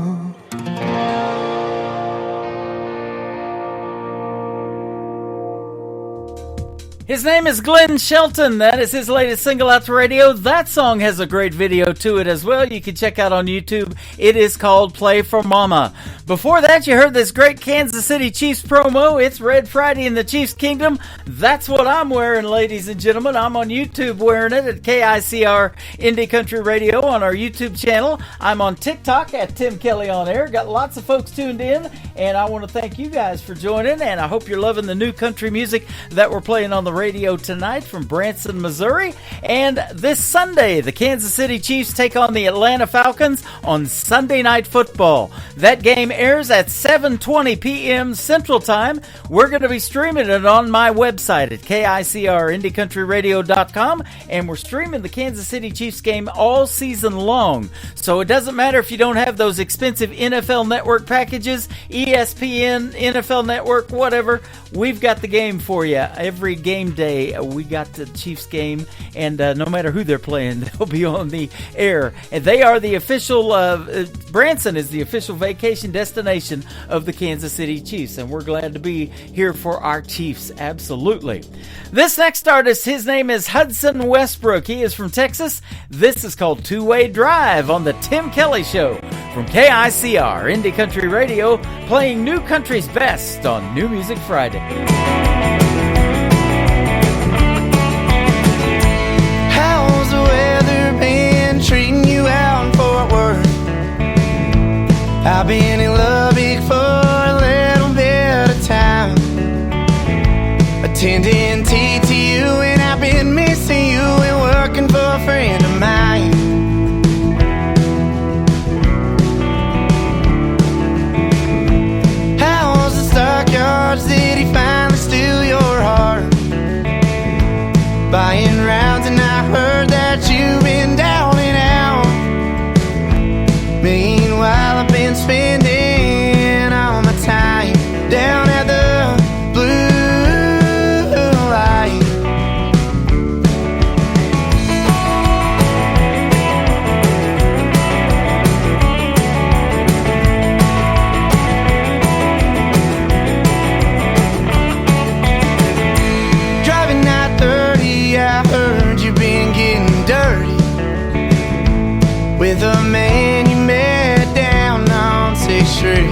His name is Glenn Shelton. That is his latest single out to radio. That song has a great video to it as well. You can check out on YouTube. It is called Play for Mama. Before that, you heard this great Kansas City Chiefs promo. It's Red Friday in the Chiefs Kingdom. That's what I'm wearing, ladies and gentlemen. I'm on YouTube wearing it at KICR Indie Country Radio on our YouTube channel. I'm on TikTok at Tim Kelly On Air. Got lots of folks tuned in, and I want to thank you guys for joining, and I hope you're loving the new country music that we're playing on the radio tonight from Branson, Missouri. And this Sunday, the Kansas City Chiefs take on the Atlanta Falcons on Sunday Night Football. That game airs at 7:20 p.m. Central Time. We're going to be streaming it on my website at KICRIndyCountryRadio.com, and we're streaming the Kansas City Chiefs game all season long. So it doesn't matter if you don't have those expensive NFL Network packages, ESPN, NFL Network, whatever. We've got the game for you. Every game day, we got the Chiefs game, and no matter who they're playing, they'll be on the air. And they are the official, Branson is the official vacation destination of the Kansas City Chiefs, and we're glad to be here for our Chiefs, absolutely. This next artist, his name is Hudson Westbrook. He is from Texas. This is called Two-Way Drive on the Tim Kelly Show from KICR Indie Country Radio, playing New Country's best on New Music Friday. How's the weather been treating you out in Fort Worth? I've been in Lubbock for a little bit of time, attending TTU, and I've been missing you and working for a friend of mine. How's the stockyards? Did he finally steal your heart? Buying rounds, and I heard that you've been down and out. Meanwhile, I've been spending all my time down at the Blue Light. Driving at 30, I heard you've been getting dirty with a man you met down on 6th Street.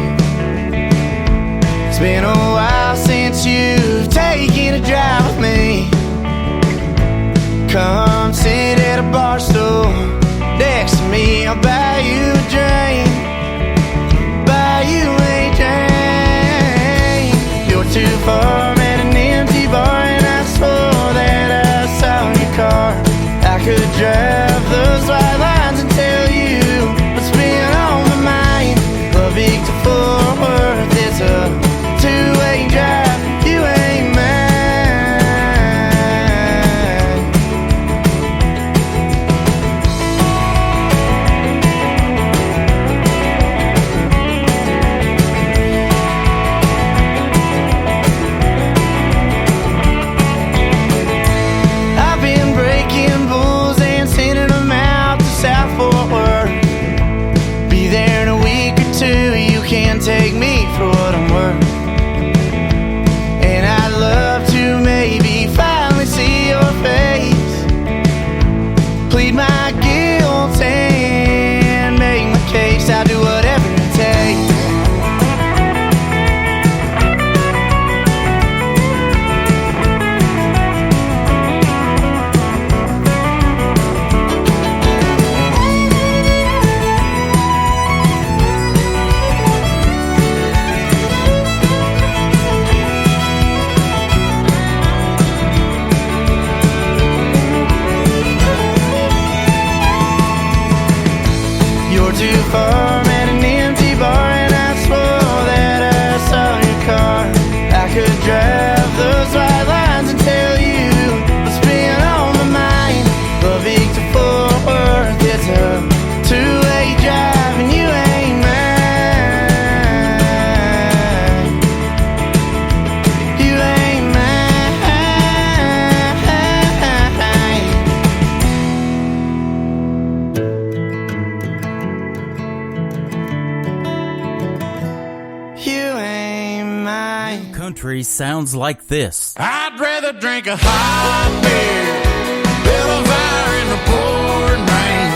It's been a while since you've taken a drive with me. Come sit at a bar stool next to me. I'll buy you a drink, buy you a drink. You're too far, at an empty bar, and I swore that I saw your car. I could drive those white lines and tell you what's been on my mind. Lubbock to Fort Worth, it's a two-way drive. You ain't mine. I've been breaking bulls and sending them out to South Fort Worth. Be there in a week or two. You can't take me for what I'm worth. And I'd love to maybe finally see your face, plead my guilt and make my case. I'll do whatever it takes. You're too far, at an empty bar, and I swore that I saw your car. I could drive those white lines and tell you what's been on my mind. Lubbock to Fort Worth, it's a two-way drive, and you ain't mine. You ain't mine. You ain't mine. Country sounds like this. I'd rather drink a hot beer, build a fire in the pouring rain,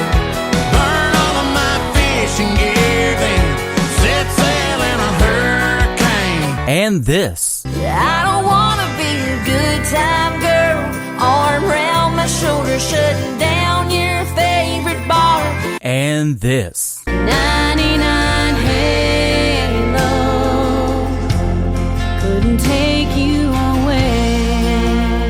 burn all of my fishing gear, then set sail in a hurricane. And this. I don't wanna be a good time girl, arm around my shoulder, shutting down your favorite bar. And this. 99 Halo couldn't take you away.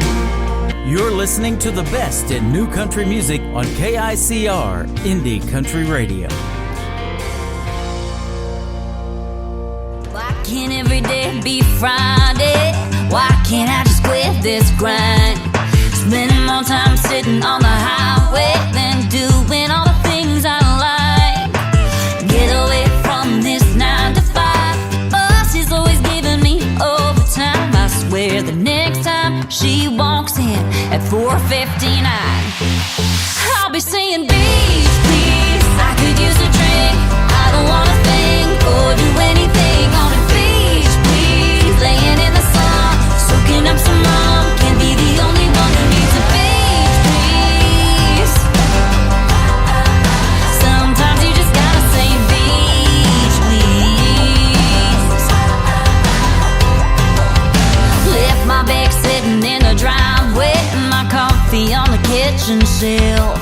listening to the best in new country music on KICR Indie Country Radio. Why can't every day be Friday? Why can't I just quit this grind? Spending more time sitting on the highway than doing all the things I like. Get away from this 9 to 5. The boss is always giving me overtime. I swear the next time she walks in at 4:59, I'll be saying, beach, please. I could use a drink. I don't wanna think or do anything on a beach, please. Laying in the sun, soaking up some rum. Can't be the only one who needs a beach, please. Sometimes you just gotta say beach, please. Left my bag sitting in the driveway and my coffee on the kitchen shelf.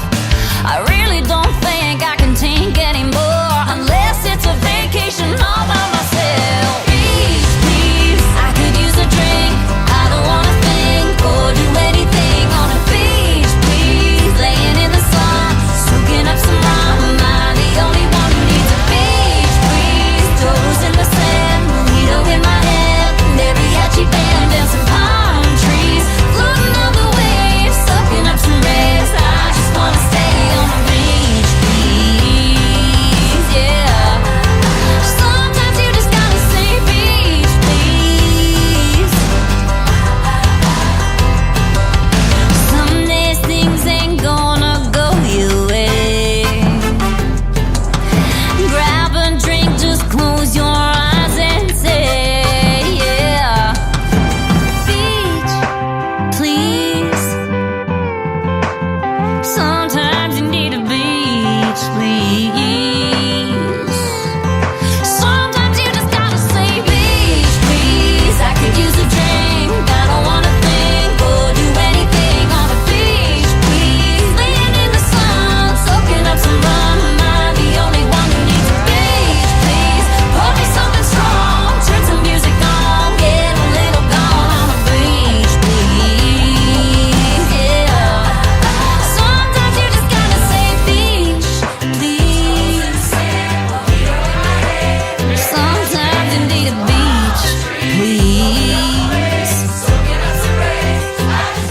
I really don't think I can take anymore unless it's a vacation all by myself. Beach, please. I could use a drink. I don't wanna think or do anything on a beach, please. Laying in the sun, soaking up some rum. Am I the only one who needs a beach, please? Toes in the sand, mojito in my hand, mariachi band and some palm trees. Floating on the waves, soaking up some rays. I just wanna stay on the beach, please, yeah. Sometimes you just gotta say beach, please. Some days things ain't gonna go your way. Grab a drink, just close your eyes and say, yeah. Beach, please. Sometimes you need a beach, please. Sometimes you just gotta say beach, please. I could use a drink. I don't wanna think or do anything on a beach, please. Laying in the sun, soaking up some rum. Am I the only one who needs a beach, please? Pour me something strong, turn some music on, get a little gone on a beach, please, yeah. Sometimes you just gotta say beach, please. Sometimes you need a beach, please.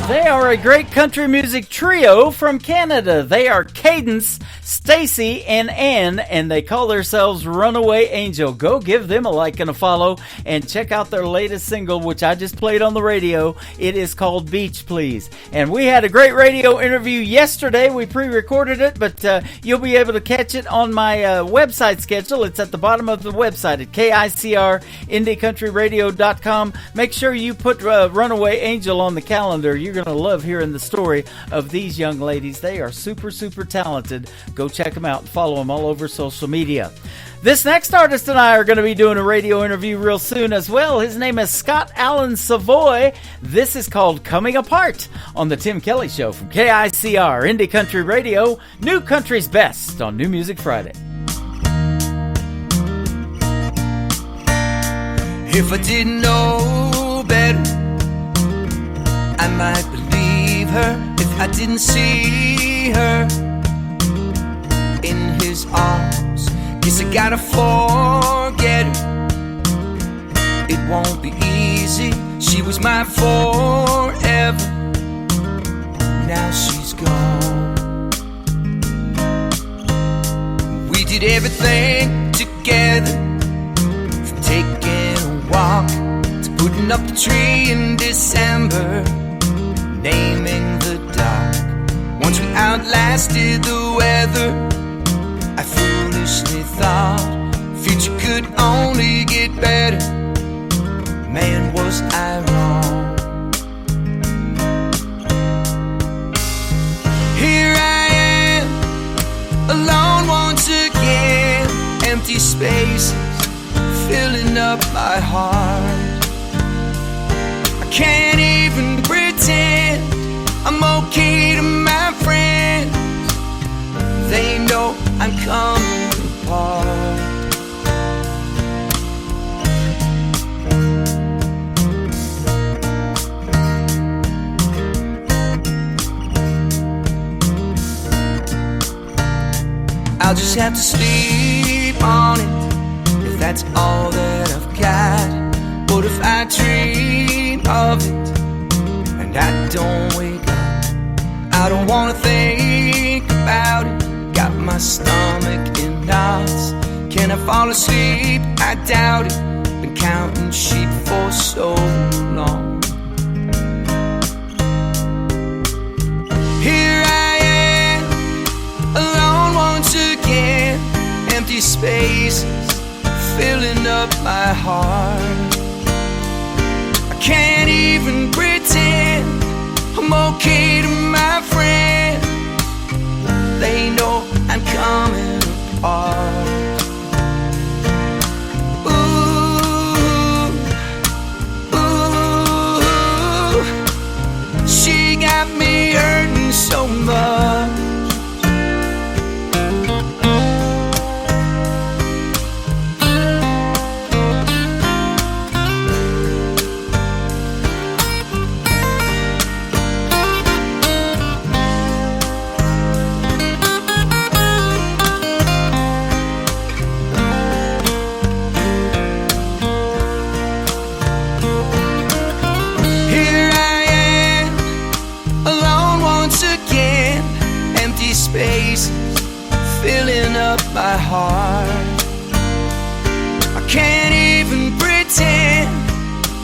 They are a great country music trio from Canada. They are Cadence, Stacy, and Ann, and they call themselves Runaway Angel. Go give them a like and a follow, and check out their latest single, which I just played on the radio. It is called Beach Please. And we had a great radio interview yesterday. We pre-recorded it, but you'll be able to catch it on my website schedule. It's at the bottom of the website at KICRIndieCountryRadio.com. Make sure you put Runaway Angel on the calendar. You're going to love hearing the story of these young ladies. They are super, super talented. Go check them out and follow them all over social media. This next artist and I are going to be doing a radio interview real soon as well. His name is Scott Allen Savoy. This is called Coming Apart on The Tim Kelly Show from KICR Indie Country Radio, New Country's Best on New Music Friday. If I didn't know better, I might believe her. If I didn't see her in his arms, guess I gotta forget her. It won't be easy. She was mine forever. Now she's gone. We did everything together, from taking a walk to putting up the tree in December, naming the dark. Once we outlasted the weather, I foolishly thought future could only get better. Man, was I wrong. Here I am, alone once again. Empty spaces filling up my heart. I can't even pretend I'm okay to my friends. They know I'm coming apart. I'll just have to sleep on it if that's all that I've got. What if I dream of it and I don't wake up? I don't wanna think about it. Got my stomach in knots. Can I fall asleep? I doubt it. Been counting sheep for so long. Here I am, alone once again. Empty spaces filling up my heart. I can't even pretend I'm okay to my friend. They know I'm coming apart. She got me hurting so much. Spaces filling up my heart. I can't even pretend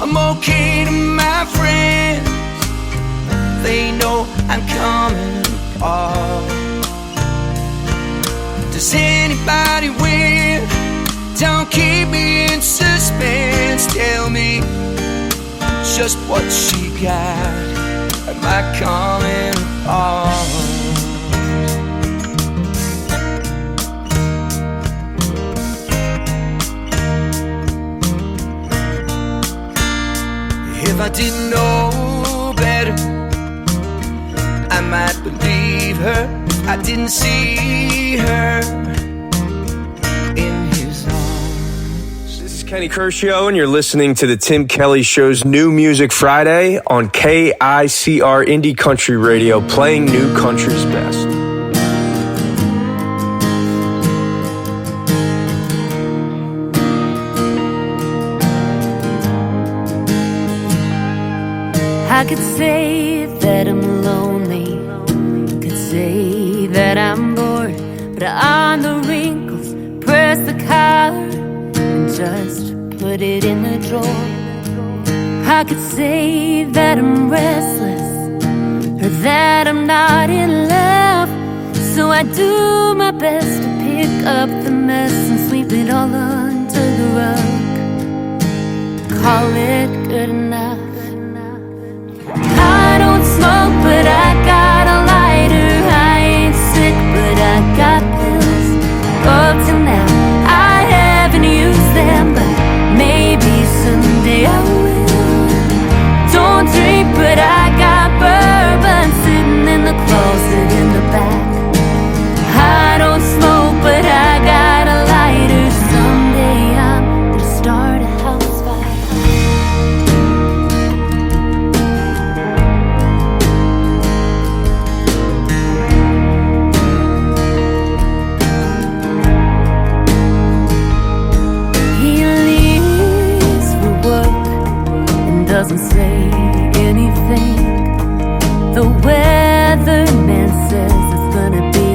I'm okay to my friends. They know I'm coming apart. Does anybody win? Don't keep me in suspense. Tell me just what she got. Am I coming apart? If I didn't know better, I might believe her. If I didn't see her in his arms. This is Kenny Kershaw, and you're listening to the Tim Kelly Show's New Music Friday on KICR Indie Country Radio, playing new country's best. I could say that I'm lonely, could say that I'm bored, but on the wrinkles, press the collar and just put it in the drawer. I could say that I'm restless, or that I'm not in love, so I do my best to pick up the mess and sweep it all under the rug. Call it good enough. I don't smoke, but I got a lighter. I ain't sick, but I got pills. Up till now, I haven't used them, but maybe someday I will. Don't drink, but I got bourbon sitting in the closet in the back. I don't smoke, but I got a lighter. Someday I'm gonna start a house fire. Doesn't say anything. The weatherman says it's gonna be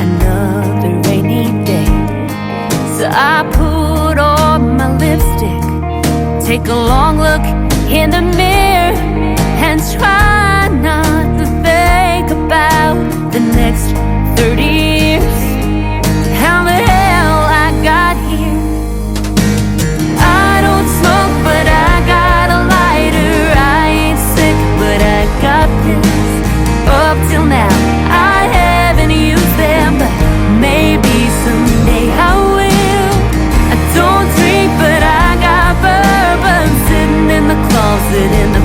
another rainy day. So I put on my lipstick, take a long look in the mirror, and try not to think about the next 30 years. How the hell I got here. I don't smoke, but I got a lighter. I ain't sick, but I got pills. Up till now, I haven't used them, but maybe someday I will. I don't drink, but I got bourbon sitting in the closet in the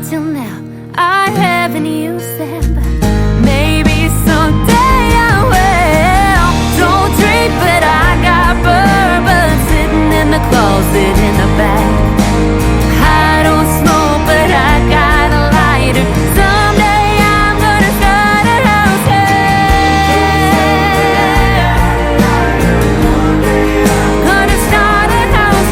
till now I haven't used them, but maybe someday I will. Don't drink, but I got bourbon sitting in the closet in the back. I don't smoke, but I got a lighter. Someday I'm gonna start a house, gonna start a house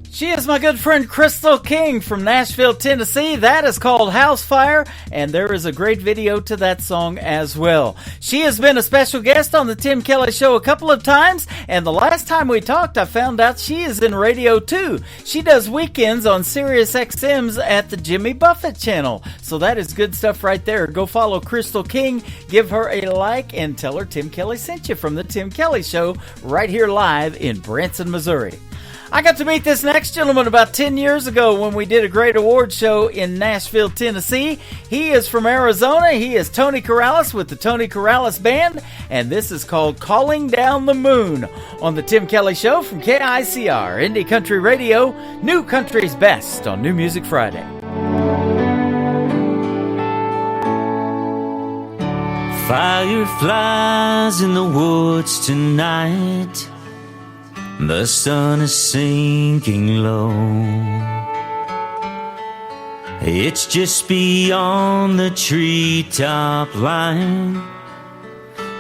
She is my good friend Crystal King from Nashville, Tennessee. That is called House Fire, and there is a great video to that song as well. She has been a special guest on the Tim Kelly Show a couple of times, and the last time we talked, I found out she is in radio too. She does weekends on Sirius XM's at the Jimmy Buffett channel, so that is good stuff right there. Go follow Crystal King, give her a like, and tell her Tim Kelly sent you from the Tim Kelly Show right here live in Branson, Missouri. I got to meet this next gentleman about 10 years ago when we did a great award show in Nashville, Tennessee. He is from Arizona. He is Tony Corrales with the Tony Corrales Band, and this is called Calling Down the Moon on the Tim Kelly Show from KICR, Indie Country Radio, New Country's Best on New Music Friday. Fireflies in the woods tonight. The sun is sinking low. It's just beyond the treetop line.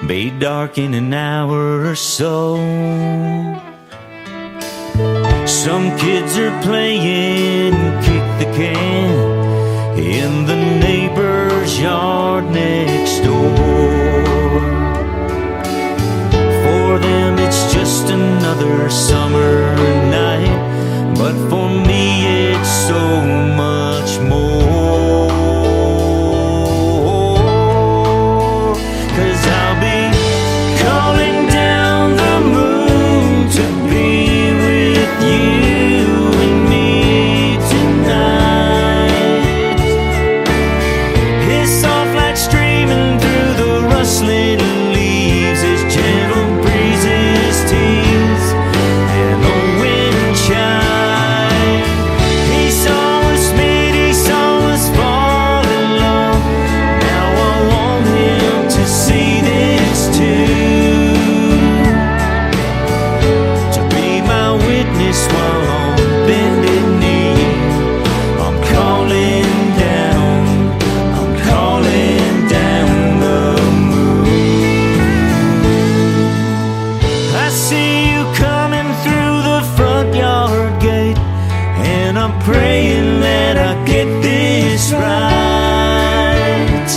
Be dark in an hour or so. Some kids are playing kick the can in the neighbor's yard next door. For them it's just another summer night, but for me it's so much more. 'Cause I'll be calling down the moon to be with you and me tonight. His soft light streaming through the rustling leaves, his gentle breezes tease and the wind chime. He saw us meet, he saw us fall in love. Now I want him to see this too, to be my witness while on bended knee. I'm calling down the I see you coming through the front yard gate, and I'm praying that I get this right.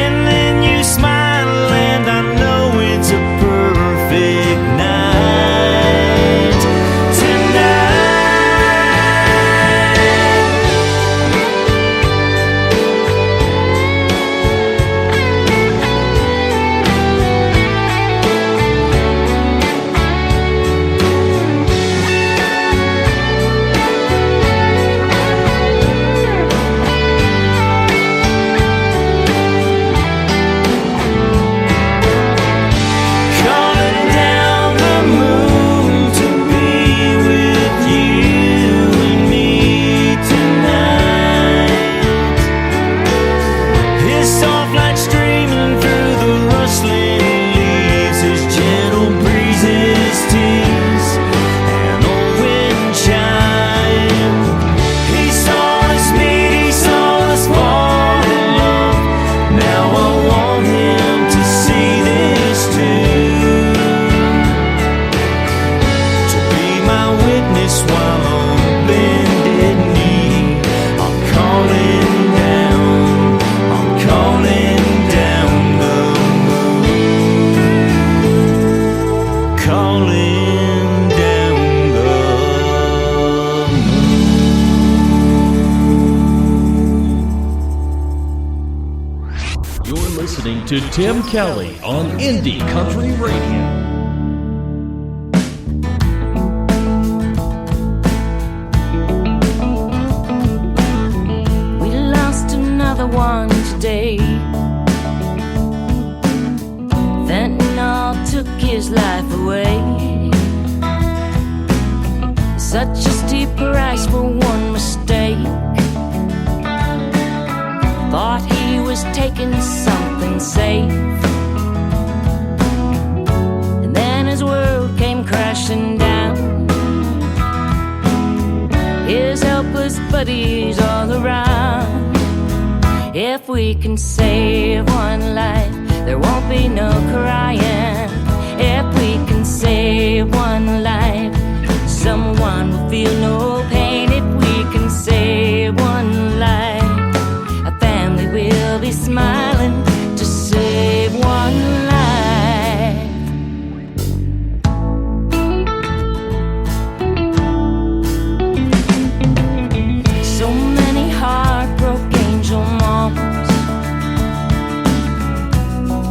And then you smile and I know it's a perfect night tonight. to Tim Kelly on Indie Country Radio. We lost another one today. Fentanyl took his life away. Such a steep price for one mistake. Thought he was taking something safe, and then his world came crashing down. His helpless buddies all around. If we can save one life, there won't be no crying. If we can save one life, someone will feel no pain. If we can save one life, we'll be smiling to save one life. So many heartbroken angel moms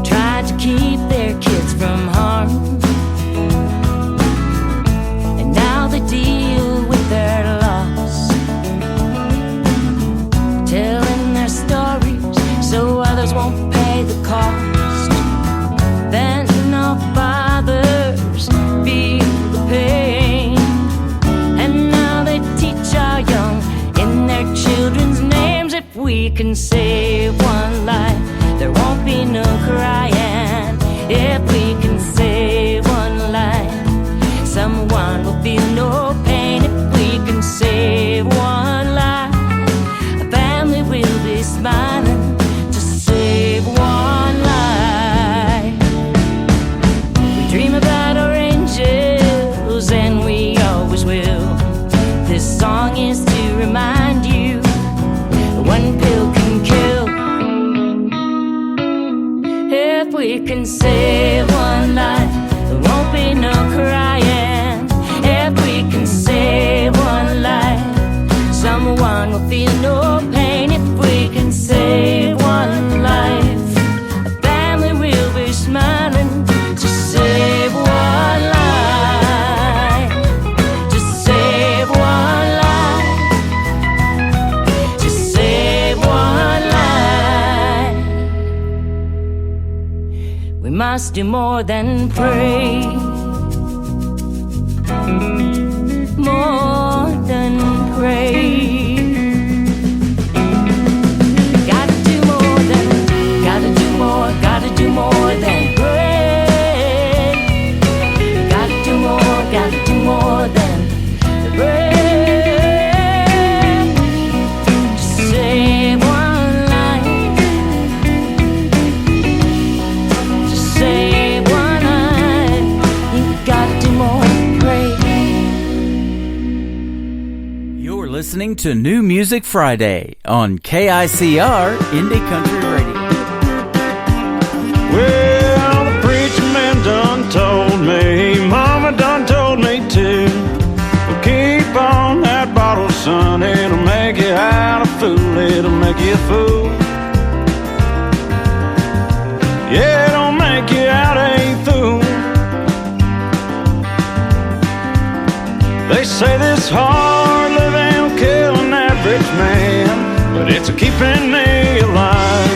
tried to keep their kids from harm, and now they deal with their loss, telling their story so others won't pay the cost. Fentanyl fathers feel the pain, and now they teach our young in their children's names. If we can save one life, there won't be no crying. If we can save one life, someone will feel no pain. If we can save one life, a family will be smiling. Save one life. We dream about our angels, and we always will. This song is to remind you one pill can kill. If we can save one life, there won't be no crying. If we can save one life, someone will feel no pain. If we can save one life, a family will be smiling to save one life, to save one life, to save one life. We must do more than pray, more than pray. Gotta do more than pray. Gotta do more than pray. To save one life, to save one life, you gotta do more than pray. You're listening to New Music Friday on KICR Indie Country Radio. Well, the preacher man done told me, Mama done told me too. Well, keep on that bottle, son, it'll make you out a fool, it'll make you a fool. Yeah, it'll make you out a fool. They say this hard living will kill an average man, but it's a keeping me alive.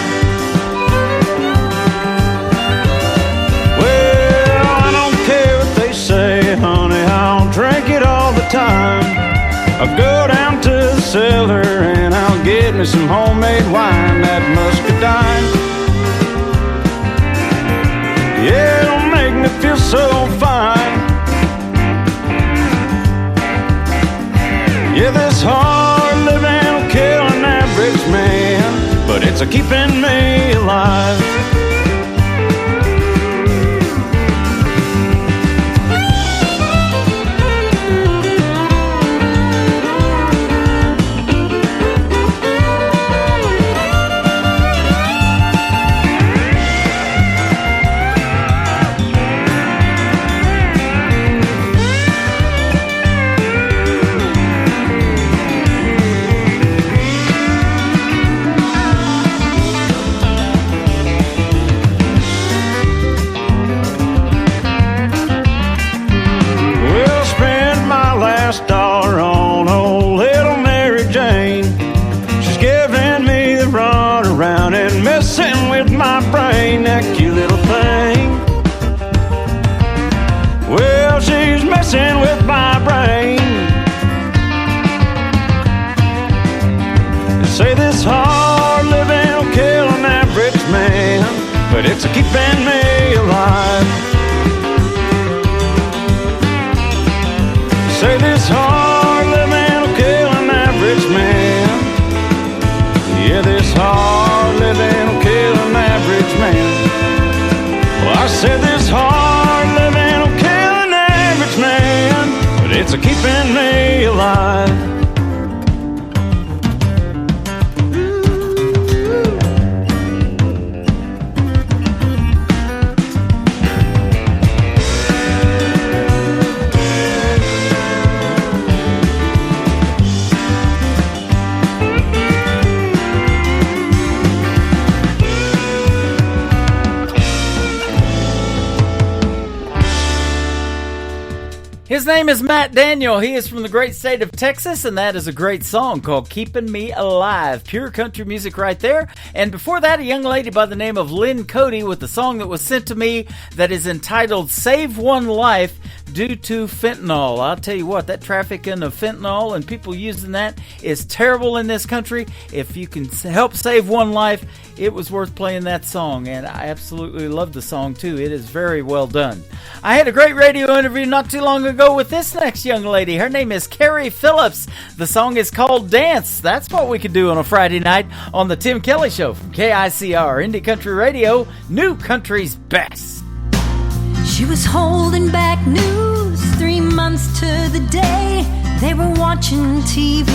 Honey, I'll drink it all the time. I'll go down to the cellar and I'll get me some homemade wine, that muscadine. Yeah, it'll make me feel so fine. Yeah, this hard living will kill an average man, but it's a keeping me alive. messing with my brain. They say this hard living will kill an average man, but it's a keeping me alive. They say this hard living will kill an average man. Yeah, this hard living will kill an average man. Well, I said this hard living will kill an average man, but it's a keeping me alive. His name is Matt Daniel. He is from the great state of Texas, and that is a great song called Keeping Me Alive. Pure country music right there. And before that, a young lady by the name of Lynn Cody with a song that was sent to me that is entitled Save One Life Due to Fentanyl. I'll tell you what, that trafficking of fentanyl and people using that is terrible in this country. If you can help save one life, it was worth playing that song, and I absolutely love the song too. It is very well done. I had a great radio interview not too long ago with this next young lady. Her name is Carrie Phillips. The song is called Dance. That's what we could do on a Friday night on the Tim Kelly Show from KICR Indie Country Radio, New Country's Best. She was holding back news 3 months to the day. They were watching TV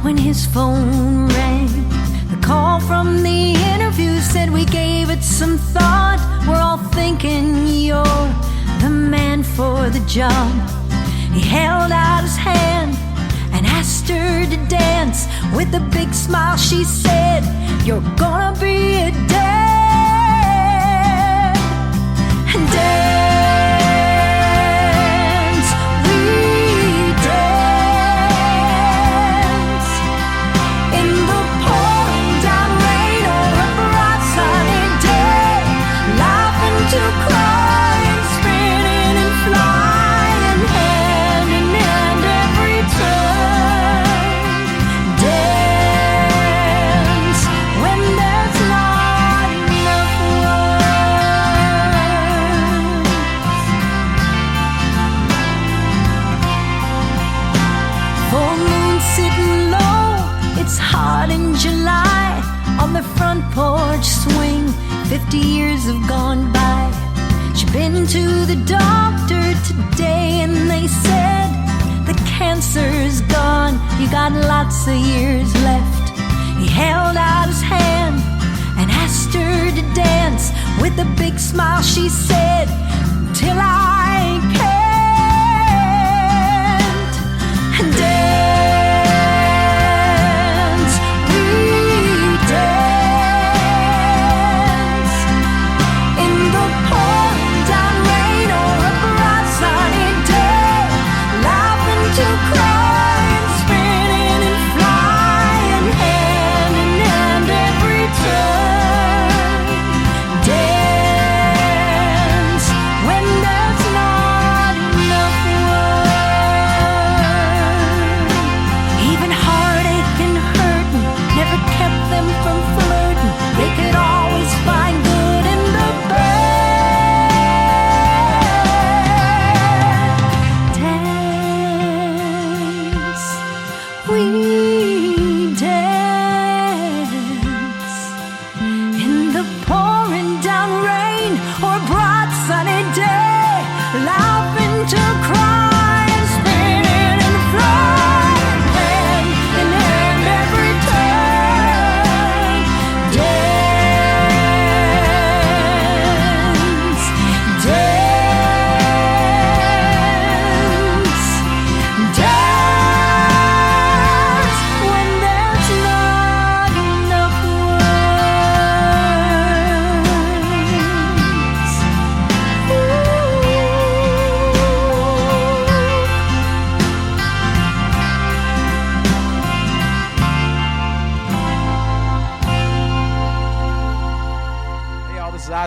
when his phone rang. The call from the interview said we gave it some thought. We're all thinking you're the man for the job. He held out his hand and asked her to dance. With a big smile she said, "You're gonna be a dance." Dance, we dance in the pouring down rain or a bright sunny day, laughing to cry and spinning and flying hand in hand every turn. Dance when there's not enough full moon sitting low, it's hot in July. On the front porch swing, 50 years have gone by. She's been to the doctor today and they said the cancer's gone. You got lots of years left. He held out his hand and asked her to dance. With a big smile she said, "Till I can't." Dance, we dance in the pouring down rain or a bright sunny day, laughing to cry and spinning and flying hand in hand every turn. Dance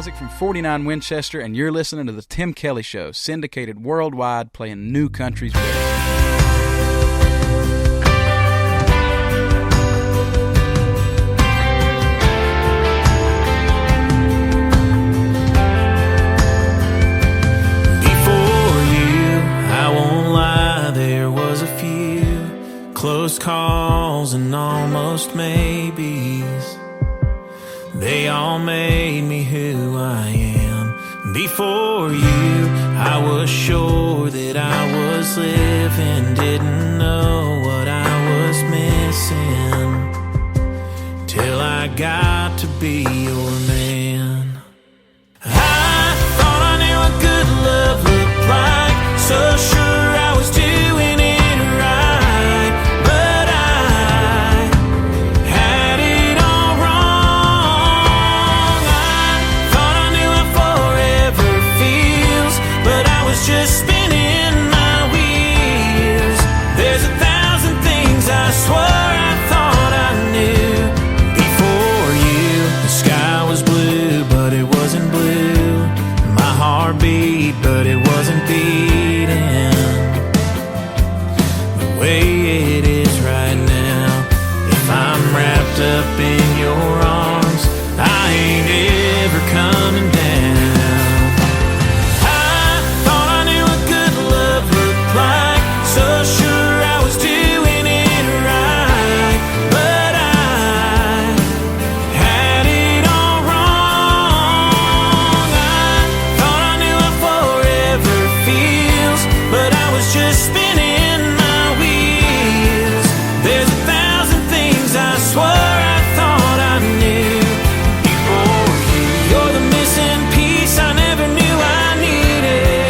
Isaac from 49 Winchester, and you're listening to The Tim Kelly Show, syndicated worldwide, playing new countries with close calls and almost maybes. They all made me who I am. Before you, I was sure that I was living, didn't know what I was missing, till I got to be your man. I thought I knew what good love looked like, so sure I was doing it. Just spinning my wheels. There's 1,000 things I swore I thought I knew. Before you, the sky was blue, but it wasn't blue. My heart beat, but it wasn't beating the way it is right now. If I'm wrapped up in your arms, I ain't ever coming down. So sure I was doing it right, but I had it all wrong. I thought I knew how forever feels, but I was just spinning my wheels. There's 1,000 things I swore I thought I knew before you. You're the missing piece I never knew I needed.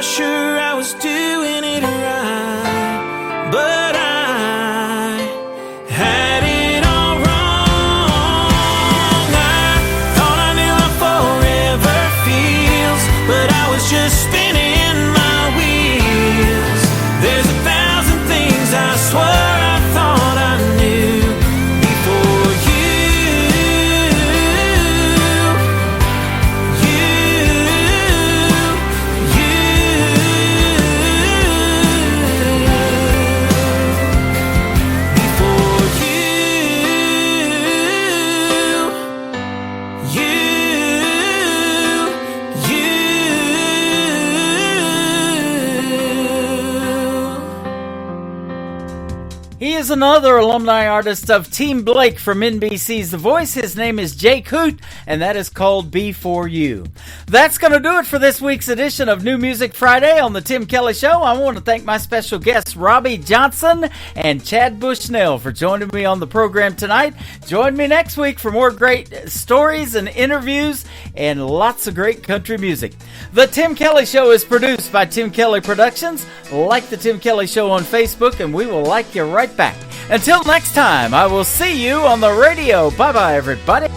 Sure I was doing it right, but I had it all wrong. I thought I knew how forever feels, but I was just spinning my wheels. There's 1,000 things I swore I thought I knew before you. He is another alumni artist of Team Blake from NBC's The Voice. His name is Jake Hoot, and that is called Before You. That's going to do it for this week's edition of New Music Friday on The Tim Kelly Show. I want to thank my special guests, Robbie Johnson and Chad Bushnell, for joining me on the program tonight. Join me next week for more great stories and interviews and lots of great country music. The Tim Kelly Show is produced by Tim Kelly Productions. Like The Tim Kelly Show on Facebook, and we will like you right back. Until next time, I will see you on the radio. Bye-bye, everybody.